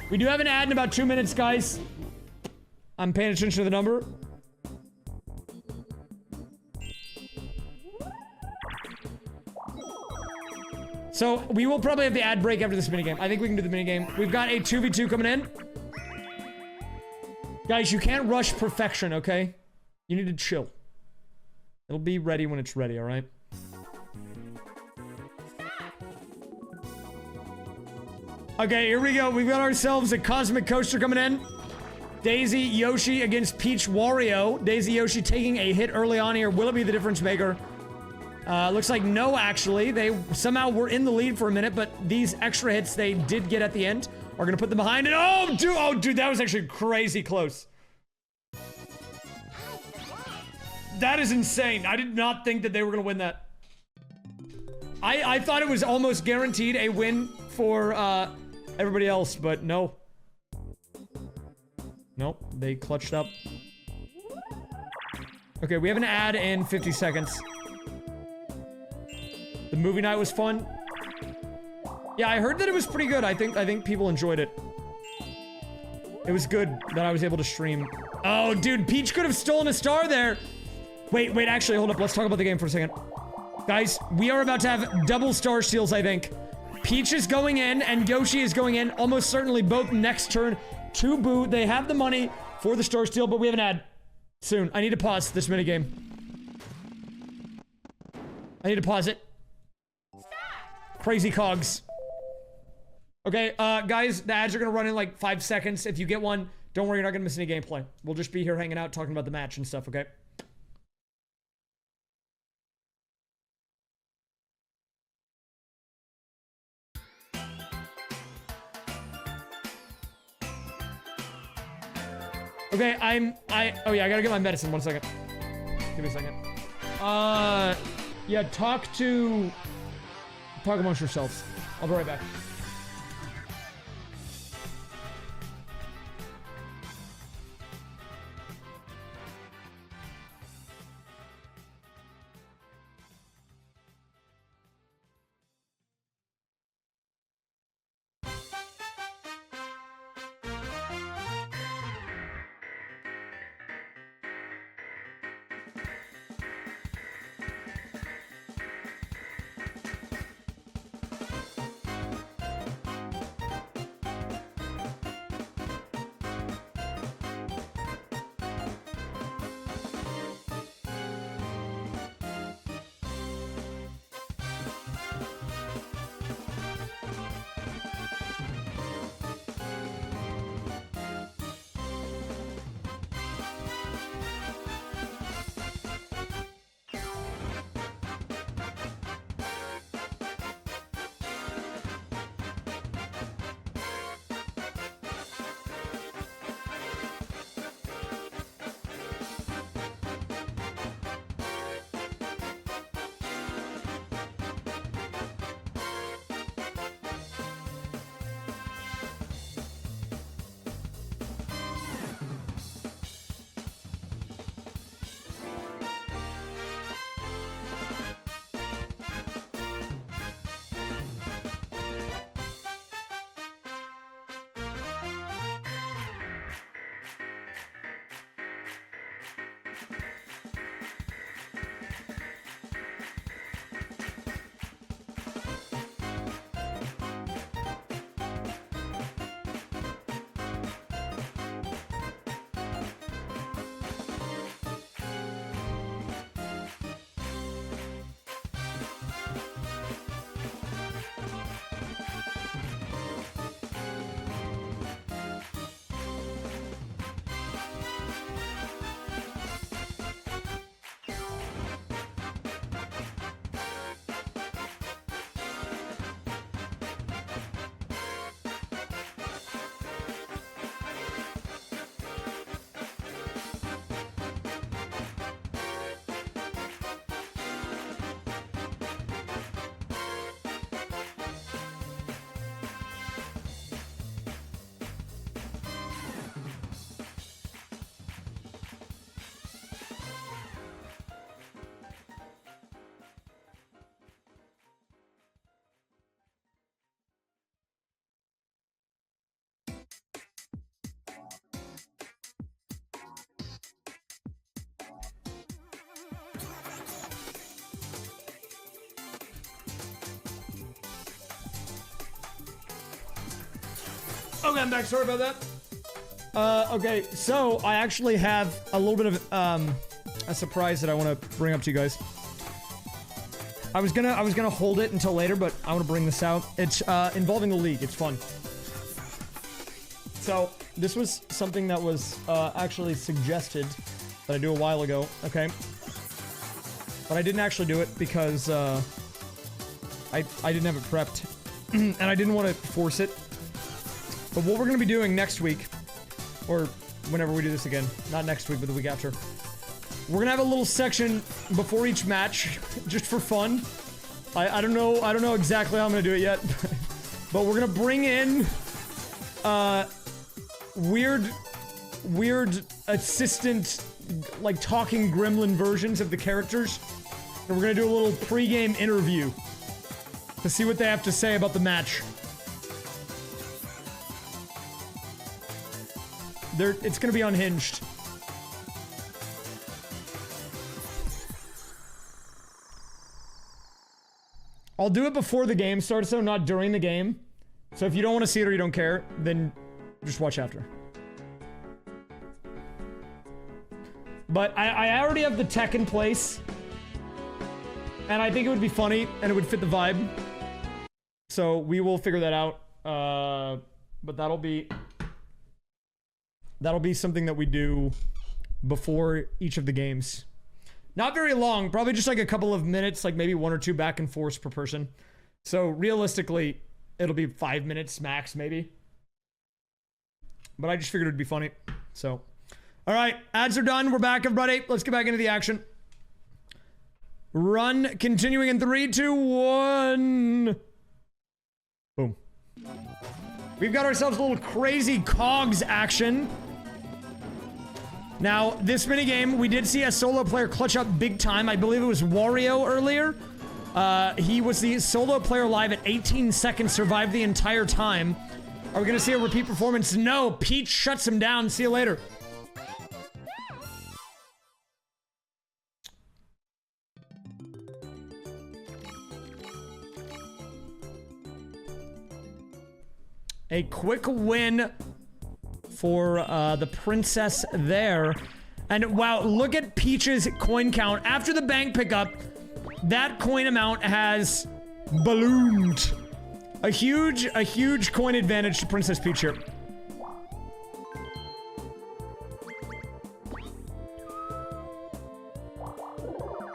We do have an ad in about 2 minutes, guys. I'm paying attention to the number. So, we will probably have the ad break after this minigame. I think we can do the minigame. We've got a 2v2 coming in. Guys, you can't rush perfection, okay? You need to chill. It'll be ready when it's ready, alright? Okay, here we go. We've got ourselves a Cosmic Coaster coming in. Daisy, Yoshi against Peach, Wario. Daisy, Yoshi taking a hit early on here. Will it be the difference maker? Looks like no, actually. They somehow were in the lead for a minute, but these extra hits they did get at the end are gonna put them behind it. Oh, dude, that was actually crazy close. That is insane. I did not think that they were gonna win that. I thought it was almost guaranteed a win for, everybody else, but no. Nope, they clutched up. Okay, we have an ad in 50 seconds. The movie night was fun. Yeah, I heard that it was pretty good. I think people enjoyed it. It was good that I was able to stream. Oh, dude, Peach could have stolen a star there. Wait, actually, hold up. Let's talk about the game for a second. Guys, we are about to have double star steals, I think. Peach is going in, and Yoshi is going in. Almost certainly both next turn to Boo. They have the money for the star steal, but we have an ad soon. I need to pause this minigame. I need to pause it. Crazy cogs. Okay, guys, the ads are gonna run in like 5 seconds. If you get one, don't worry, you're not gonna miss any gameplay. We'll just be here hanging out, talking about the match and stuff, okay? Okay, oh yeah, I gotta get my medicine, 1 second. Give me a second. Yeah, talk amongst yourselves. I'll be right back. Okay, I'm back. Sorry about that. Okay, so I actually have a little bit of a surprise that I want to bring up to you guys. I was gonna hold it until later, but I want to bring this out. It's involving the league. It's fun. So this was something that was actually suggested that I do a while ago. Okay, but I didn't actually do it because I didn't have it prepped, and I didn't want to force it. But what we're gonna be doing next week, or whenever we do this again, not next week, but the week after, we're gonna have a little section before each match, just for fun. I don't know exactly how I'm gonna do it yet, but we're gonna bring in weird assistant, like talking gremlin versions of the characters, and we're gonna do a little pre-game interview to see what they have to say about the match. It's gonna be unhinged. I'll do it before the game starts, though, not during the game. So if you don't want to see it or you don't care, then just watch after. But I already have the tech in place. And I think it would be funny, and it would fit the vibe. So we will figure that out. But that'll be something that we do before each of the games. Not very long, probably just like a couple of minutes, like maybe 1 or 2 back and forth per person. So realistically, it'll be 5 minutes max, maybe. But I just figured it'd be funny. So, all right, ads are done. We're back, everybody. Let's get back into the action. Run, continuing in 3, 2, 1. Boom. We've got ourselves a little crazy cogs action. Now, this minigame, we did see a solo player clutch up big time. I believe it was Wario earlier. He was the solo player live at 18 seconds, survived the entire time. Are we going to see a repeat performance? No, Peach shuts him down. See you later. A quick win for the princess there. And wow, look at Peach's coin count. After the bank pickup, that coin amount has ballooned. A huge coin advantage to Princess Peach here.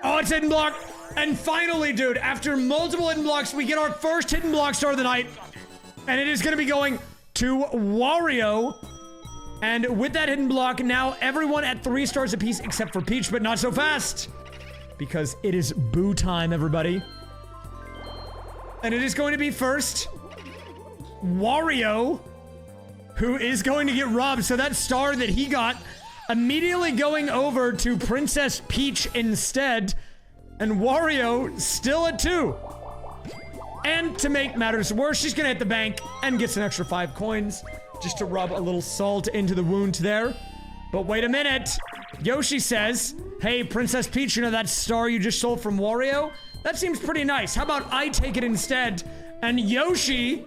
Oh, it's hidden block. And finally, dude, after multiple hidden blocks, we get our first hidden block star of the night. And it is going to be going to Wario. And with that hidden block, now everyone at 3 stars apiece except for Peach, but not so fast. Because it is boo time, everybody. And it is going to be first Wario, who is going to get robbed. So that star that he got immediately going over to Princess Peach instead. And Wario still at 2. And to make matters worse, she's gonna hit the bank and gets an extra 5 coins. Just to rub a little salt into the wound there. But wait a minute. Yoshi says, hey, Princess Peach, you know that star you just stole from Wario? That seems pretty nice. How about I take it instead? And Yoshi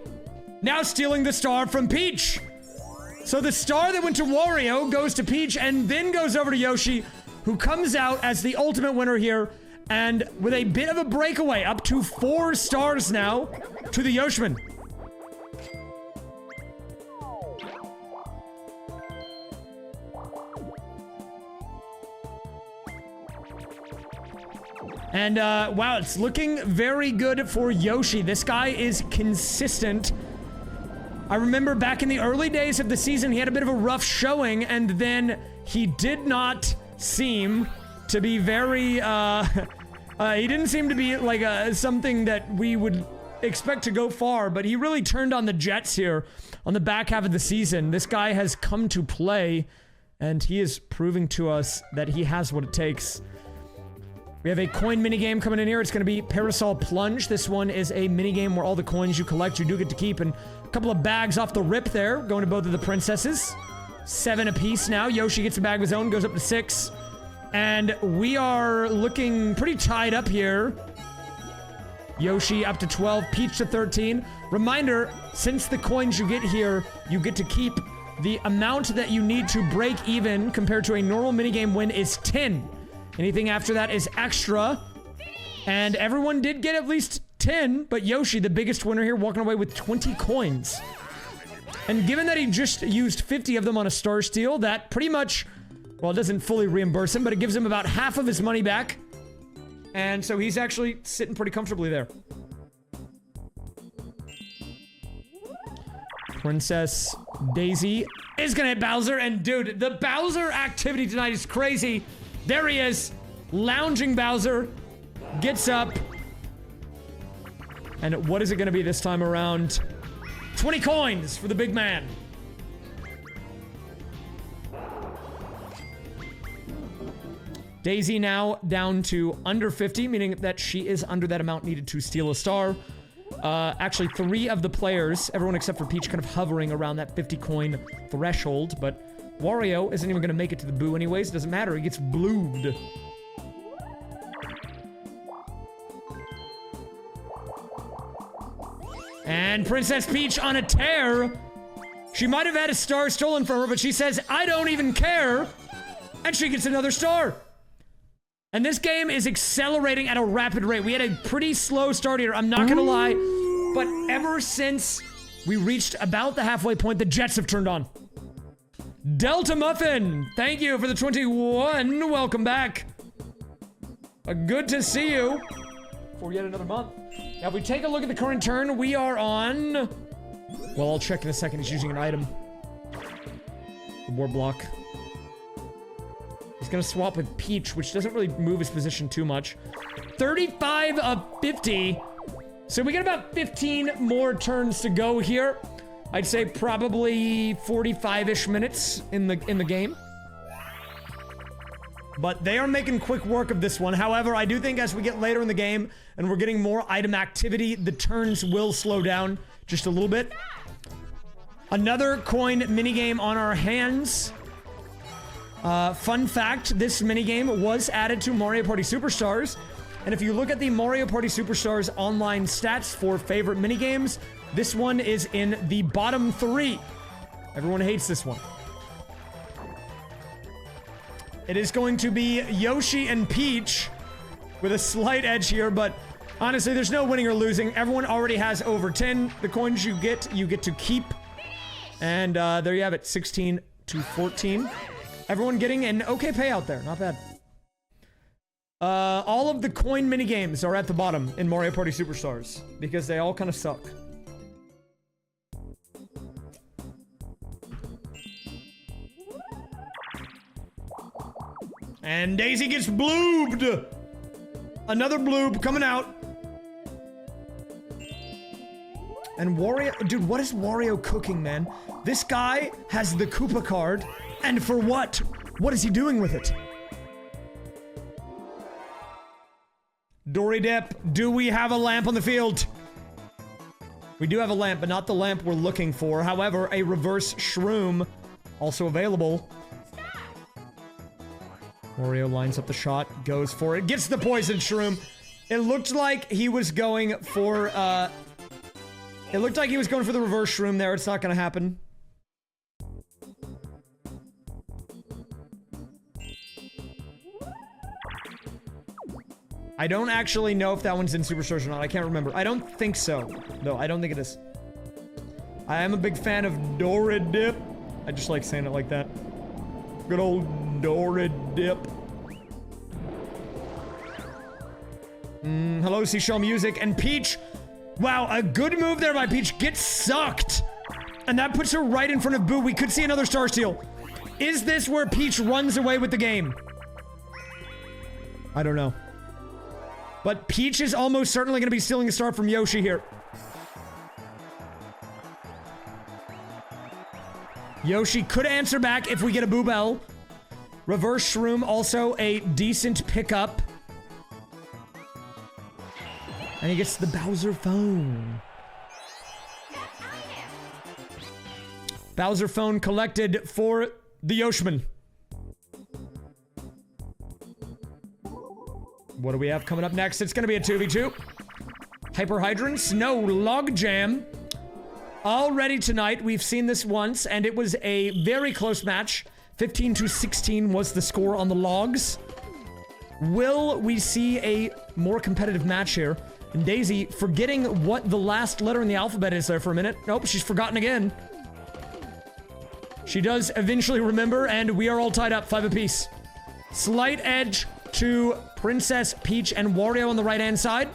now stealing the star from Peach. So the star that went to Wario goes to Peach and then goes over to Yoshi, who comes out as the ultimate winner here. And with a bit of a breakaway, up to 4 stars now to the Yoshiman. And, wow, it's looking very good for Yoshi. This guy is consistent. I remember back in the early days of the season, he had a bit of a rough showing, and then he did not seem to be very, he didn't seem to be, like, something that we would expect to go far, but he really turned on the jets here on the back half of the season. This guy has come to play, and he is proving to us that he has what it takes. We have a coin minigame coming in here. It's going to be Parasol Plunge. This one is a minigame where all the coins you collect, you do get to keep. And a couple of bags off the rip there, going to both of the princesses. 7 apiece now. Yoshi gets a bag of his own, goes up to 6. And we are looking pretty tied up here. Yoshi up to 12, Peach to 13. Reminder, since the coins you get here, you get to keep the amount that you need to break even compared to a normal minigame win is 10. Anything after that is extra. And everyone did get at least 10, but Yoshi, the biggest winner here, walking away with 20 coins. And given that he just used 50 of them on a Star Steal, that pretty much, well, it doesn't fully reimburse him, but it gives him about half of his money back. And so he's actually sitting pretty comfortably there. Princess Daisy is gonna hit Bowser, and dude, the Bowser activity tonight is crazy. There he is, lounging Bowser, gets up. And what is it gonna be this time around? 20 coins for the big man. Daisy now down to under 50, meaning that she is under that amount needed to steal a star. Actually, 3 of the players, everyone except for Peach, kind of hovering around that 50 coin threshold, but Wario isn't even gonna make it to the boo anyways. It doesn't matter, he gets bloobed. And Princess Peach on a tear. She might have had a star stolen from her, but she says, I don't even care. And she gets another star. And this game is accelerating at a rapid rate. We had a pretty slow start here, I'm not gonna lie. But ever since we reached about the halfway point, the jets have turned on. Delta Muffin, thank you for the 21. Welcome back. Good to see you for yet another month. Now, if we take a look at the current turn, we are on... Well, I'll check in a second. He's using an item. The war block. He's gonna swap with Peach, which doesn't really move his position too much. 35 of 50. So we got about 15 more turns to go here. I'd say probably 45-ish minutes in the game. But they are making quick work of this one. However, I do think as we get later in the game and we're getting more item activity, the turns will slow down just a little bit. Another coin minigame on our hands. Fun fact, this minigame was added to Mario Party Superstars. And if you look at the Mario Party Superstars online stats for favorite minigames, this one is in the bottom 3. Everyone hates this one. It is going to be Yoshi and Peach with a slight edge here, but honestly, there's no winning or losing. Everyone already has over 10. The coins you get to keep. And there you have it, 16 to 14. Everyone getting an okay payout there, not bad. All of the coin minigames are at the bottom in Mario Party Superstars because they all kind of suck. And Daisy gets bloobed! Another bloob coming out. And Wario... Dude, what is Wario cooking, man? This guy has the Koopa card. And for what? What is he doing with it? Dory Dip, do we have a lamp on the field? We do have a lamp, but not the lamp we're looking for. However, a reverse shroom also available. Wario lines up the shot, goes for it, gets the poison shroom. It looked like he was going for, it looked like he was going for the reverse shroom there. It's not gonna happen. I don't actually know if that one's in Superstars or not. I can't remember. I don't think so. No, I don't think it is. I am a big fan of Dory Dip. I just like saying it like that. Good old Dory Dip. Hello, Seashell Music. And Peach. Wow, a good move there by Peach. Gets sucked. And that puts her right in front of Boo. We could see another Star Steal. Is this where Peach runs away with the game? I don't know. But Peach is almost certainly going to be stealing a star from Yoshi here. Yoshi could answer back if we get a Boo Bell. Reverse Shroom, also a decent pickup. And he gets the Bowser phone. Bowser phone collected for the Yoshman. What do we have coming up next? It's going to be a 2v2. Hyperhydrants? No. Logjam. Already tonight, we've seen this once, and it was a very close match. 15-16 was the score on the logs. Will we see a more competitive match here? And Daisy, forgetting what the last letter in the alphabet is there for a minute. Nope, she's forgotten again. She does eventually remember, and we are all tied up, 5 apiece. Slight edge to Princess Peach and Wario on the right-hand side.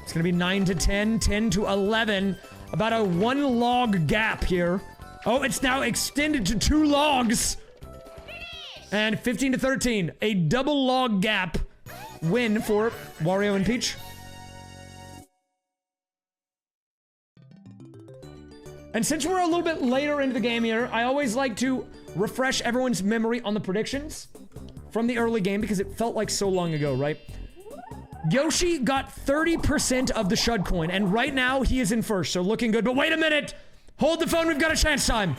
It's gonna be 9-10, 10-11. About a 1 log gap here. Oh, it's now extended to 2 logs. And 15-13, a double log gap win for Wario and Peach. And since we're a little bit later into the game here, I always like to refresh everyone's memory on the predictions from the early game because it felt like so long ago, right? Yoshi got 30% of the Shud coin, and right now he is in first, so looking good. But wait a minute! Hold the phone, we've got a chance time!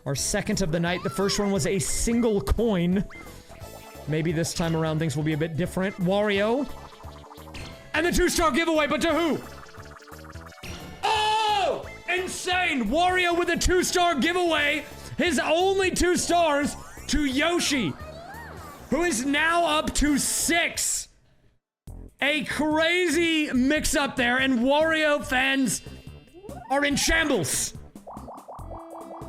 Our second of the night. The first one was a single coin. Maybe this time around things will be a bit different. Wario. And the 2-star giveaway, but to who? Oh! Insane! Wario with a 2-star giveaway. His only 2 stars to Yoshi, who is now up to 6. A crazy mix-up there, and Wario fans are in shambles.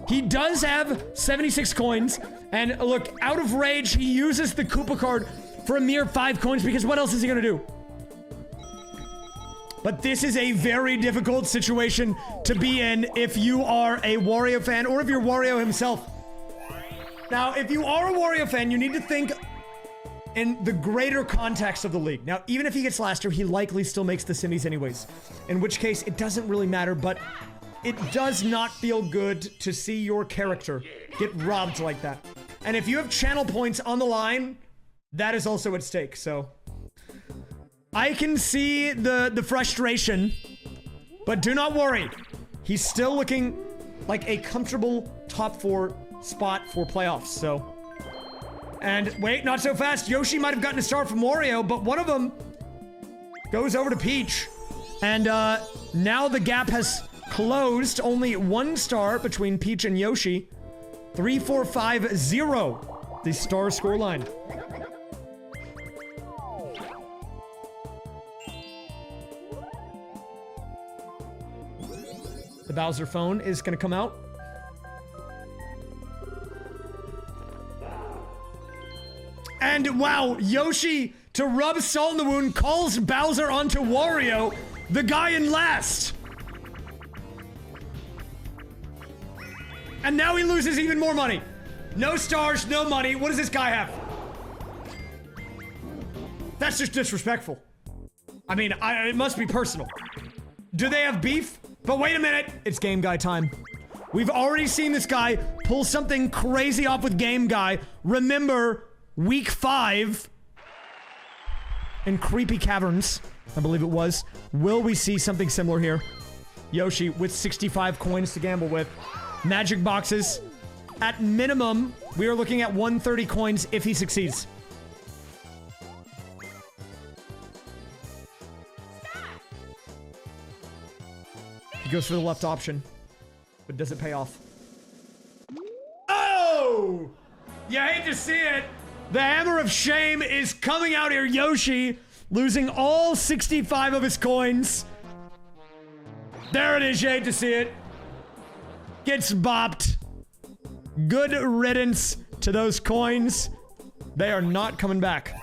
He does have 76 coins, and look, out of rage, he uses the Koopa card for a mere 5 coins, because what else is he gonna do? But this is a very difficult situation to be in if you are a Wario fan, or if you're Wario himself. Now, if you are a Wario fan, you need to think in the greater context of the league. Now, even if he gets last year, he likely still makes the semis anyways. In which case, it doesn't really matter, but it does not feel good to see your character get robbed like that. And if you have channel points on the line, that is also at stake, so... I can see the frustration, but do not worry. He's still looking like a comfortable top 4 spot for playoffs, so... And wait, not so fast. Yoshi might have gotten a star from Wario, but one of them goes over to Peach. And now the gap has closed. Only 1 star between Peach and Yoshi. 3-4-5-0, the star scoreline. The Bowser phone is gonna come out. And wow, Yoshi, to rub salt in the wound, calls Bowser onto Wario, the guy in last. And now he loses even more money. No stars, no money. What does this guy have? That's just disrespectful. I mean, it must be personal. Do they have beef? But wait a minute, it's Game Guy time. We've already seen this guy pull something crazy off with Game Guy. Remember, week 5 in Creepy Caverns, I believe it was. Will we see something similar here? Yoshi with 65 coins to gamble with. Magic boxes. At minimum, we are looking at 130 coins if he succeeds. He goes for the left option, but does it pay off? Oh! You hate to see it. The hammer of shame is coming out here. Yoshi losing all 65 of his coins. There it is. You hate to see it. Gets bopped. Good riddance to those coins. They are not coming back.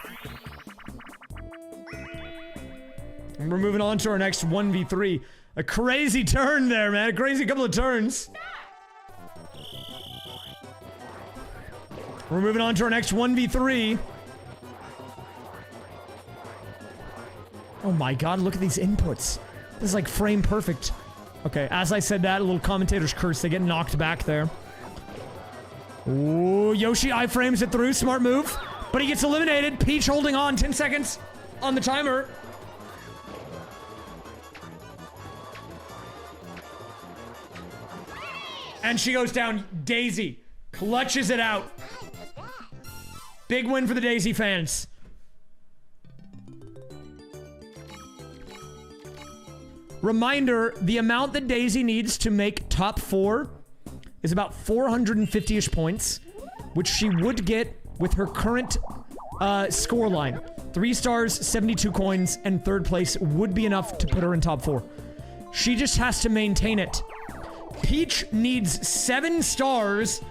And we're moving on to our next 1v3. A crazy turn there, man. A crazy couple of turns. We're moving on to our next 1v3. Oh my god, look at these inputs. This is like frame perfect. Okay, as I said that, a little commentator's curse. They get knocked back there. Ooh, Yoshi iframes it through. Smart move. But he gets eliminated. Peach holding on. 10 seconds on the timer. And she goes down. Daisy clutches it out. Big win for the Daisy fans. Reminder, the amount that Daisy needs to make top 4 is about 450-ish points, which she would get with her current score line. 3 stars, 72 coins, and 3rd place would be enough to put her in top 4. She just has to maintain it. Peach needs 7 stars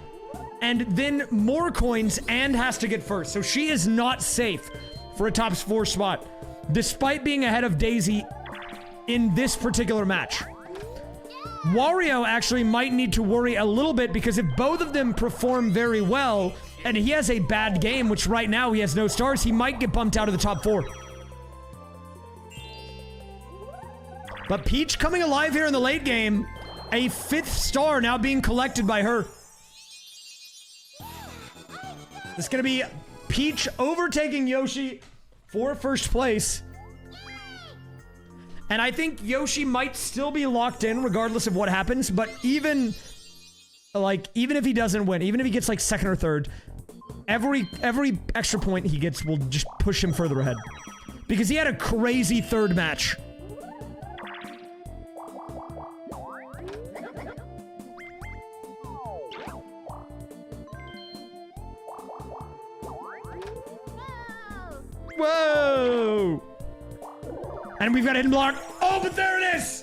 and then more coins and has to get first. So she is not safe for a top 4 spot, despite being ahead of Daisy in this particular match. Wario actually might need to worry a little bit, because if both of them perform very well and he has a bad game, which right now he has no stars, he might get bumped out of the top 4. But Peach coming alive here in the late game. A 5th star now being collected by her. This is gonna be Peach overtaking Yoshi for 1st place. And I think Yoshi might still be locked in regardless of what happens, but even if he doesn't win, even if he gets like 2nd or 3rd, every extra point he gets will just push him further ahead. Because he had a crazy 3rd match. Whoa! And we've got a hidden block. Oh, but there it is!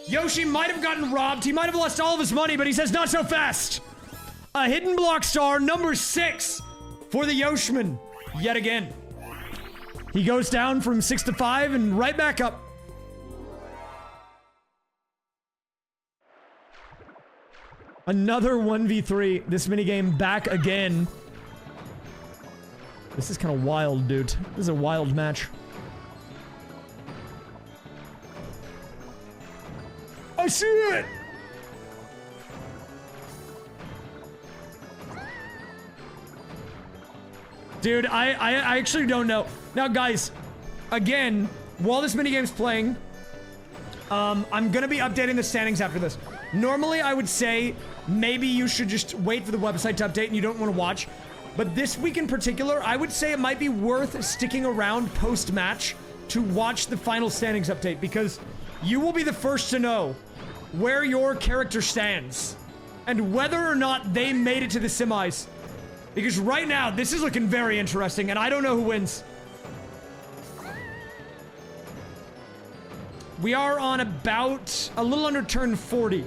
Yoshi might have gotten robbed. He might have lost all of his money, but he says, not so fast. A hidden block star, number 6 for the Yoshman. Yet again. He goes down from 6 to 5 and right back up. Another 1v3. This minigame back again. This is kind of wild, dude. This is a wild match. I see it! Dude, I actually don't know. Now, guys, again, while this minigame's playing, I'm gonna be updating the standings after this. Normally, I would say maybe you should just wait for the website to update and you don't want to watch. But this week in particular, I would say it might be worth sticking around post-match to watch the final standings update, because you will be the first to know where your character stands and whether or not they made it to the semis. Because right now, this is looking very interesting, and I don't know who wins. We are on about a little under turn 40.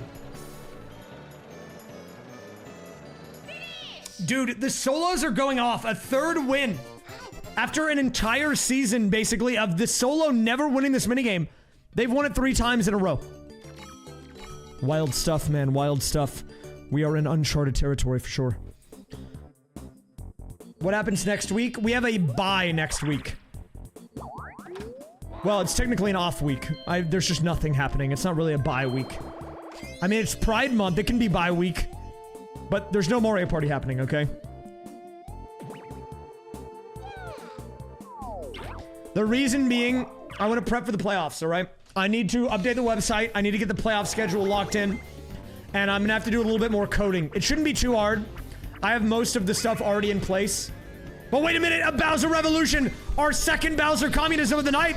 Dude, the solos are going off. A 3rd win. After an entire season, basically, of the solo never winning this minigame, they've won it 3 times in a row. Wild stuff, man. Wild stuff. We are in uncharted territory for sure. What happens next week? We have a bye next week. Well, it's technically an off week. There's just nothing happening. It's not really a bye week. I mean, it's Pride Month. It can be bye week. But there's no Mario Party happening, okay? The reason being, I want to prep for the playoffs, alright? I need to update the website. I need to get the playoff schedule locked in. And I'm gonna have to do a little bit more coding. It shouldn't be too hard. I have most of the stuff already in place. But wait a minute, a Bowser Revolution! Our 2nd Bowser Communism of the night!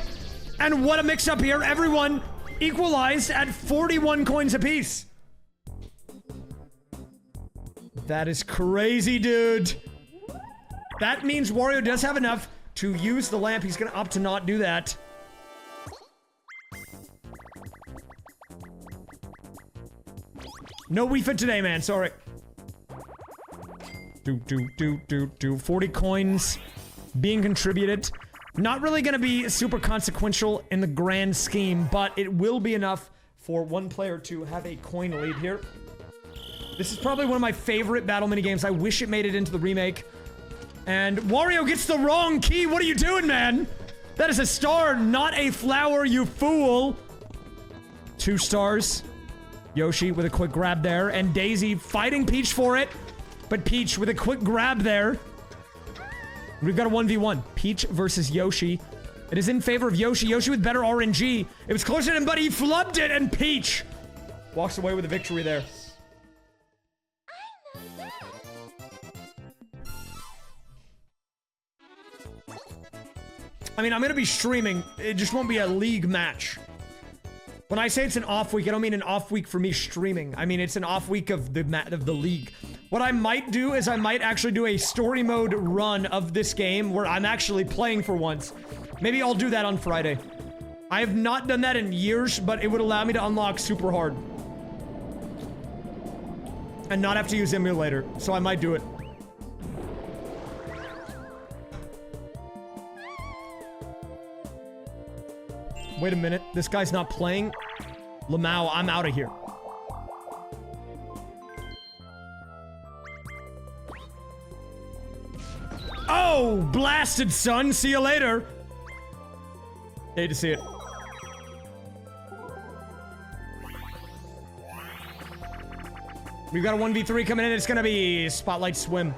And what a mix-up here. Everyone equalized at 41 coins apiece. That is crazy, dude. That means Wario does have enough to use the lamp. He's gonna opt to not do that. No Wii Fit today, man. Sorry. 40 coins being contributed. Not really gonna be super consequential in the grand scheme, but it will be enough for one player to have a coin lead here. This is probably one of my favorite battle minigames. I wish it made it into the remake. And Wario gets the wrong key. What are you doing, man? That is a star, not a flower, you fool. 2 stars. Yoshi with a quick grab there. And Daisy fighting Peach for it. But Peach with a quick grab there. We've got a 1v1. Peach versus Yoshi. It is in favor of Yoshi. Yoshi with better RNG. It was closer to him, but he flubbed it. And Peach walks away with a victory there. I mean, I'm gonna be streaming. It just won't be a league match. When I say it's an off week, I don't mean an off week for me streaming. I mean, it's an off week of the league. What I might do is I might actually do a story mode run of this game where I'm actually playing for once. Maybe I'll do that on Friday. I have not done that in years, but it would allow me to unlock super hard. And not have to use emulator, so I might do it. Wait a minute, this guy's not playing? Lamau, I'm out of here. Oh, blasted, son. See you later. Hate to see it. We've got a 1v3 coming in. It's gonna be Spotlight Swim.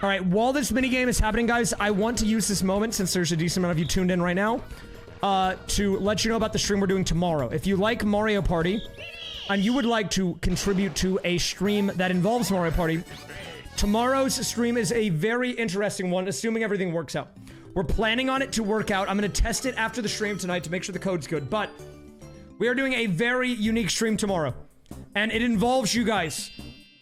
All right, while this minigame is happening, guys, I want to use this moment, since there's a decent amount of you tuned in right now, to let you know about the stream we're doing tomorrow. If you like Mario Party, and you would like to contribute to a stream that involves Mario Party, tomorrow's stream is a very interesting one, assuming everything works out. We're planning on it to work out. I'm going to test it after the stream tonight to make sure the code's good, but we are doing a very unique stream tomorrow, and it involves you guys.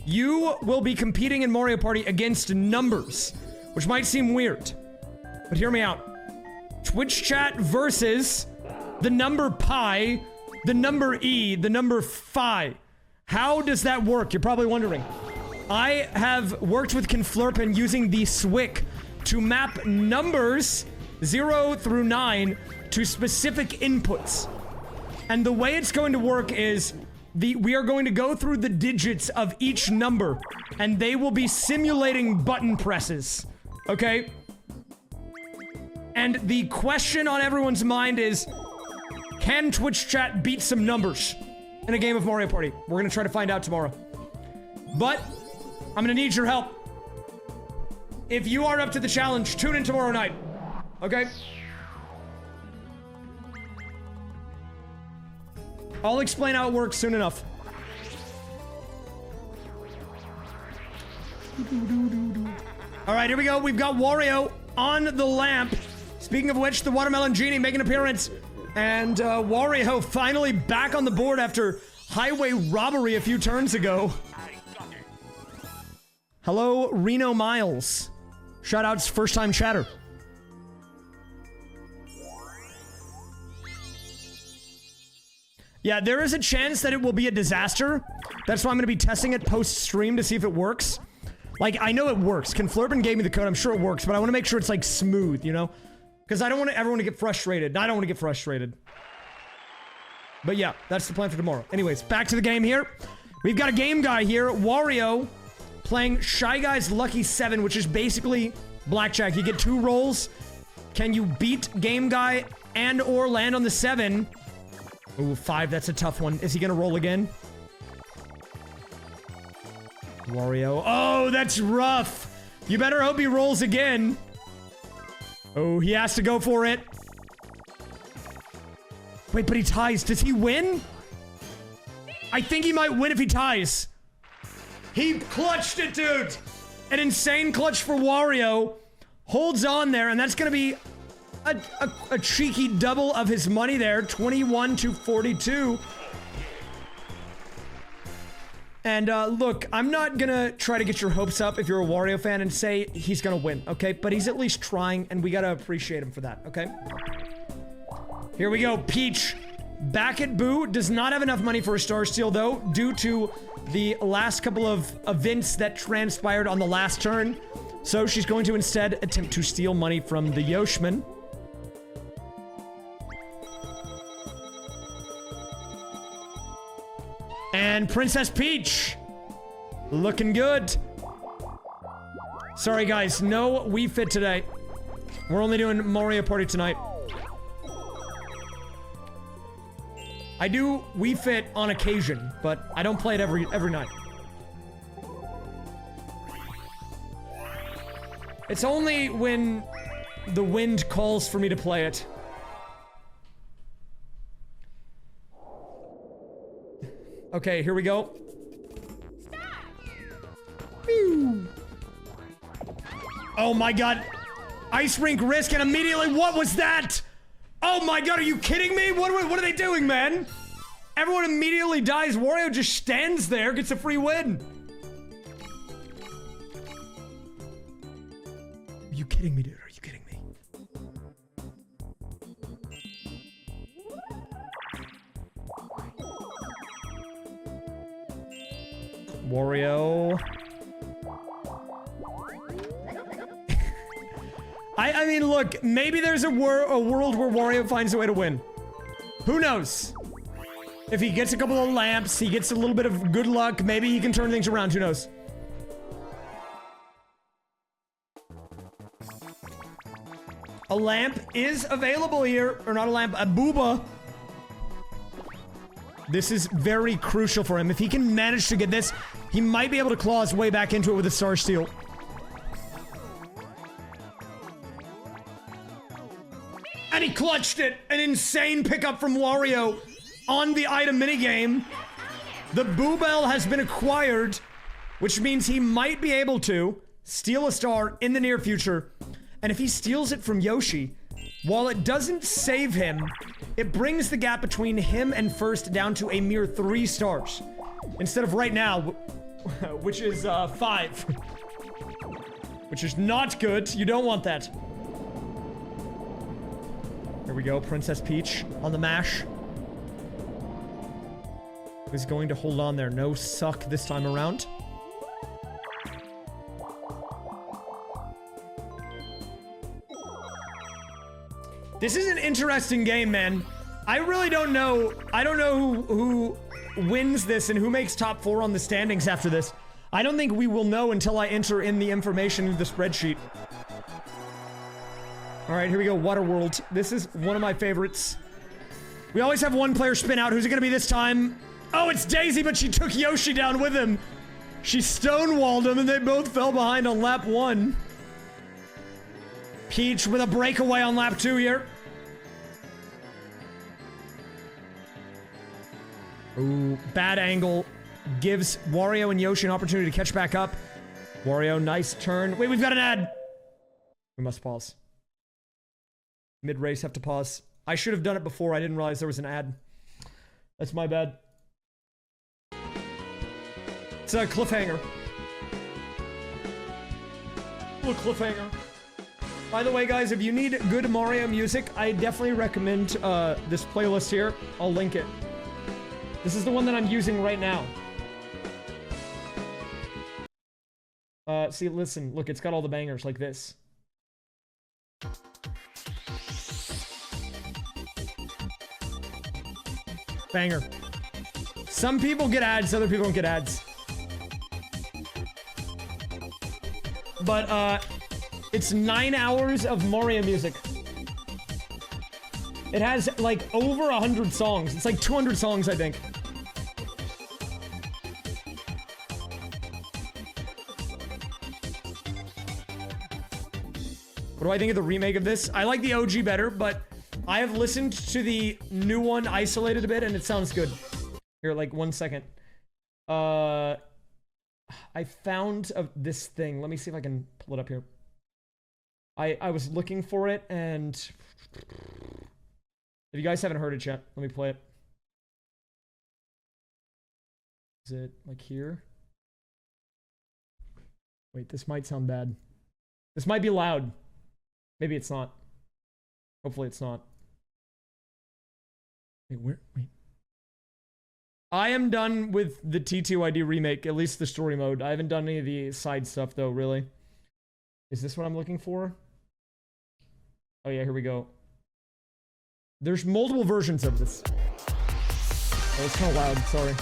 You will be competing in Mario Party against numbers, which might seem weird, but hear me out. Twitch chat versus the number pi, the number E, the number phi. How does that work? You're probably wondering. I have worked with Conflurpin using the SWIC to map numbers 0 through 9 to specific inputs. And the way it's going to work is we are going to go through the digits of each number, and they will be simulating button presses. Okay? And the question on everyone's mind is, can Twitch chat beat some numbers in a game of Mario Party? We're gonna try to find out tomorrow. But I'm gonna need your help. If you are up to the challenge, tune in tomorrow night. Okay? I'll explain how it works soon enough. All right, here we go. We've got Wario on the lamp. Speaking of which, the Watermelon Genie making an appearance. And Wario finally back on the board after highway robbery a few turns ago. Hello, Reno Miles. Shoutouts, first time chatter. Yeah, there is a chance that it will be a disaster. That's why I'm going to be testing it post-stream to see if it works. Like, I know it works. Conflurpin gave me the code. I'm sure it works, but I want to make sure it's, like, smooth, you know? Because I don't want everyone to get frustrated. I don't want to get frustrated. But yeah, that's the plan for tomorrow. Anyways, back to the game here. We've got a game guy here, Wario, playing Shy Guy's Lucky 7, which is basically blackjack. You get 2 rolls. Can you beat Game Guy and or land on the 7? Ooh, 5, that's a tough one. Is he gonna roll again? Wario. Oh, that's rough. You better hope he rolls again. Oh, he has to go for it. Wait, but he ties. Does he win? I think he might win if he ties. He clutched it, dude. An insane clutch for Wario. Holds on there, and that's gonna be a cheeky double of his money there. 21 to 42. And look, I'm not gonna try to get your hopes up if you're a Wario fan and say he's gonna win, okay? But he's at least trying, and we gotta appreciate him for that, okay? Here we go, Peach. Back at Boo, does not have enough money for a Star Steal, though, due to the last couple of events that transpired on the last turn. So she's going to instead attempt to steal money from the Yoshman. And Princess Peach, looking good. Sorry guys, no Wii Fit today. We're only doing Mario Party tonight. I do Wii Fit on occasion, but I don't play it every night. It's only when the wind calls for me to play it. Okay, here we go. Stop. Oh my god. Ice rink risk and immediately, what was that? Oh my god, are you kidding me? What are they doing, man? Everyone immediately dies. Wario just stands there, gets a free win. Are you kidding me, dude? Are you kidding me? Wario. I mean, look, maybe there's a world where Wario finds a way to win. Who knows? If he gets a couple of lamps, he gets a little bit of good luck, maybe he can turn things around, who knows? A lamp is available here, or not a lamp, a booba. This is very crucial for him. If he can manage to get this, he might be able to claw his way back into it with a Star Steel. And he clutched it! An insane pickup from Wario on the item minigame. The Boo Bell has been acquired, which means he might be able to steal a star in the near future. And if he steals it from Yoshi, while it doesn't save him, it brings the gap between him and first down to a mere 3 stars. Instead of right now, which is 5. Which is not good. You don't want that. Here we go, Princess Peach on the mash. Is going to hold on there. No suck this time around. This is an interesting game, man. I really don't know. I don't know who wins this and who makes top 4 on the standings after this. I don't think we will know until I enter in the information into the spreadsheet. All right, here we go. Waterworld. This is one of my favorites. We always have one player spin out. Who's it gonna be this time? Oh, it's Daisy, but she took Yoshi down with him. She stonewalled him and they both fell behind on lap 1. Peach with a breakaway on lap 2 here. Ooh, bad angle. Gives Wario and Yoshi an opportunity to catch back up. Wario, nice turn. Wait, we've got an ad. We must pause. Mid-race, have to pause. I should have done it before. I didn't realize there was an ad. That's my bad. It's a cliffhanger. A little cliffhanger. By the way, guys, if you need good Mario music, I definitely recommend this playlist here. I'll link it. This is the one that I'm using right now. See, listen, look, it's got all the bangers like this. Banger. Some people get ads, other people don't get ads. But, it's 9 hours of Mario music. It has, like, over 100 songs. It's like 200 songs, I think. What do I think of the remake of this? I like the OG better, but I have listened to the new one isolated a bit, and it sounds good. Here, like, 1 second. I found this thing. Let me see if I can pull it up here. I was looking for it, and if you guys haven't heard it yet, let me play it. Is it, like, here? Wait, this might sound bad. This might be loud. Maybe it's not. Hopefully it's not. Wait, where? Wait. I am done with the T2ID remake, at least the story mode. I haven't done any of the side stuff, though, really. Is this what I'm looking for? Oh, yeah, here we go. There's multiple versions of this. Oh, it's kind of loud, sorry.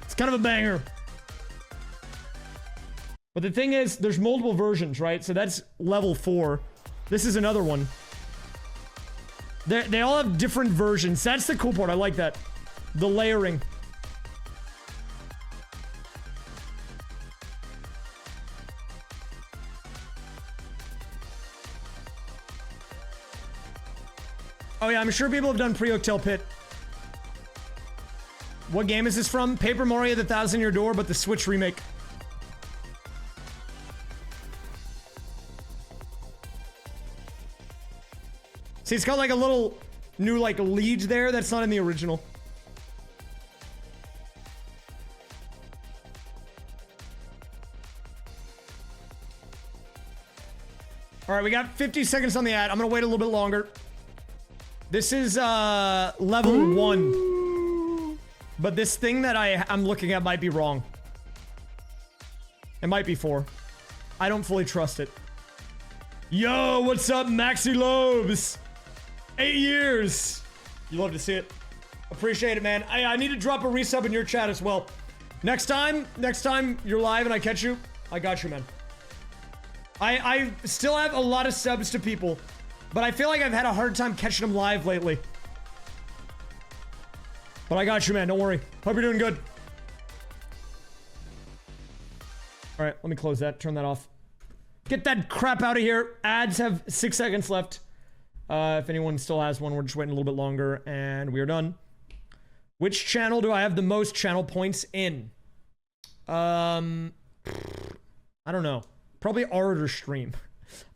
It's kind of a banger. But the thing is, there's multiple versions, right? So that's level 4. This is another one. They all have different versions. That's the cool part. I like that. The layering. Oh yeah, I'm sure people have done pre-Octel Pit. What game is this from? Paper Mario: The Thousand Year Door, but the Switch remake. See, it's got like a little new like lead there that's not in the original. All right, we got 50 seconds on the ad. I'm gonna wait a little bit longer. This is level 1. But this thing that I'm looking at might be wrong. It might be 4. I don't fully trust it. Yo, what's up, Maxi Lobes? 8 years. You love to see it. Appreciate it, man. I need to drop a resub in your chat as well. Next time you're live and I catch you, I got you, man. I still have a lot of subs to people, but I feel like I've had a hard time catching them live lately. But I got you, man. Don't worry. Hope you're doing good. All right, let me close that. Turn that off. Get that crap out of here. Ads have 6 seconds left. If anyone still has one, we're just waiting a little bit longer, and we are done. Which channel do I have the most channel points in? I don't know. Probably art or stream.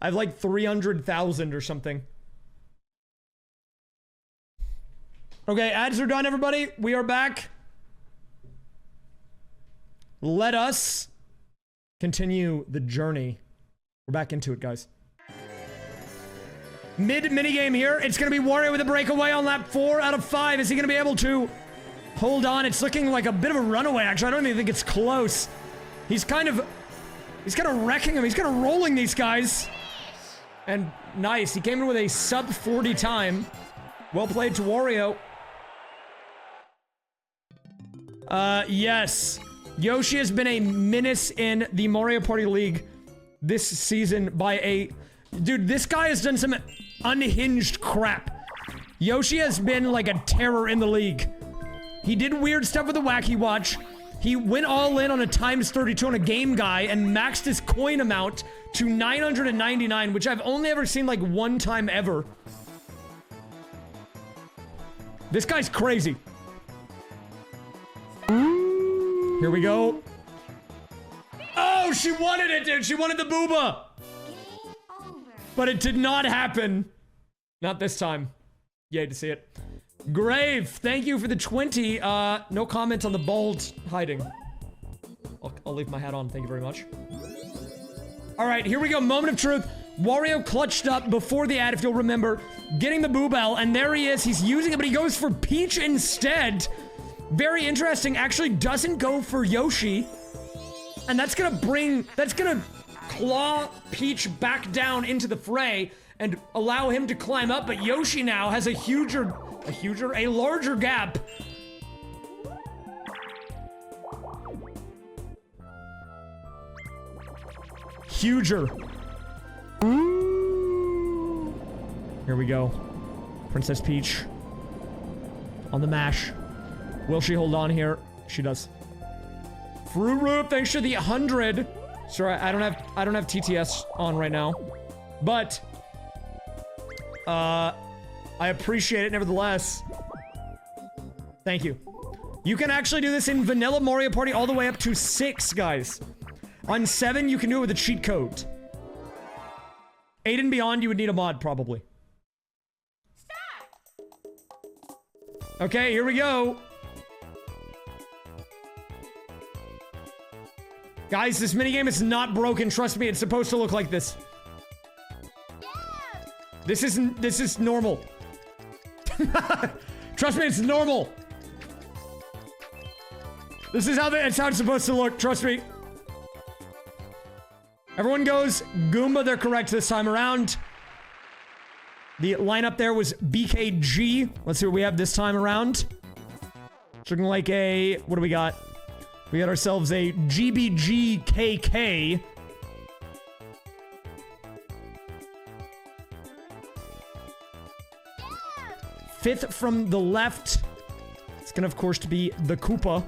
I have like 300,000 or something. Okay, ads are done, everybody. We are back. Let us continue the journey. We're back into it, guys. Mid-minigame here. It's going to be Wario with a breakaway on lap 4 out of 5. Is he going to be able to hold on? It's looking like a bit of a runaway, actually. I don't even think it's close. He's kind of wrecking him. He's kind of rolling these guys. And nice. He came in with a sub 40 time. Well played to Wario. Yes. Yoshi has been a menace in the Mario Party League this season by a... Dude, this guy has done some unhinged crap. Yoshi has been like a terror in the league. He did weird stuff with the Wacky Watch. He went all in on a times 32 on a game guy and maxed his coin amount to 999, which I've only ever seen like one time ever. This guy's crazy. Here we go. Oh, she wanted it, dude. She wanted the booba. But it did not happen. Not this time. Yay to see it. Grave, thank you for the 20. No comment on the bald hiding. I'll leave my hat on. Thank you very much. All right, here we go. Moment of truth. Wario clutched up before the ad, if you'll remember, getting the Boo Bell, and there he is. He's using it, but he goes for Peach instead. Very interesting. Actually doesn't go for Yoshi. And that's gonna claw Peach back down into the fray and allow him to climb up, but Yoshi now has a larger gap. Huger. Here we go. Princess Peach on the mash. Will she hold on here? She does. Fruit Root, thanks for the 100. Sorry, I don't have TTS on right now, but I appreciate it nevertheless. Thank you. You can actually do this in vanilla Mario Party all the way up to 6, guys. On 7, you can do it with a cheat code. 8 and beyond, you would need a mod, probably. Okay, here we go. Guys, this minigame is not broken. Trust me, it's supposed to look like this. This is normal. Trust me, it's normal. This is how it's supposed to look. Trust me. Everyone goes Goomba. They're correct this time around. The lineup there was BKG. Let's see what we have this time around. It's looking like a... What do we got? We got ourselves a GBGKK. Fifth from the left. It's gonna, of course, to be the Koopa.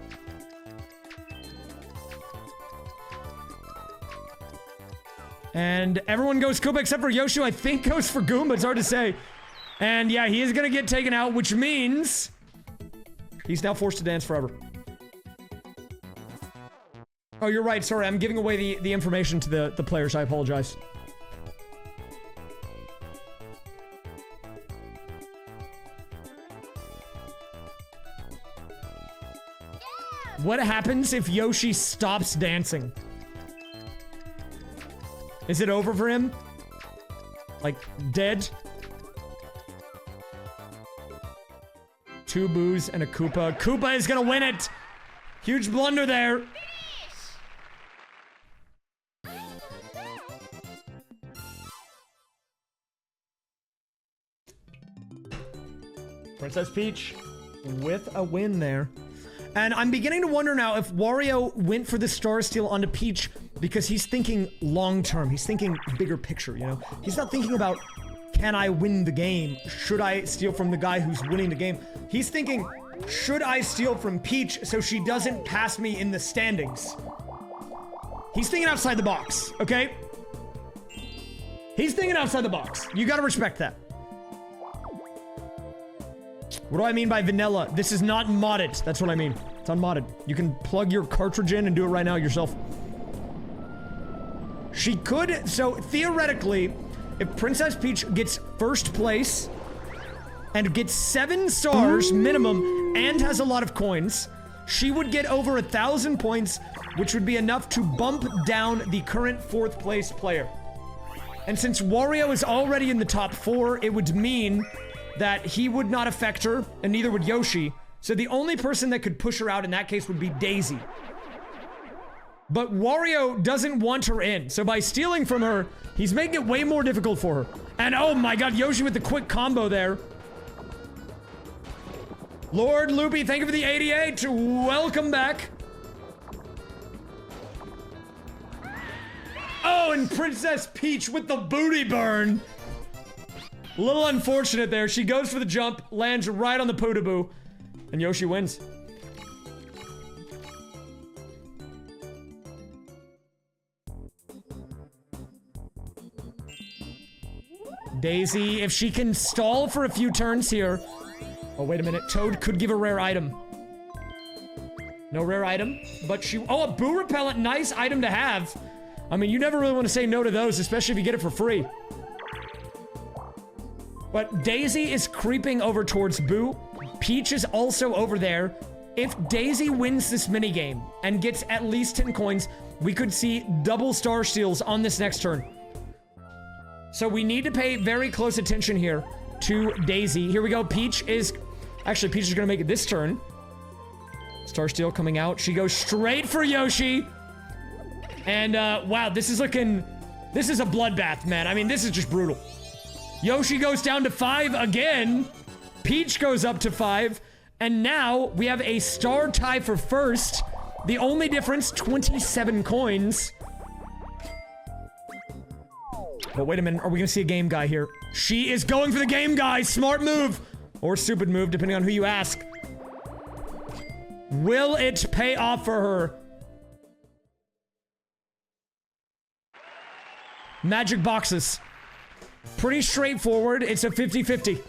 And everyone goes Koopa except for Yoshi, I think goes for Goomba. It's hard to say. And yeah, he is gonna get taken out, which means He's now forced to dance forever. Oh, you're right. Sorry, I'm giving away the information to the players. I apologize. What happens if Yoshi stops dancing? Is it over for him? Like, dead? 2 boos and a Koopa. Koopa is gonna win it! Huge blunder there. Princess Peach with a win there. And I'm beginning to wonder now if Wario went for the Star Steal onto Peach because he's thinking long-term. He's thinking bigger picture, you know? He's not thinking about, can I win the game? Should I steal from the guy who's winning the game? He's thinking, should I steal from Peach so she doesn't pass me in the standings? He's thinking outside the box, okay? He's thinking outside the box. You gotta respect that. What do I mean by vanilla? This is not modded. That's what I mean. It's unmodded. You can plug your cartridge in and do it right now yourself. She could, so theoretically, if Princess Peach gets first place and gets 7 stars minimum and has a lot of coins, she would get over 1,000 points, which would be enough to bump down the current 4th place player. And since Wario is already in the top 4, it would mean that he would not affect her, and neither would Yoshi. So the only person that could push her out in that case would be Daisy. But Wario doesn't want her in, so by stealing from her, he's making it way more difficult for her. And oh my god, Yoshi with the quick combo there. Lord Loopy, thank you for the 88. Welcome back. Oh, and Princess Peach with the booty burn. A little unfortunate there. She goes for the jump, lands right on the Poodaboo, and Yoshi wins. Daisy, if she can stall for a few turns here. Oh, wait a minute. Toad could give a rare item. No rare item, but she... Oh, a Boo Repellent. Nice item to have. I mean, you never really want to say no to those, especially if you get it for free. But Daisy is creeping over towards Boo. Peach is also over there. If Daisy wins this minigame and gets at least 10 coins, we could see double star steals on this next turn. So we need to pay very close attention here to Daisy. Here we go. Peach is... Actually, Peach is going to make it this turn. Star steal coming out. She goes straight for Yoshi. And, wow, this is looking... This is a bloodbath, man. I mean, this is just brutal. Yoshi goes down to 5 again. Peach goes up to 5. And now we have a star tie for first. The only difference, 27 coins. But wait a minute, are we gonna see a game guy here? She is going for the game guy. Smart move. Or stupid move, depending on who you ask. Will it pay off for her? Magic boxes. Pretty straightforward. It's a 50-50.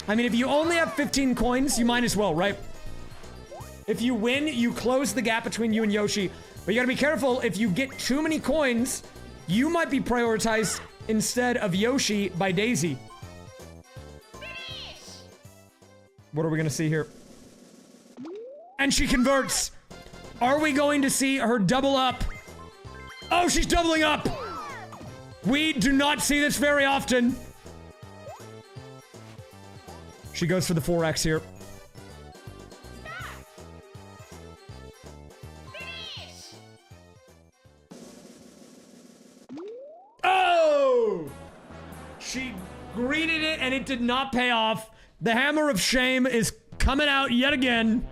I mean, if you only have 15 coins, you might as well, right? If you win, you close the gap between you and Yoshi. But you gotta be careful. If you get too many coins, you might be prioritized instead of Yoshi by Daisy. What are we gonna see here? And she converts. Are we going to see her double up? Oh, she's doubling up. We do not see this very often. She goes for the 4x here. Oh! She greeted it and it did not pay off. The hammer of shame is coming out yet again.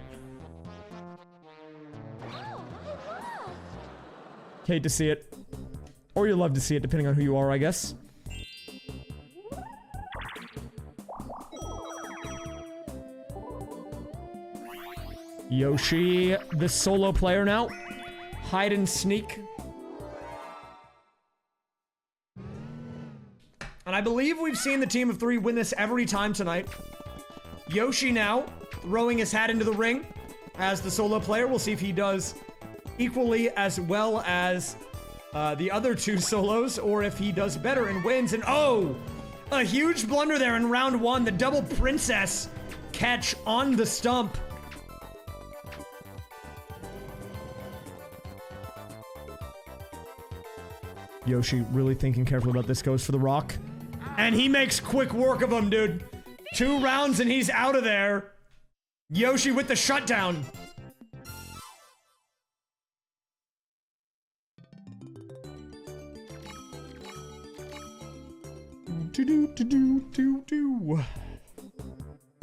Hate to see it. Or you love to see it, depending on who you are, I guess. Yoshi, the solo player now. Hide and sneak. And I believe we've seen the team of 3 win this every time tonight. Yoshi now throwing his hat into the ring as the solo player. We'll see if he does equally as well as the other two solos, or if he does better and wins. And oh, a huge blunder there in round one. The double princess catch on the stump. Yoshi really thinking carefully about this. Goes for the rock. And he makes quick work of him, dude. 2 rounds and he's out of there. Yoshi with the shutdown.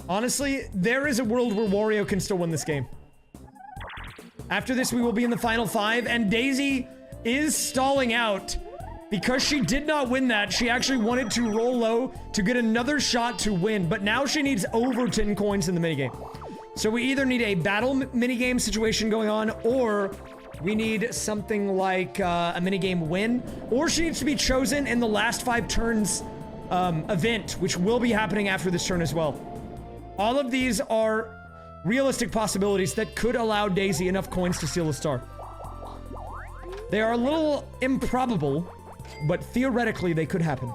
Honestly, there is a world where Wario can still win this game. After this, we will be in the final 5, and Daisy is stalling out. Because she did not win that, she actually wanted to roll low to get another shot to win, but now she needs over 10 coins in the minigame. So we either need a battle minigame situation going on, or we need something like a minigame win, or she needs to be chosen in the last 5 turns event, which will be happening after this turn as well. All of these are realistic possibilities that could allow Daisy enough coins to steal a star. They are a little improbable, but theoretically they could happen.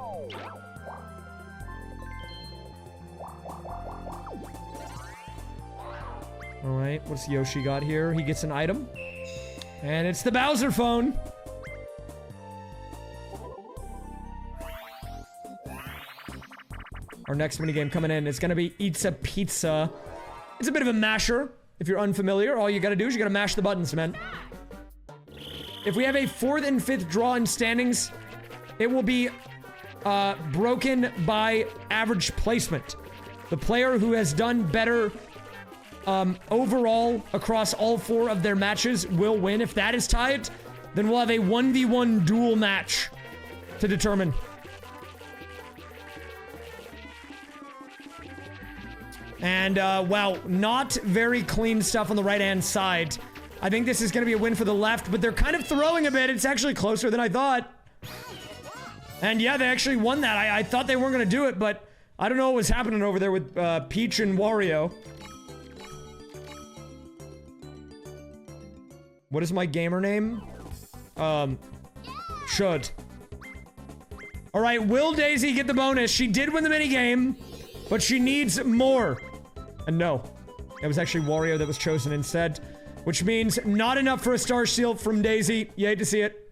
Alright, what's Yoshi got here? He gets an item. And it's the Bowser phone! Our next minigame coming in is gonna be Eats a Pizza. It's a bit of a masher. If you're unfamiliar, all you gotta do is you gotta mash the buttons, man. If we have a 4th and 5th draw in standings, it will be broken by average placement. The player who has done better overall across all 4 of their matches will win. If that is tied, then we'll have a 1v1 duel match to determine. And, wow, not very clean stuff on the right-hand side. I think this is going to be a win for the left, but they're kind of throwing a bit. It's actually closer than I thought. And yeah, they actually won that. I thought they weren't going to do it, but I don't know what was happening over there with Peach and Wario. What is my gamer name? Should. Alright, will Daisy get the bonus? She did win the minigame, but she needs more. And no, it was actually Wario that was chosen instead, which means not enough for a star seal from Daisy. You hate to see it.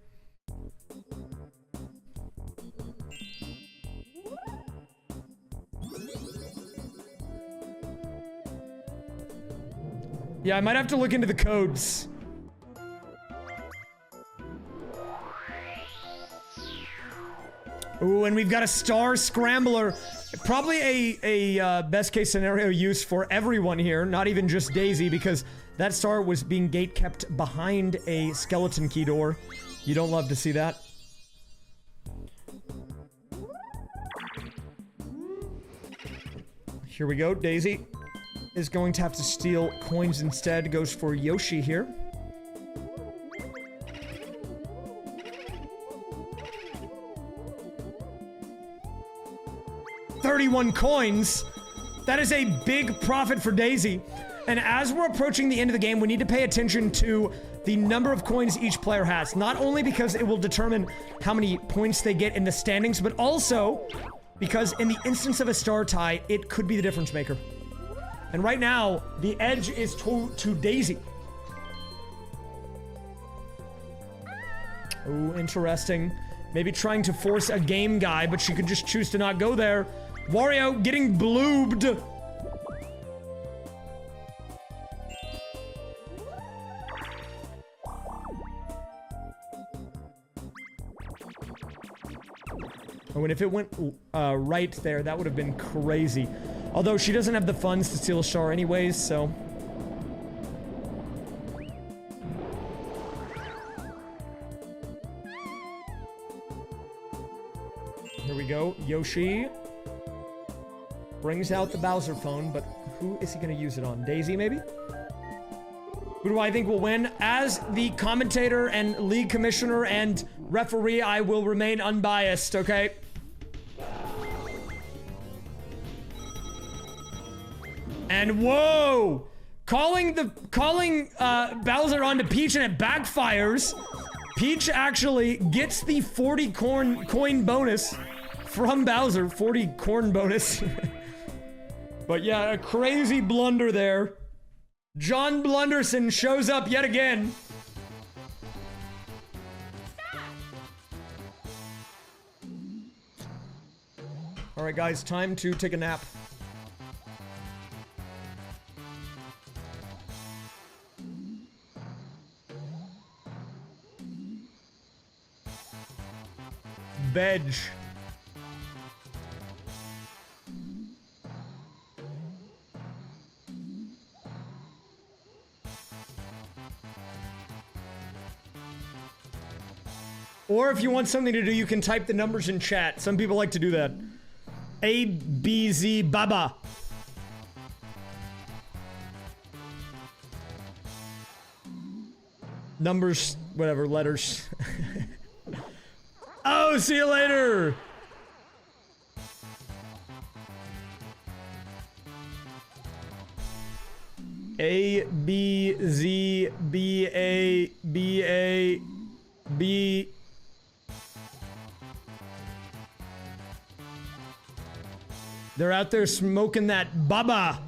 Yeah, I might have to look into the codes. Ooh, and we've got a star scrambler. Probably a best case scenario use for everyone here, not even just Daisy, because that star was being gate kept behind a skeleton key door. You don't love to see that. Here we go. Daisy is going to have to steal coins instead. Goes for Yoshi here. $31 coins. That is a big profit for Daisy. And as we're approaching the end of the game, we need to pay attention to the number of coins each player has. Not only because it will determine how many points they get in the standings, but also because in the instance of a star tie, it could be the difference maker. And right now, the edge is to Daisy. Oh, interesting. Maybe trying to force a game guy, but she could just choose to not go there. Wario getting bloobed. Oh, and if it went right there, that would have been crazy. Although she doesn't have the funds to steal a star anyways, so... Here we go. Yoshi brings out the Bowser phone, but who is he going to use it on? Daisy, maybe? Who do I think will win? As the commentator and league commissioner and referee, I will remain unbiased, okay? And whoa! Calling Bowser onto Peach and it backfires. Peach actually gets the 40 coin bonus from Bowser. 40 corn bonus. But yeah, a crazy blunder there. John Blunderson shows up yet again. All right, guys, time to take a nap. Veg. Or if you want something to do, you can type the numbers in chat. Some people like to do that. ABZ Baba. Numbers, whatever, letters. Oh, see you later! A, B, Z, B, A, B, A, B. They're out there smoking that baba.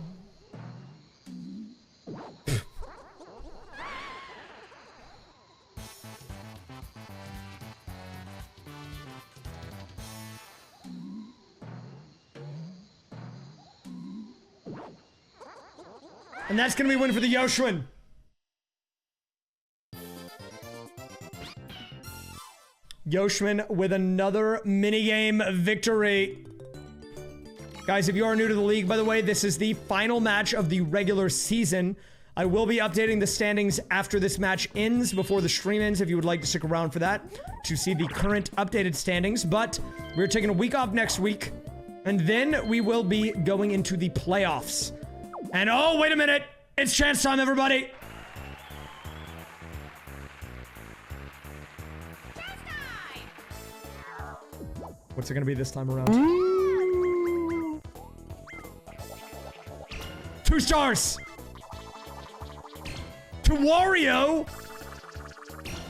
And that's gonna be a win for the Yoshwin. Yoshwin with another minigame victory. Guys, if you are new to the league, by the way, this is the final match of the regular season. I will be updating the standings after this match ends, before the stream ends, if you would like to stick around for that, to see the current updated standings. But we're taking a week off next week, and then we will be going into the playoffs. And oh, wait a minute! It's chance time, everybody! What's it gonna be this time around? 2 stars! To Wario!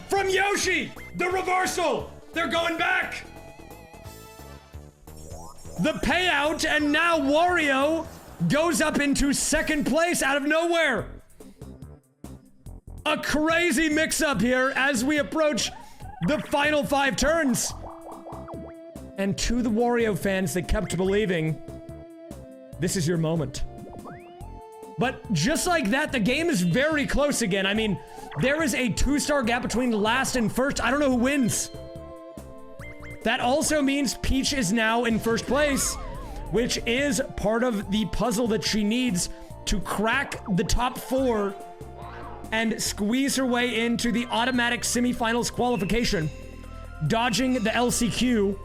From Yoshi! The reversal! They're going back! The payout, and now Wario goes up into second place out of nowhere! A crazy mix-up here as we approach the final 5 turns! And to the Wario fans that kept believing, this is your moment. But just like that, the game is very close again. I mean, there is a 2-star gap between last and first. I don't know who wins. That also means Peach is now in first place, which is part of the puzzle that she needs to crack the top 4 and squeeze her way into the automatic semifinals qualification, dodging the LCQ.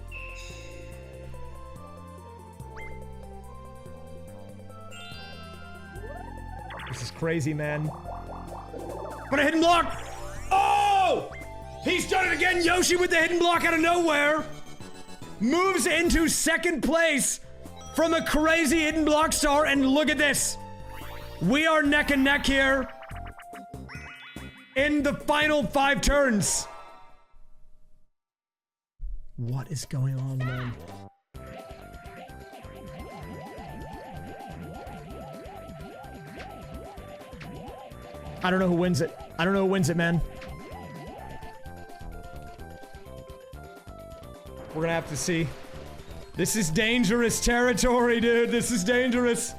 This is crazy, man. But a hidden block! Oh! He's done it again! Yoshi with the hidden block out of nowhere! Moves into second place from a crazy hidden block star, and look at this! We are neck and neck here in the final 5 turns. What is going on, man? I don't know who wins it. I don't know who wins it, man. We're gonna have to see. This is dangerous territory, dude. This is dangerous.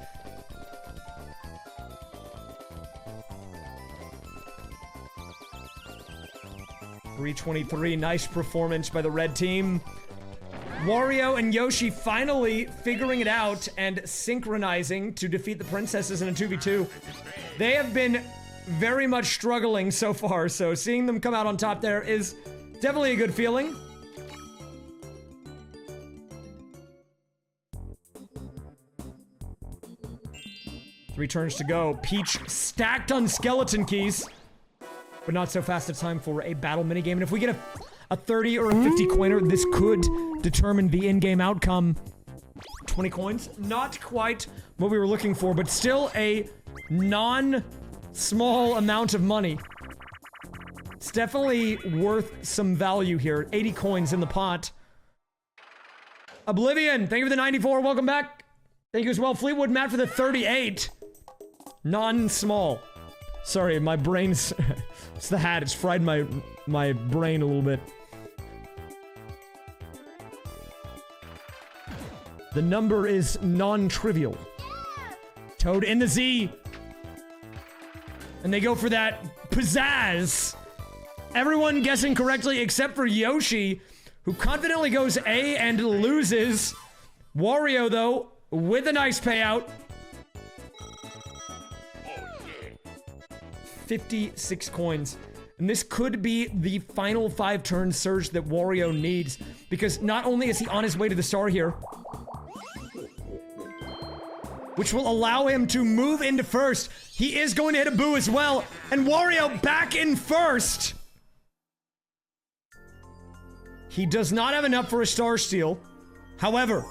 $323, nice performance by the red team. Wario and Yoshi finally figuring it out and synchronizing to defeat the princesses in a 2v2. They have been very much struggling so far, so seeing them come out on top there is definitely a good feeling. Three turns to go. Peach stacked on skeleton keys, but not so fast. It's time for a battle minigame, and if we get a 30 or a 50 coiner, this could determine the in-game outcome. 20 coins. Not quite what we were looking for, but still a non-small amount of money. It's definitely worth some value here. 80 coins in the pot. Oblivion, thank you for the 94. Welcome back. Thank you as well. Fleetwood Matt for the 38. Non-small. Sorry, my brain's... it's the hat. It's fried my brain a little bit. The number is non-trivial. Toad in the Z. And they go for that pizzazz. Everyone guessing correctly except for Yoshi, who confidently goes A and loses. Wario, though, with a nice payout. 56 coins. And this could be the final 5-turn surge that Wario needs, because not only is he on his way to the star here, which will allow him to move into first, he is going to hit a boo as well, and Wario back in first! He does not have enough for a star steal. However,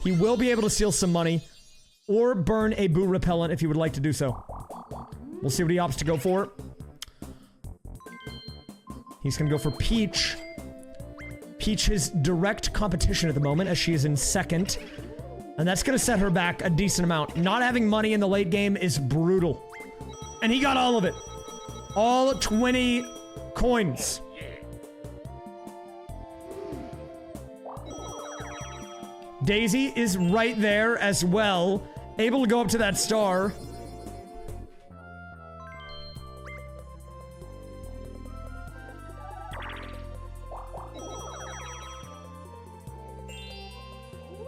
he will be able to steal some money, or burn a boo repellent if he would like to do so. We'll see what he opts to go for. He's gonna go for Peach. Peach, his direct competition at the moment, as she is in second. And that's gonna set her back a decent amount. Not having money in the late game is brutal. And he got all of it. All 20 coins. Daisy is right there as well. Able to go up to that star.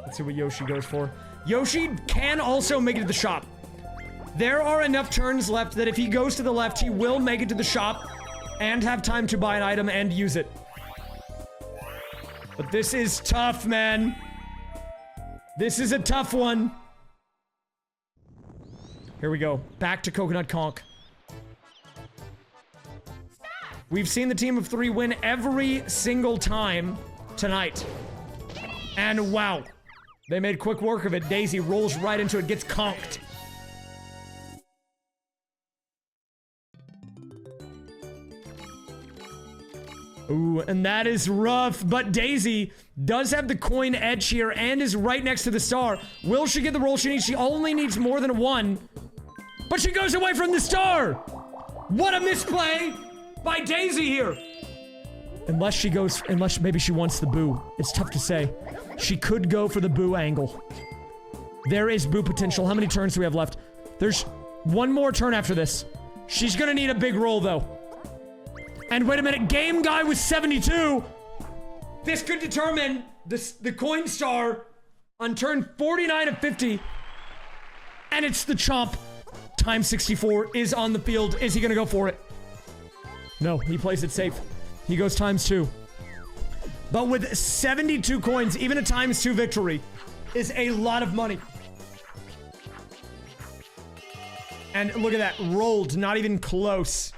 Let's see what Yoshi goes for. Yoshi can also make it to the shop. There are enough turns left that if he goes to the left, he will make it to the shop and have time to buy an item and use it. But this is tough, man. This is a tough one. Here we go. Back to Coconut Conk. We've seen the team of 3 win every single time tonight. And wow. They made quick work of it. Daisy rolls right into it, gets conked. Ooh, and that is rough, but Daisy does have the coin edge here and is right next to the star. Will she get the roll she needs? She only needs more than 1. But she goes away from the star! What a misplay by Daisy here! Unless maybe she wants the boo. It's tough to say. She could go for the boo angle. There is boo potential. How many turns do we have left? There's one more turn after this. She's gonna need a big roll, though. And wait a minute, Game Guy was 72! This could determine the coin star on turn 49 of 50. And it's the Chomp. Time 64 is on the field. Is he gonna go for it? No, he plays it safe. He goes ×2. But with 72 coins, even a ×2 victory is a lot of money. And look at that, rolled, not even close.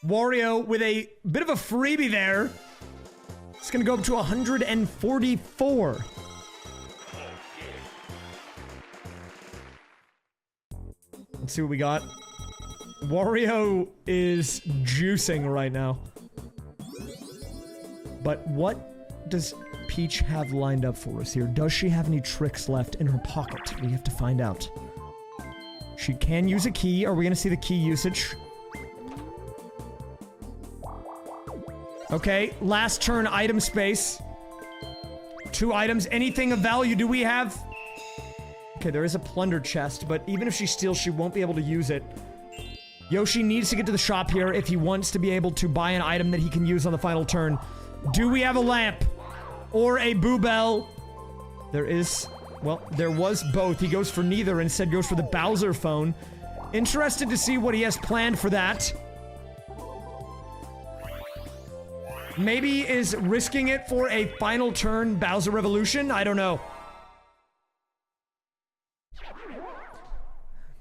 Wario with a bit of a freebie there. It's gonna go up to 144. Let's see what we got. Wario is juicing right now. But what does Peach have lined up for us here? Does she have any tricks left in her pocket? We have to find out. She can use a key. Are we gonna see the key usage? Okay, last turn item space. 2 items. Anything of value do we have? Okay, there is a plunder chest, but even if she steals, she won't be able to use it. Yoshi needs to get to the shop here if he wants to be able to buy an item that he can use on the final turn. Do we have a lamp? Or a boo bell? There is... well, there was both. He goes for neither and instead goes for the Bowser phone. Interested to see what he has planned for that. Maybe is risking it for a final turn Bowser Revolution? I don't know.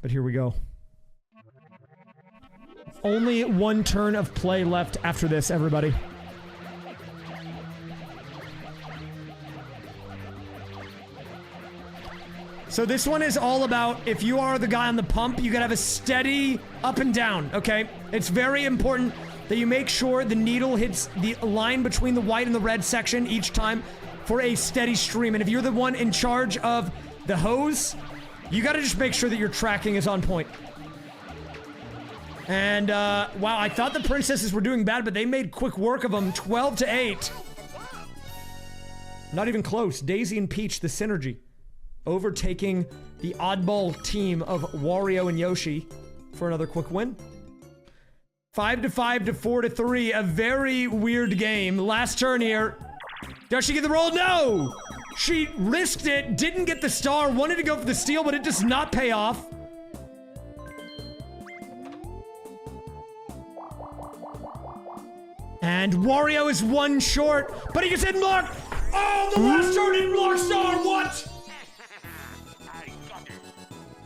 But here we go. Only 1 turn of play left after this, everybody. So this one is all about, if you are the guy on the pump, you gotta have a steady up and down, okay? It's very important that you make sure the needle hits the line between the white and the red section each time for a steady stream. And if you're the one in charge of the hose, you gotta just make sure that your tracking is on point. And, wow, I thought the princesses were doing bad, but they made quick work of them. 12-8. Not even close. Daisy and Peach, the synergy, overtaking the oddball team of Wario and Yoshi for another quick win. 5-5 to 4-3. A very weird game. Last turn here. Does she get the roll? No! She risked it, didn't get the star, wanted to go for the steal, but it does not pay off. And Wario is one short, but he gets hit and blocked. Oh, the last turn didn't block star, what?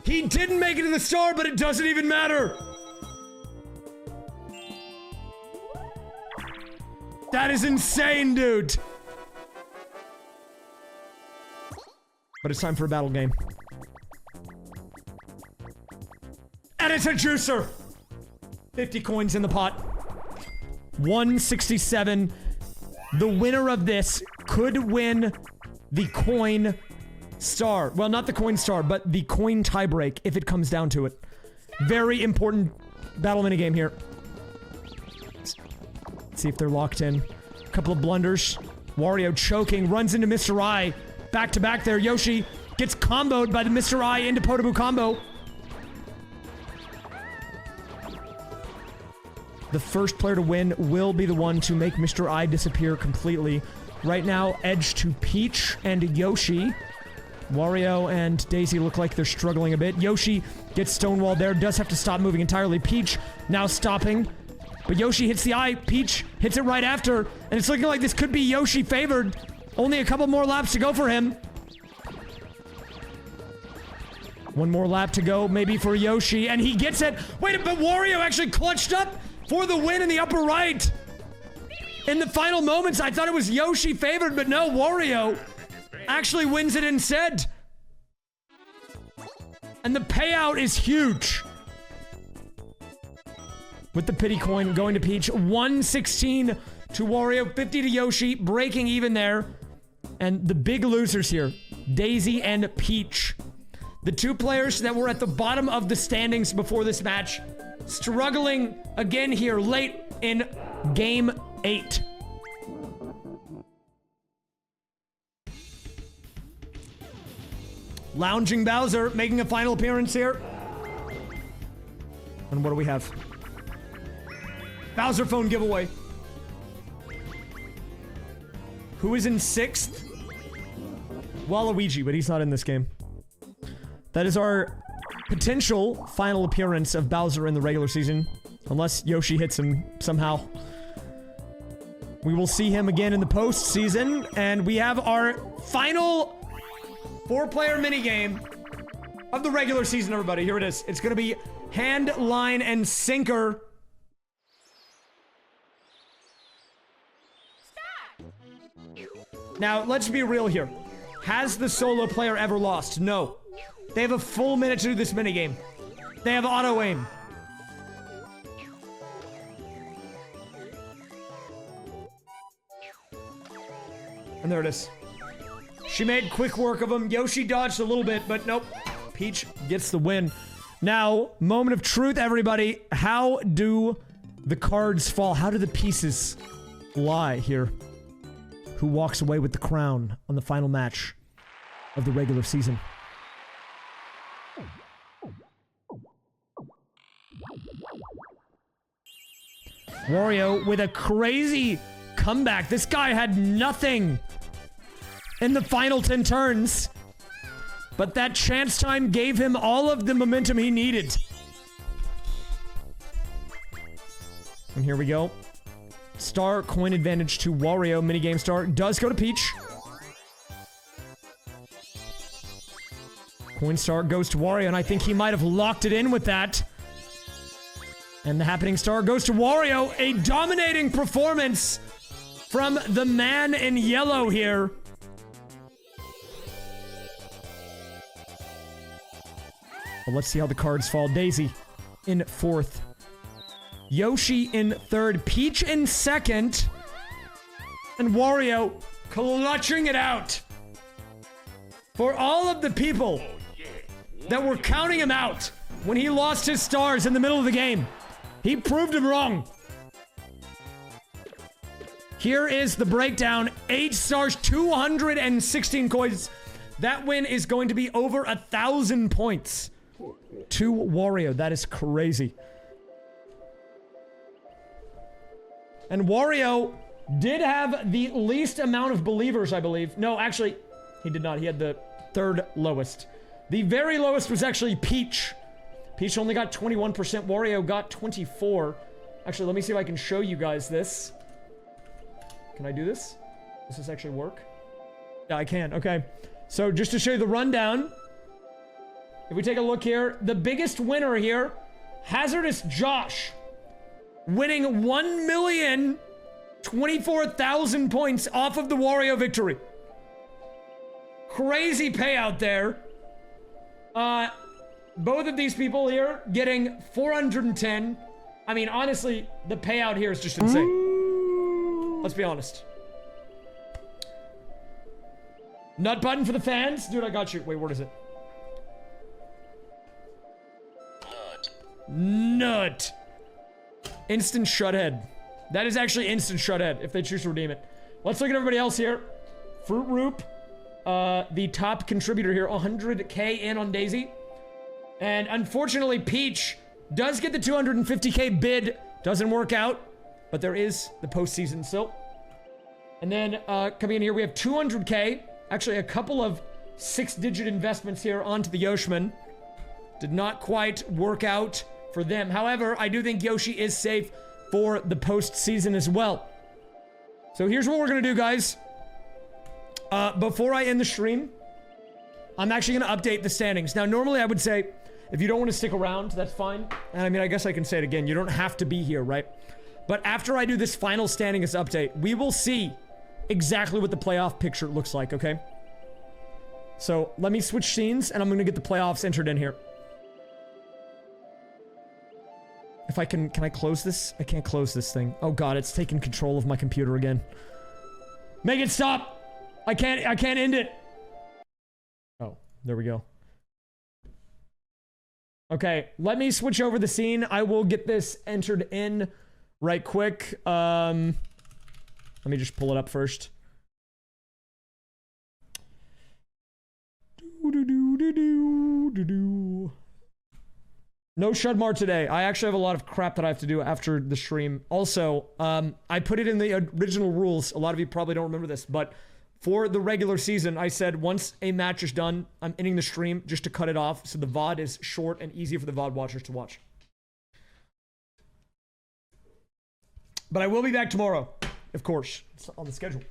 He didn't make it to the star, but it doesn't even matter. That is insane, dude. But it's time for a battle game. And it's a juicer. 50 coins in the pot. 167. The winner of this could win the coin star. Well, not the coin star, but the coin tiebreak if it comes down to it. Very important battle minigame here. Let's see if they're locked in. A couple of blunders. Wario choking, runs into Mr. I. Back to back there. Yoshi gets comboed by the Mr. I into Potabu combo. The first player to win will be the one to make Mr. I disappear completely. Right now, edge to Peach and Yoshi. Wario and Daisy look like they're struggling a bit. Yoshi gets stonewalled there, does have to stop moving entirely. Peach now stopping. But Yoshi hits the eye. Peach hits it right after. And it's looking like this could be Yoshi favored. Only a couple more laps to go for him. One more lap to go, maybe for Yoshi, and he gets it. Wait, but Wario actually clutched up for the win in the upper right. In the final moments, I thought it was Yoshi favored, but no, Wario actually wins it instead. And the payout is huge. With the pity coin going to Peach, 116 to Wario, 50 to Yoshi, breaking even there. And the big losers here, Daisy and Peach. The two players that were at the bottom of the standings before this match, struggling again here late in Game 8. Lounging Bowser making a final appearance here. And what do we have? Bowser phone giveaway. Who is in 6th? Waluigi, but he's not in this game. That is our potential final appearance of Bowser in the regular season. Unless Yoshi hits him somehow. We will see him again in the postseason. And we have our final 4-player minigame of the regular season, everybody. Here it is. It's going to be hand, line, and sinker. Now, let's be real here. Has the solo player ever lost? No. They have a full minute to do this minigame. They have auto-aim. And there it is. She made quick work of him. Yoshi dodged a little bit, but nope. Peach gets the win. Now, moment of truth, everybody. How do the cards fall? How do the pieces lie here? Who walks away with the crown on the final match of the regular season? Wario with a crazy comeback. This guy had nothing in the final 10 turns, but that chance time gave him all of the momentum he needed. And here we go. Star coin advantage to Wario. Minigame star does go to Peach. Coin star goes to Wario, and I think he might have locked it in with that. And the happening star goes to Wario. A dominating performance from the man in yellow here. But let's see how the cards fall. Daisy in 4th. Yoshi in 3rd. Peach in 2nd. And Wario clutching it out. For all of the people that were counting him out when he lost his stars in the middle of the game, he proved him wrong. Here is the breakdown. 8 stars, 216 coins. That win is going to be over 1,000 points to Wario. That is crazy. And Wario did have the least amount of believers, I believe. No, actually, he did not. He had the 3rd lowest. The very lowest was actually Peach. Peach only got 21%. Wario got 24%. Actually, let me see if I can show you guys this. Can I do this? Does this actually work? Yeah, I can. Okay. So just to show you the rundown, if we take a look here, the biggest winner here, Hazardous Josh, winning 1,024,000 points off of the Wario victory. Crazy payout there. Both of these people here getting 410. I mean, honestly, the payout here is just insane. Let's be honest. Nut button for the fans. Dude, I got you. Wait, what is it? Nut. Instant shuthead. That is actually instant shuthead if they choose to redeem it. Let's look at everybody else here. Fruit Roop. The top contributor here. 100k in on Daisy. And unfortunately, Peach does get the 250k bid. Doesn't work out. But there is the postseason still. And then coming in here, we have 200k. Actually, a couple of 6-digit investments here onto the Yoshman. Did not quite work out for them. However, I do think Yoshi is safe for the postseason as well. So here's what we're going to do, guys. Before I end the stream, I'm actually going to update the standings. Now, normally I would say, if you don't want to stick around, that's fine. And I mean, I guess I can say it again. You don't have to be here, right? But after I do this final standings update, we will see exactly what the playoff picture looks like, okay? So let me switch scenes, and I'm going to get the playoffs entered in here. If I can I close this? I can't close this thing. Oh god, it's taking control of my computer again. Make it stop! I can't end it! Oh, there we go. Okay, let me switch over the scene. I will get this entered in right quick. Let me just pull it up first. No Shudmar today. I actually have a lot of crap that I have to do after the stream. Also, I put it in the original rules. A lot of you probably don't remember this, but for the regular season, I said once a match is done, I'm ending the stream just to cut it off so the VOD is short and easy for the VOD watchers to watch. But I will be back tomorrow, of course. It's on the schedule.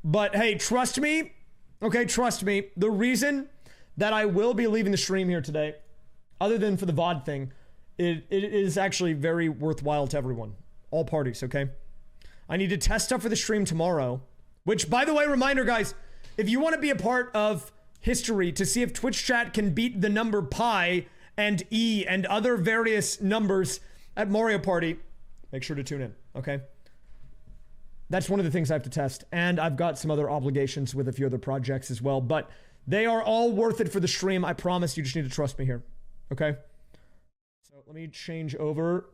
But hey, trust me. Okay, trust me. The reason that I will be leaving the stream here today, other than for the VOD thing, it is actually very worthwhile to everyone. All parties, okay? I need to test stuff for the stream tomorrow. Which, by the way, reminder, guys, if you want to be a part of history to see if Twitch chat can beat the number pi and E and other various numbers at Mario Party, make sure to tune in, okay? That's one of the things I have to test. And I've got some other obligations with a few other projects as well. But they are all worth it for the stream. I promise. You just need to trust me here. Okay? So let me change over.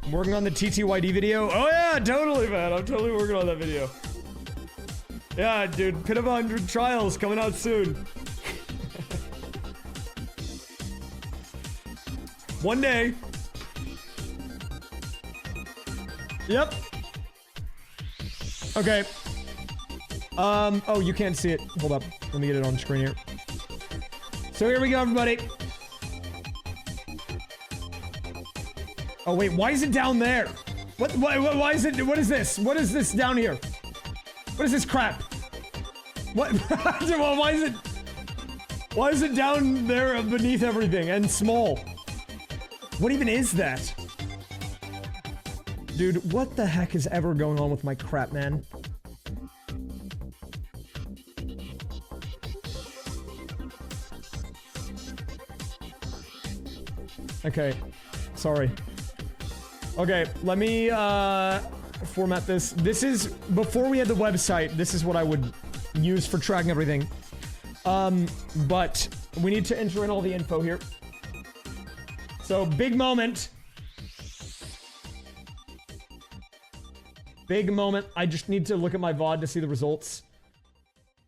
I'm working on the TTYD video. Oh yeah, totally, man. I'm totally working on that video. Yeah, dude. Pit of 100 Trials coming out soon. One day. Yep. Okay. Oh, you can't see it. Hold up. Let me get it on screen here. So here we go, everybody. Oh, wait. Why is it down there? Why is it? What is this? What is this down here? What is this crap? What? Why is it down there beneath everything and small? What even is that? Dude, what the heck is ever going on with my crap, man? Okay. Sorry. Okay, let me format this. This is, before we had the website, this is what I would use for tracking everything. But we need to enter in all the info here. So, big moment. Big moment. I just need to look at my VOD to see the results.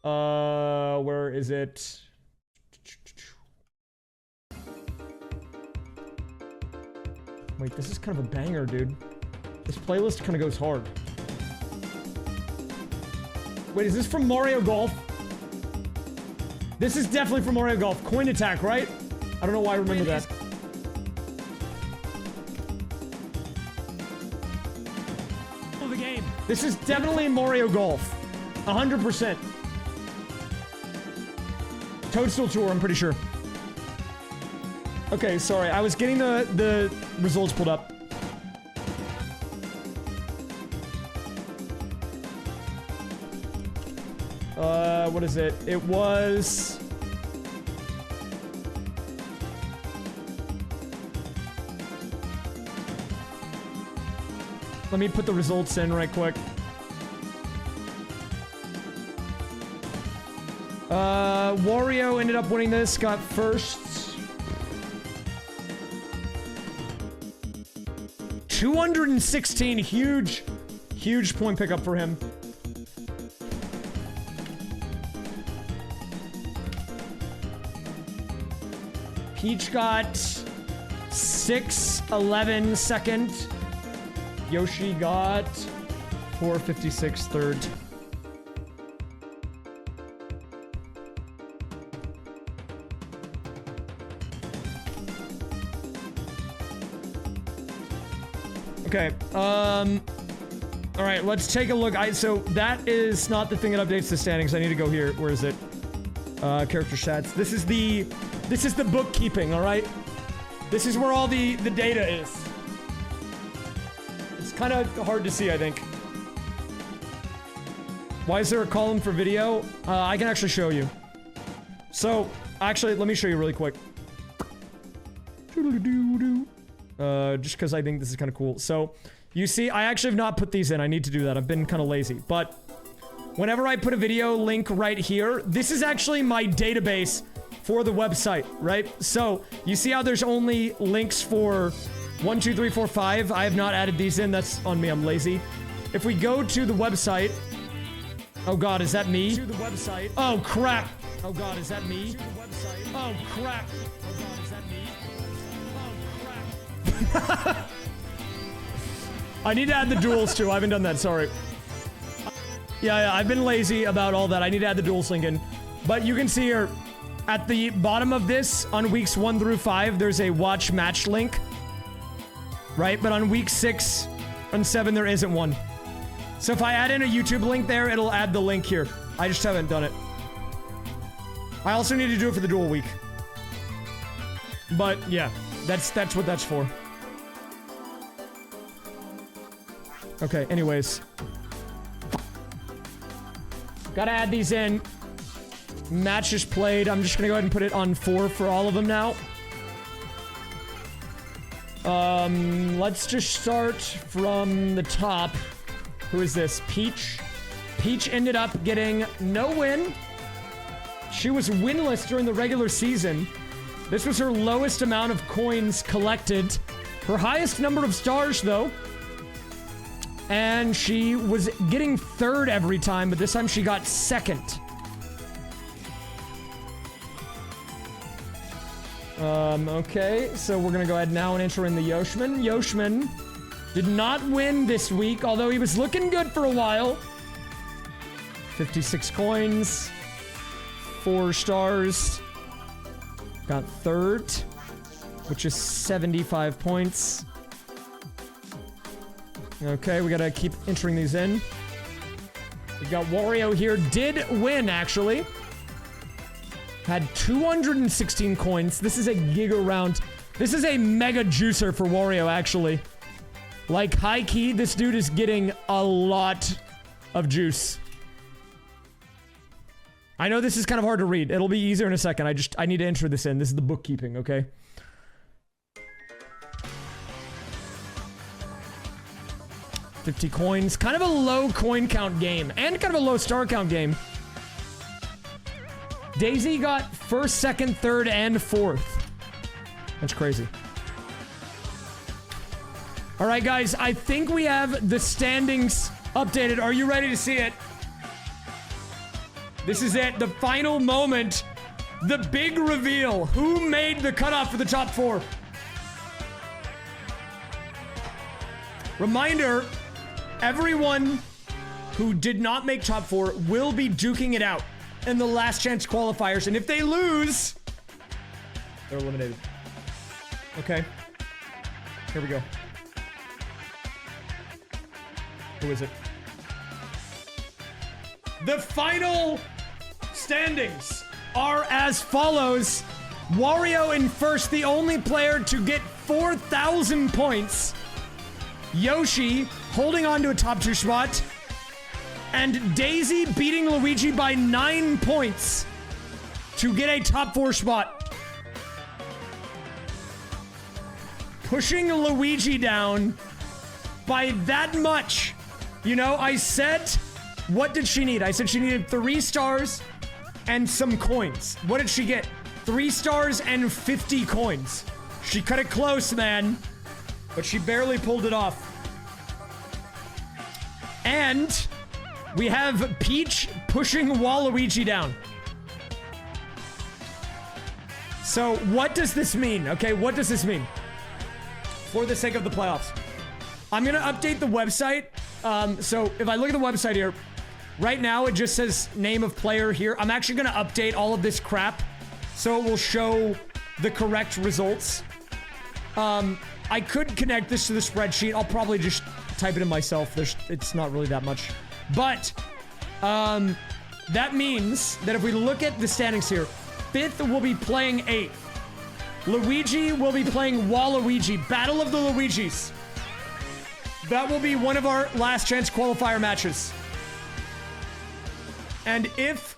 Where is it? Wait, this is kind of a banger, dude. This playlist kind of goes hard. Wait, is this from Mario Golf? This is definitely from Mario Golf. Coin attack, right? I don't know why I remember that. The game. This is definitely Mario Golf. 100%. Toadstool Tour, I'm pretty sure. Okay, sorry. I was getting the results pulled up. What is it? It was... Let me put the results in right quick. Wario ended up winning this, got first. 216, huge point pickup for him. Peach got 611 second. Yoshi got 456 third. Okay, all right, let's take a look. So that is not the thing that updates the standings. I need to go here. Where is it? Character stats. This is the bookkeeping, all right? This is where all the data is. It's kind of hard to see, I think. Why is there a column for video? I can actually show you. So, actually, let me show you really quick. Just because I think this is kind of cool. So, you see, I actually have not put these in. I need to do that. I've been kind of lazy. But, whenever I put a video link right here, this is actually my database for the website, right? So, you see how there's only links for 1, 2, 3, 4, 5? I have not added these in. That's on me. I'm lazy. If we go to the website... Oh god, is that me? To the website. Oh crap! Oh god, is that me? To the website. Oh crap! Oh god, is that me? Oh crap! I need to add the duels too. I haven't done that. Sorry. Yeah, I've been lazy about all that. I need to add the duels link in. But you can see here at the bottom of this on weeks 1 through 5, there's a watch match link, right? But on week 6 and 7, there isn't one. So if I add in a YouTube link there, it'll add the link here. I just haven't done it. I also need to do it for the dual week. But yeah, that's what that's for. Okay, anyways. Gotta add these in. Matches played. I'm just gonna go ahead and put it on 4 for all of them now. Let's just start from the top. Who is this? Peach. Peach ended up getting no win. She was winless during the regular season. This was her lowest amount of coins collected. Her highest number of stars, though. And she was getting 3rd every time, but this time she got 2nd. Okay, so we're gonna go ahead now and enter in the Yoshman. Yoshman did not win this week, although he was looking good for a while. 56 coins. 4 stars. Got 3rd, which is 75 points. Okay, we gotta keep entering these in. We got Wario here. Did win, actually. Had 216 coins. This is a giga round. This is a mega juicer for Wario, actually. Like, high key, this dude is getting a lot of juice. I know this is kind of hard to read. It'll be easier in a second. I need to enter this in. This is the bookkeeping, okay? 50 coins. Kind of a low coin count game. And kind of a low star count game. Daisy got first, second, third, and fourth. That's crazy. All right, guys. I think we have the standings updated. Are you ready to see it? This is it. The final moment. The big reveal. Who made the cutoff for the top 4? Reminder, everyone who did not make top 4 will be duking it out in the last chance qualifiers. And if they lose, they're eliminated. Okay. Here we go. Who is it? The final standings are as follows. Wario in first, the only player to get 4,000 points. Yoshi holding on to a top 2 spot. And Daisy beating Luigi by 9 points to get a top 4 spot. Pushing Luigi down by that much. You know, I said, what did she need? I said she needed 3 stars and some coins. What did she get? 3 stars and 50 coins. She cut it close, man. But she barely pulled it off. And we have Peach pushing Waluigi down. So what does this mean? Okay, what does this mean? For the sake of the playoffs. I'm going to update the website. So if I look at the website here, right now it just says name of player here. I'm actually going to update all of this crap so it will show the correct results. I could connect this to the spreadsheet. I'll probably just type it in myself. It's not really that much. But that means that if we look at the standings here, 5th will be playing 8th. Luigi will be playing Waluigi. Battle of the Luigis. That will be one of our last chance qualifier matches. And if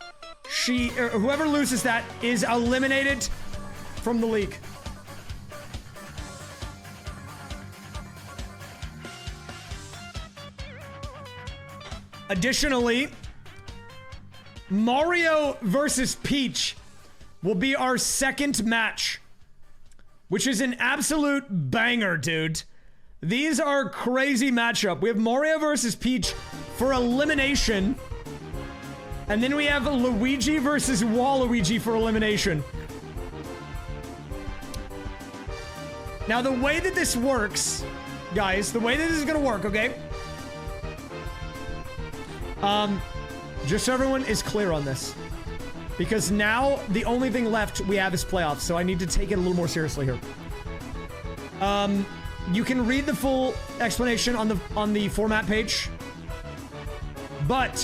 whoever loses that is eliminated from the league. Additionally, Mario versus Peach will be our second match, which is an absolute banger, dude. These are crazy matchup. We have Mario versus Peach for elimination, and then we have Luigi versus Waluigi for elimination. Now, the way that this works, guys, the way that this is gonna work, okay? Just so everyone is clear on this. Because now, the only thing left we have is playoffs, so I need to take it a little more seriously here. You can read the full explanation on the format page. But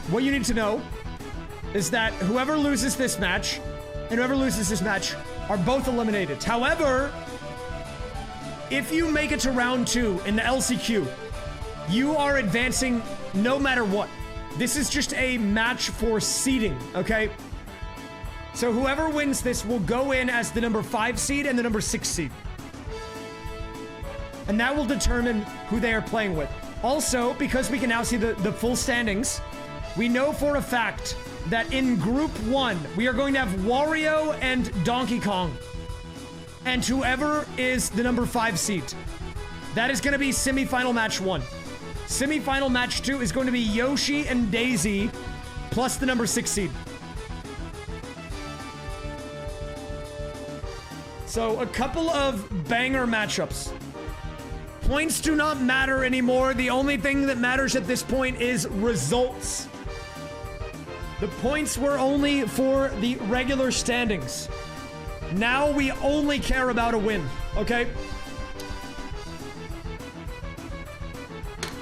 what you need to know is that whoever loses this match and whoever loses this match are both eliminated. However, if you make it to round 2 in the LCQ, you are advancing no matter what. This is just a match for seeding, okay? So whoever wins this will go in as the number 5 seed and the number 6 seed. And that will determine who they are playing with. Also, because we can now see the full standings, we know for a fact that in Group 1, we are going to have Wario and Donkey Kong. And whoever is the number 5 seed, that is going to be semifinal match 1. Semifinal match 2 is going to be Yoshi and Daisy plus the number 6 seed. So a couple of banger matchups. Points do not matter anymore. The only thing that matters at this point is results. The points were only for the regular standings. Now we only care about a win, okay?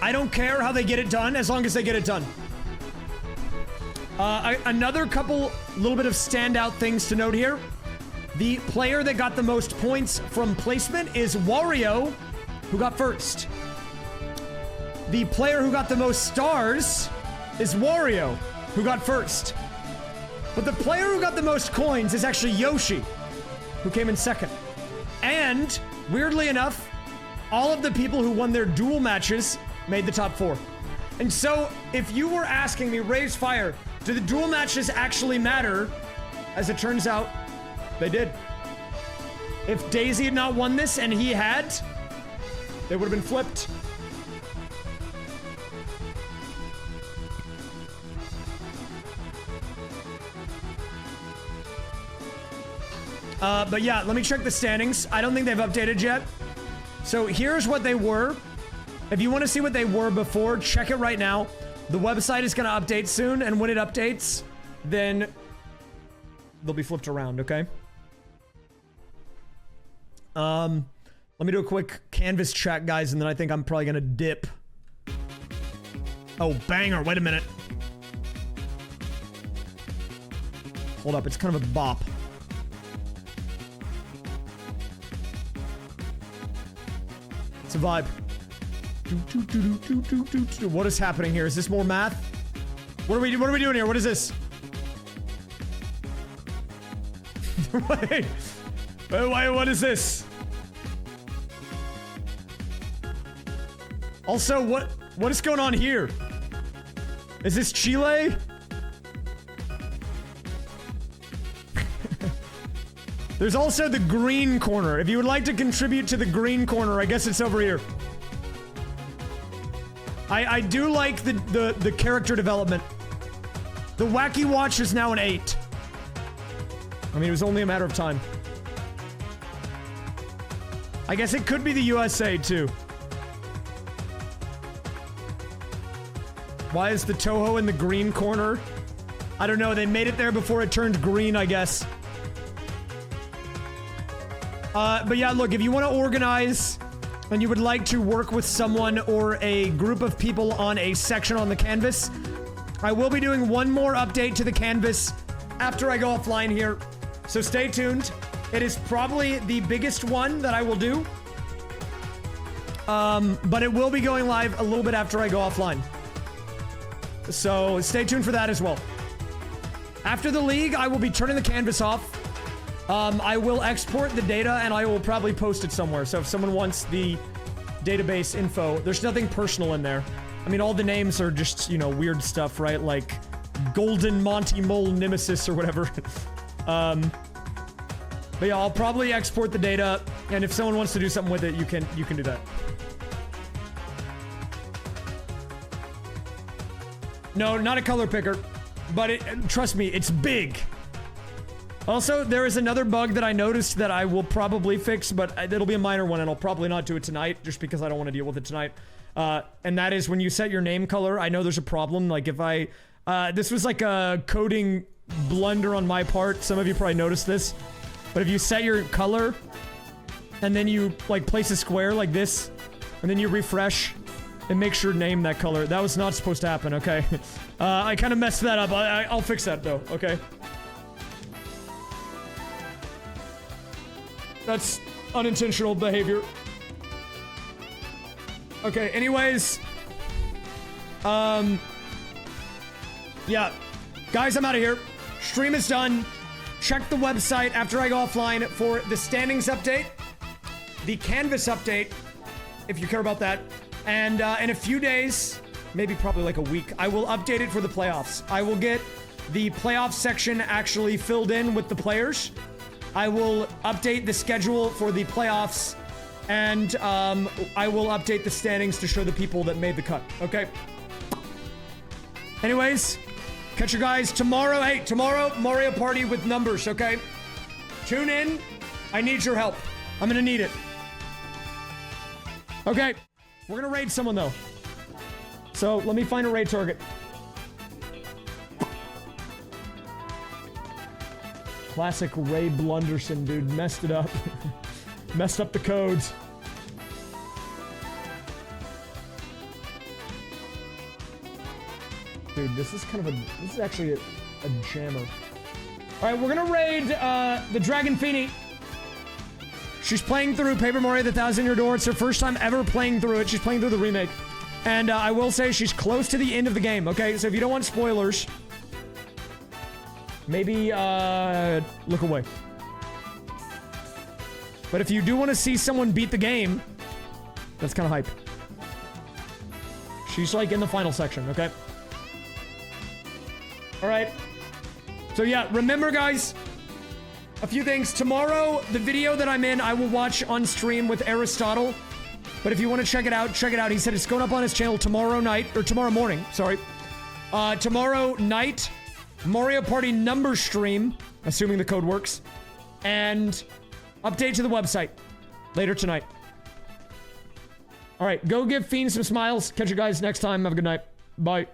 I don't care how they get it done as long as they get it done. Another couple little bit of standout things to note here. The player that got the most points from placement is Wario, who got first. The player who got the most stars is Wario, who got first. But the player who got the most coins is actually Yoshi, who came in second. And, weirdly enough, all of the people who won their duel matches made the top 4. And so, if you were asking me, raysfire, do the duel matches actually matter? As it turns out, they did. If Daisy had not won this and he had, they would have been flipped. But yeah, let me check the standings. I don't think they've updated yet. So here's what they were. If you want to see what they were before, check it right now. The website is going to update soon, and when it updates, then they'll be flipped around, okay? Let me do a quick canvas check, guys, and then I think I'm probably going to dip. Oh, banger. Wait a minute. Hold up. It's kind of a bop. It's a vibe. What is happening here? Is this more math? What are we doing here? What is this? Wait, what is this? Also, what is going on here? Is this Chile? There's also the green corner. If you would like to contribute to the green corner, I guess it's over here. I do like the character development. The Wacky Watch is now an 8. I mean, it was only a matter of time. I guess it could be the USA, too. Why is the Toho in the green corner? I don't know. They made it there before it turned green, I guess. But yeah, look, if you want to organize and you would like to work with someone or a group of people on a section on the canvas, I will be doing one more update to the canvas after I go offline here. So stay tuned. It is probably the biggest one that I will do. But it will be going live a little bit after I go offline. So stay tuned for that as well. After the league, I will be turning the canvas off. I will export the data and I will probably post it somewhere. So if someone wants the database info, there's nothing personal in there. I mean, all the names are just, you know, weird stuff, right? Like Golden Monty Mole Nemesis or whatever. But yeah, I'll probably export the data, and if someone wants to do something with it, you can do that. No, not a color picker, but trust me, it's big. Also, there is another bug that I noticed that I will probably fix, but it'll be a minor one, and I'll probably not do it tonight, just because I don't want to deal with it tonight. And that is when you set your name color, I know there's a problem. Like if I, this was like a coding blunder on my part. Some of you probably noticed this. But if you set your color, and then you like place a square like this, and then you refresh, it makes your name that color. That was not supposed to happen, okay? I kind of messed that up. I'll fix that though, okay? That's unintentional behavior. Okay, anyways. Yeah. Guys, I'm out of here. Stream is done. Check the website after I go offline for the standings update, the canvas update, if you care about that. And in a few days, maybe probably like a week, I will update it for the playoffs. I will get the playoff section actually filled in with the players. I will update the schedule for the playoffs, and I will update the standings to show the people that made the cut, okay? Anyways, catch you guys tomorrow. Hey, tomorrow, Mario Party with numbers, okay? Tune in. I need your help. I'm gonna need it. Okay, we're gonna raid someone, though. So, let me find a raid target. Classic Ray Blunderson, dude. Messed it up. Messed up the codes. Dude, this is actually a jammer. Alright, we're gonna raid, the Dragon Feeny. She's playing through Paper Mario The Thousand Year Door. It's her first time ever playing through it. She's playing through the remake. And, I will say she's close to the end of the game, okay? So if you don't want spoilers, maybe, look away. But if you do want to see someone beat the game, that's kind of hype. She's like in the final section, okay? All right. So yeah, remember guys, a few things. Tomorrow, the video that I'm in, I will watch on stream with Aristotle. But if you want to check it out, check it out. He said it's going up on his channel tomorrow night, or tomorrow morning, sorry. Tomorrow night, Mario Party number stream, assuming the code works. And update to the website later tonight. All right, go give Fiend some smiles. Catch you guys next time. Have a good night. Bye.